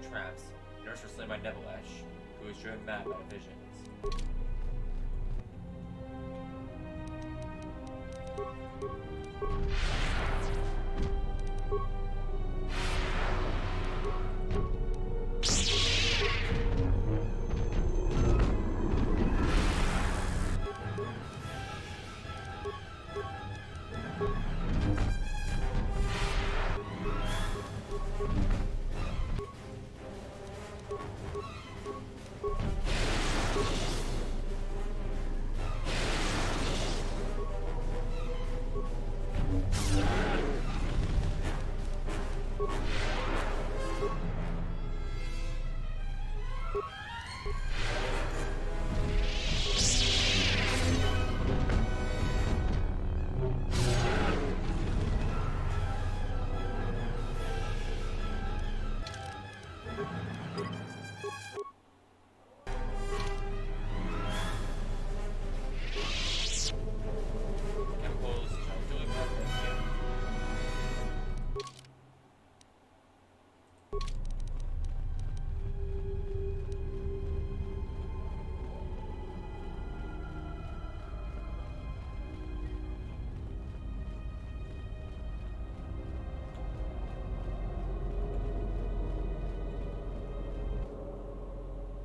traps. The others were slain by Nebelish, who was driven mad by the visions.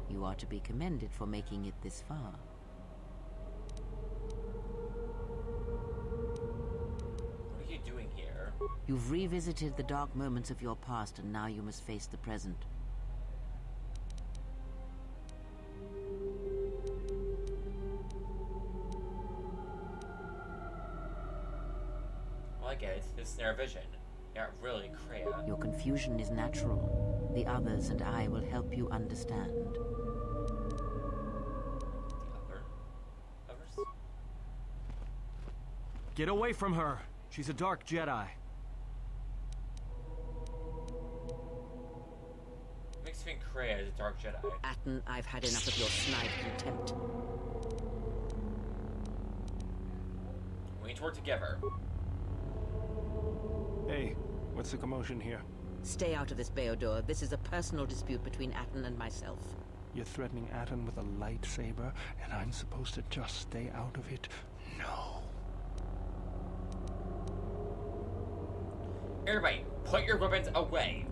You are to be commended for making it this far.
What are you doing here?
You've revisited the dark moments of your past, and now you must face the present.
Well, I get it. This is their vision. They aren't really Kreia.
Your confusion is natural. The others and I will help you understand.
Others?
Get away from her! She's a dark Jedi.
Makes me think Kreia is a dark Jedi.
Atton, I've had enough of your snide contempt.
We need to work together.
Hey, what's the commotion here?
Stay out of this, Beodor. This is a personal dispute between Atton and myself.
You're threatening Atton with a lightsaber, and I'm supposed to just stay out of it? No.
Everybody, put your weapons away.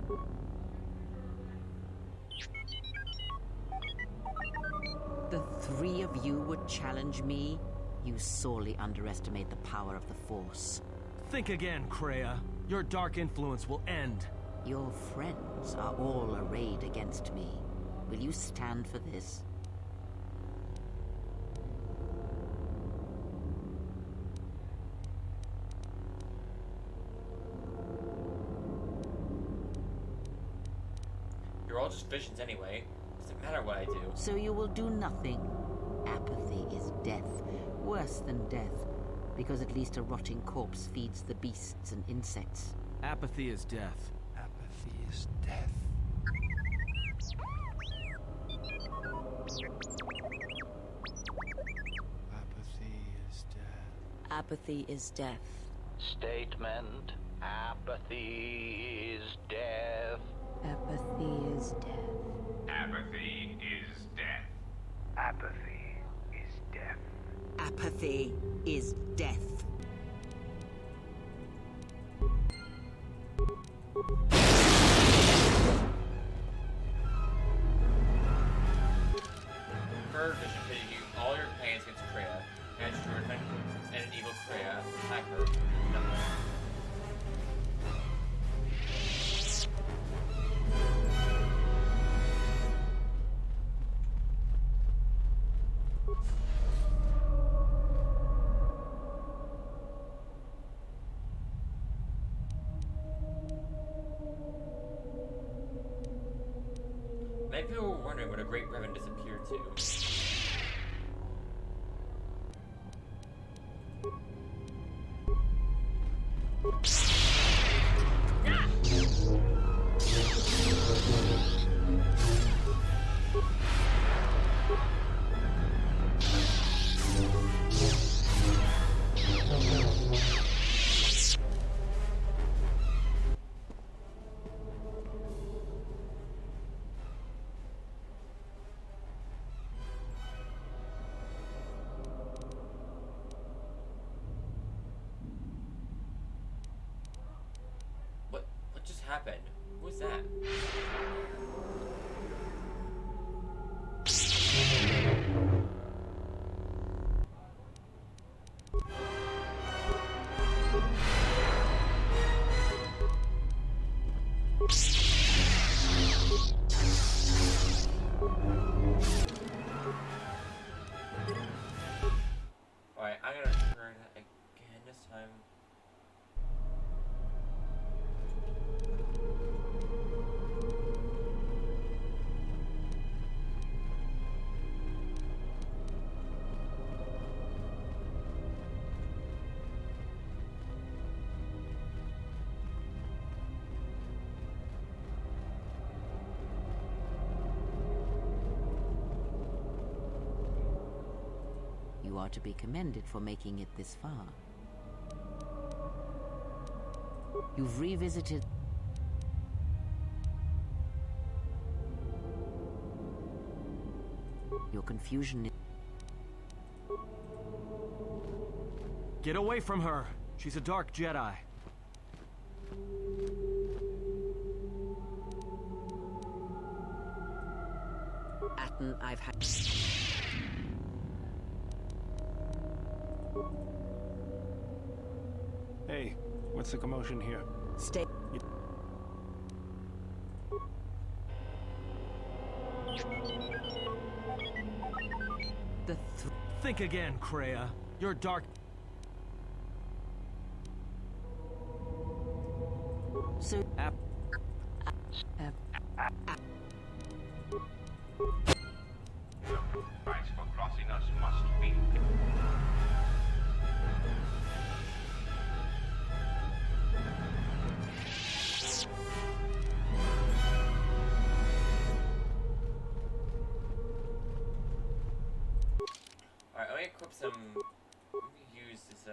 The three of you would challenge me? You sorely underestimate the power of the Force.
Think again, Kreia. Your dark influence will end.
Your friends are all arrayed against me. Will you stand for this?
You're all just visions anyway. Doesn't matter what I do.
So you will do nothing. Apathy is death. Worse than death. Because at least a rotting corpse feeds the beasts and insects.
Apathy is death.
Apathy is death. Apathy is death.
Apathy is death.
Statement. Apathy is death.
Apathy is death.
Apathy
Apathy is death.
Bird vision pitting you all your pains against Kreia, and to defend and an evil Kreia attack her. Nothing. Many people were wondering where the Great Revan disappeared to. What just happened? Who was that? Alright, I'm gonna turn again this time.
You are to be commended for making it this far. You've revisited... Your confusion is...
Get away from her! She's a dark Jedi.
Atten, I've had...
Hey, what's the commotion here?
Stay...
Think again, Kreia. You're dark...
So...
Price for crossing us must be...
Alright, let me equip some... Let me use this,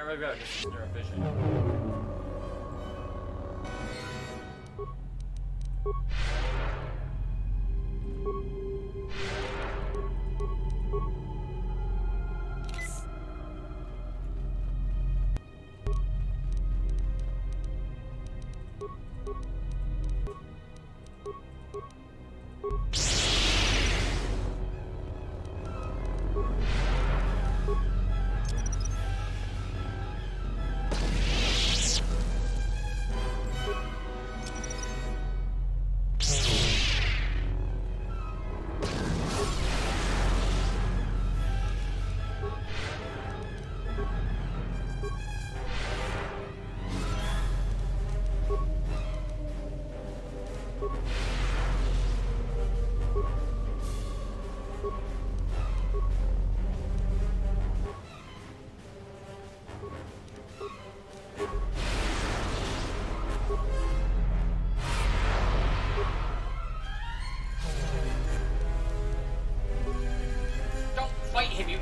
Yeah, right about this is their vision.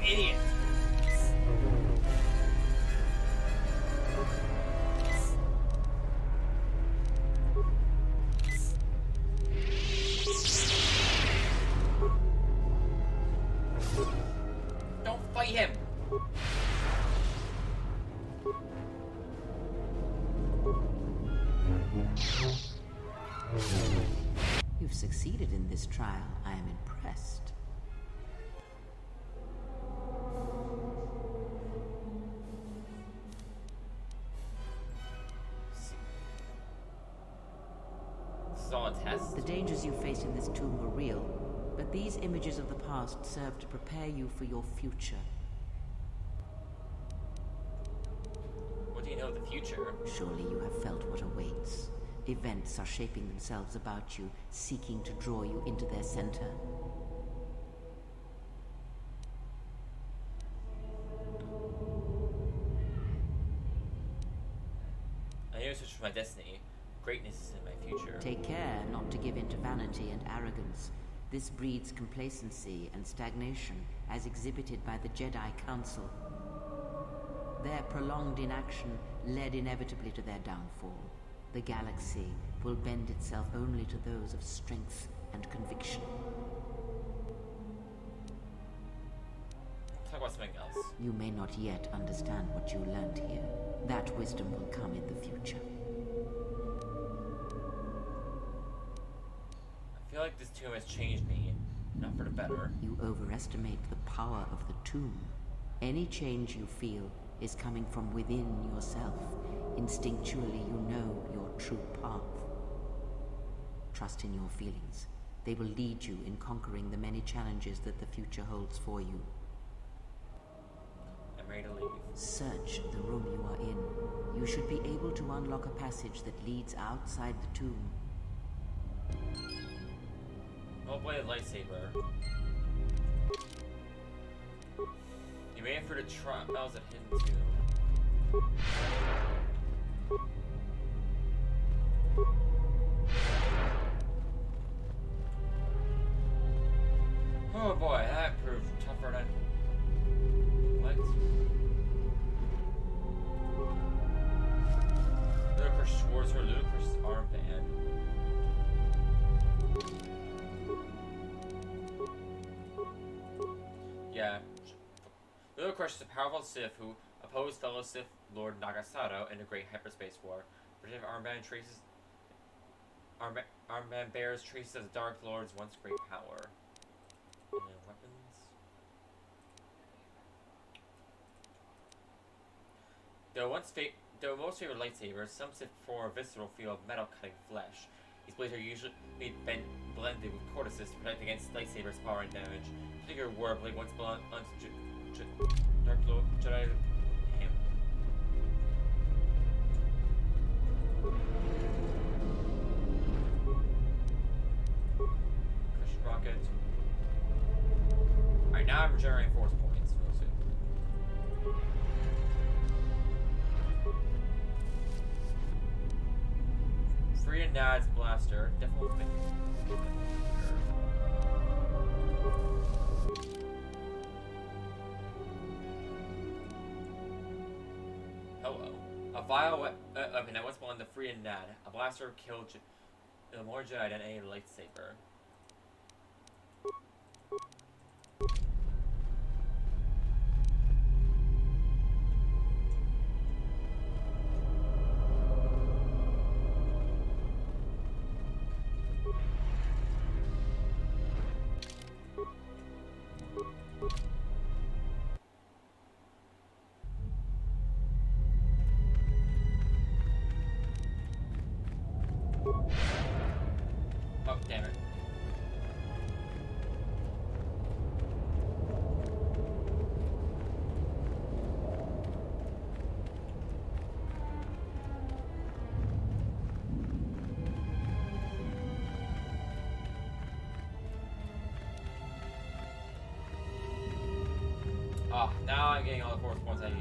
idiot! Don't fight him!
You've succeeded in this trial. I am impressed.
This is all a test?
The dangers you faced in this tomb were real, but these images of the past serve to prepare you for your future.
What do you know of the future?
Surely you have felt what awaits. Events are shaping themselves about you, seeking to draw you into their center.
I know such for my destiny. Greatness is in my future.
Take care not to give in to vanity and arrogance. This breeds complacency and stagnation, as exhibited by the Jedi Council. Their prolonged inaction led inevitably to their downfall. The galaxy will bend itself only to those of strength and conviction.
Talk about something else.
You may not yet understand what you learned here. That wisdom will come in the future.
I feel like this tomb has changed me, not for the better.
You overestimate the power of the tomb. Any change you feel is coming from within yourself. Instinctually, you know your true path. Trust in your feelings. They will lead you in conquering the many challenges that the future holds for you.
I'm ready to leave.
Search the room you are in. You should be able to unlock a passage that leads outside the tomb.
Double-bladed lightsaber. You made it for the trials at Hidden Tomb. Oh boy, that proved tougher than... What? Ludicrous swords or ludicrous armband. Yeah. Ludicrous is a powerful Sith who opposed fellow Sith Lord Nagasato in the Great Hyperspace War. Protective armband traces... Armband bears traces of the Dark Lord's once great power. And then weapons. Though most favorite lightsabers, some Sith perform a visceral feel of metal cutting flesh. These blades are usually blended with cortices to protect against lightsabers' power and damage. Particular war blade once belonged unto Dark Lord Jedi him. Christian rocket. Alright, now I'm regenerating force points real soon. Free and Nad's blaster. Definitely. Hello. A vile weapon that once belonged to Free and Nad. A blaster killed more Jedi than a lightsaber. Oh, damn it. Ah, now I'm getting all the force points I need.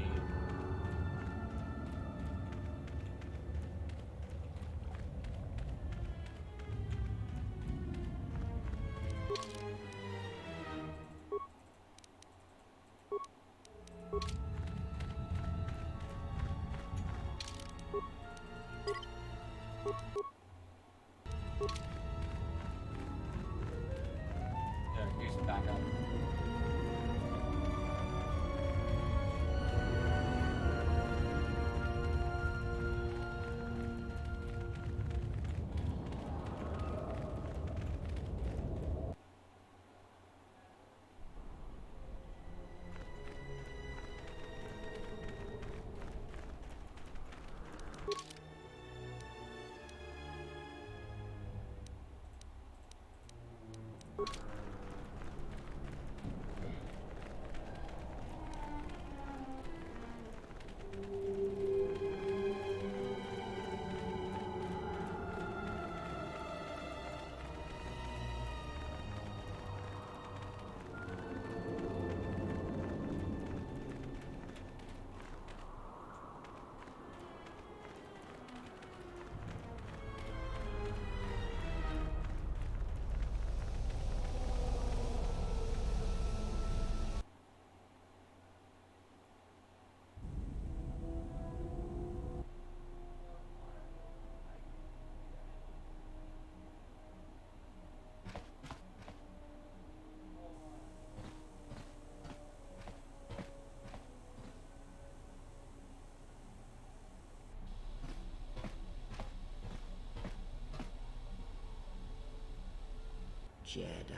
Jedi.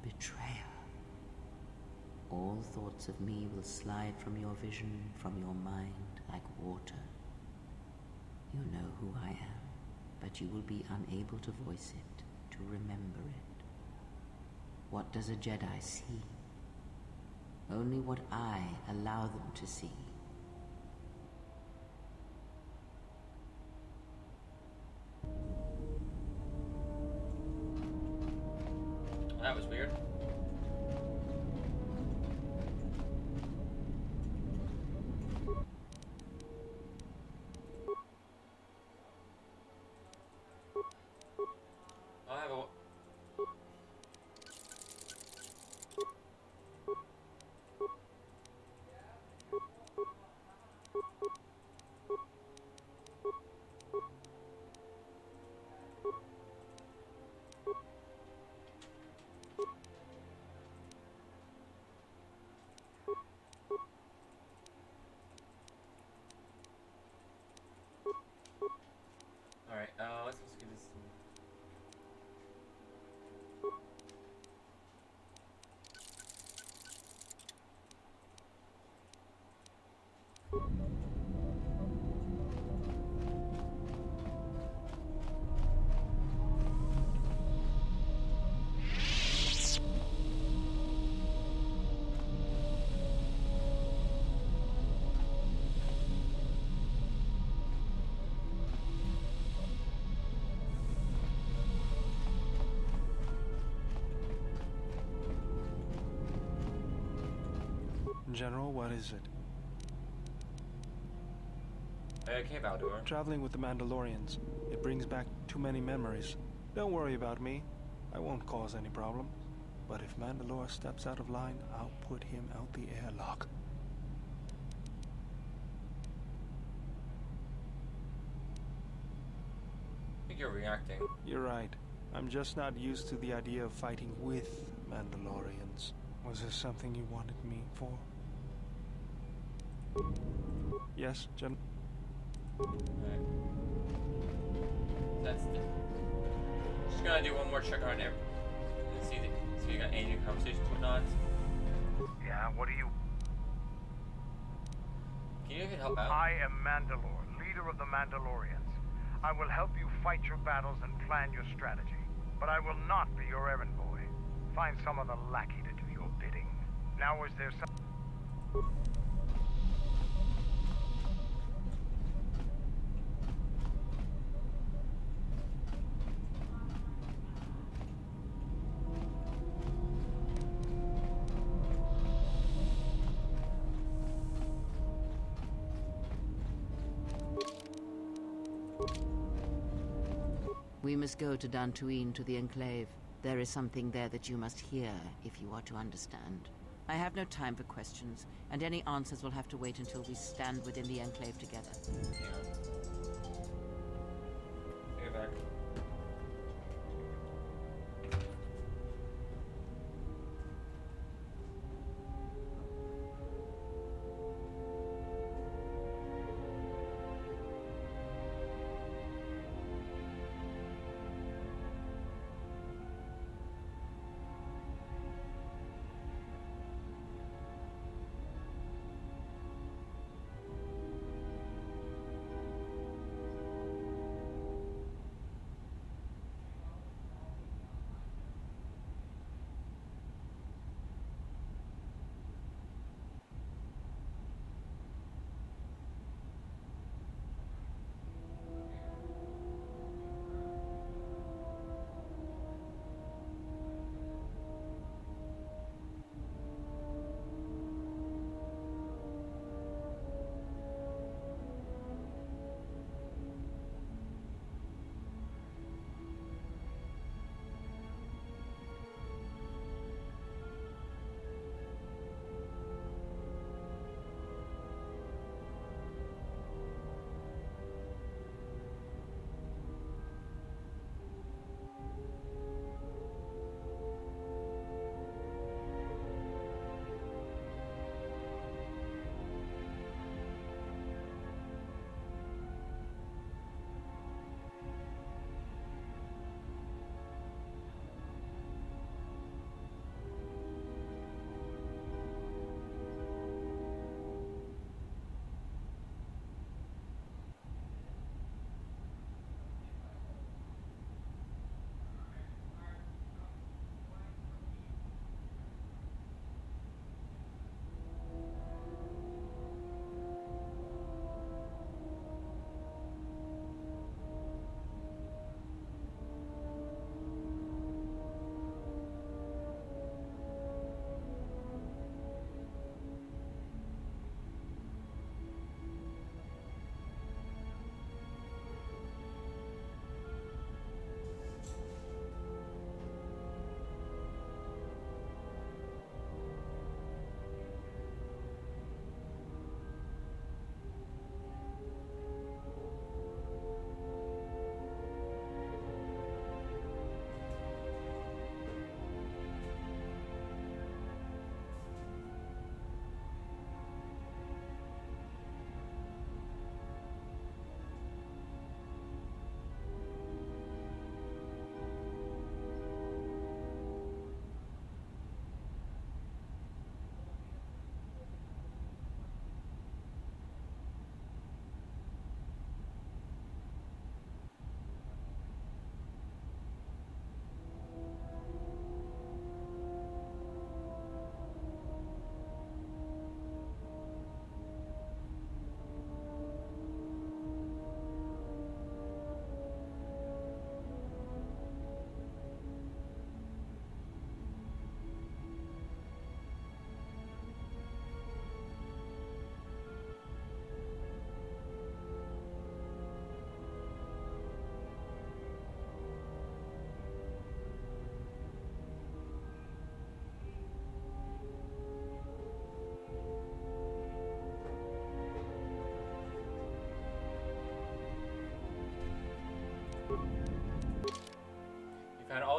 Betrayer. All thoughts of me will slide from your vision, from your mind, like water. You know who I am, but you will be unable to voice it, to remember it. What does a Jedi see? Only what I allow them to see.
That was weird. I have a... Alright, let's just get this.
General, what is it?
Okay, Baldur.
Traveling with the Mandalorians. It brings back too many memories. Don't worry about me. I won't cause any problems. But if Mandalore steps out of line, I'll put him out the airlock.
I think you're reacting.
You're right. I'm just not used to the idea of fighting with Mandalorians. Was there something you wanted me for? Yes, Gen...
Alright. That's it. Just gonna do one more check on there. Let's see if you got any conversations with not.
Yeah, what do you...
Can you even help out?
I am Mandalore, leader of the Mandalorians. I will help you fight your battles and plan your strategy. But I will not be your errand boy. Find some other lackey to do your bidding. Now is there some...
We must go to Dantooine, to the Enclave. There is something there that you must hear if you are to understand. I have no time for questions, and any answers will have to wait until we stand within the Enclave together.
Get back.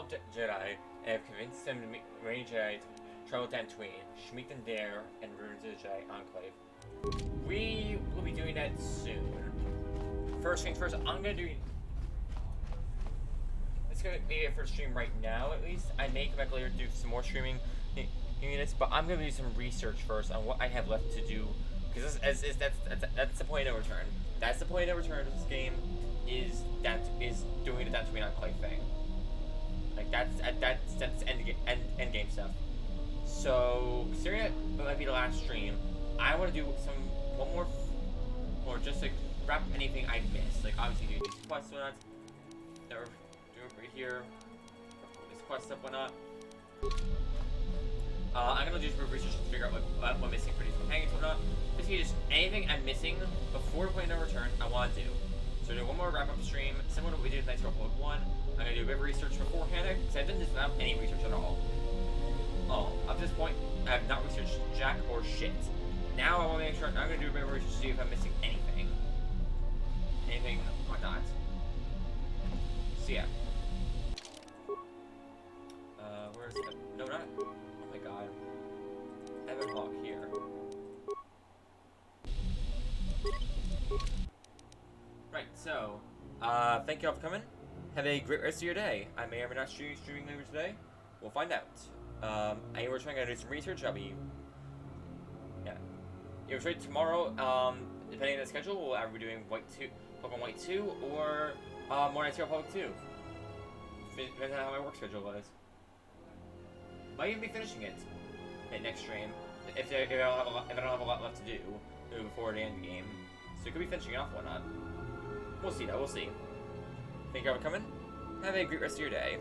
rebel Jedi and have convinced them to remain Jedi to travel down Tatooine, meet them there, and return to the Jedi Enclave. We will be doing that soon. First things first, I'm gonna do. It's gonna be it for stream right now, at least. I may come back later to do some more streaming units, but I'm gonna do some research first on what I have left to do, because that's the point of return. That's the point of return of this game. Is doing the Tatooine Enclave thing. Like that's end game stuff. So considering it might be the last stream, I want to do one more, or just like wrap up anything I missed. Like obviously do these quests and whatnot. That we're doing right here. This quest stuff, whatnot. I'm gonna do some research to figure out what I'm missing for these companions and whatnot. Basically, just anything I'm missing before playing the return, I want to do. So do one more wrap up stream, similar to what we did in Knights of Republic 1. I'm gonna do a bit of research beforehand, because I've done this without any research at all. Up to this point, I have not researched jack or shit. Now I want to make sure I'm gonna do a bit of research to see if I'm missing anything. Anything or not. So yeah. Where's it? No, not. Oh my god. Evan Hawk here. Right, so, thank you all for coming. Have a great rest of your day. I may or may not streaming later today. We'll find out. We're trying to do some research. I'll be, yeah. It was right tomorrow, depending on the schedule, we'll either be doing Pokemon White 2, or, more Knights of Republic 2. Depends on how my work schedule was. Might even be finishing it at next stream, if I don't have a lot left to do before the end of the game. So it could be finishing off or whatnot. We'll see though, we'll see. Thank you all for coming. Have a great rest of your day.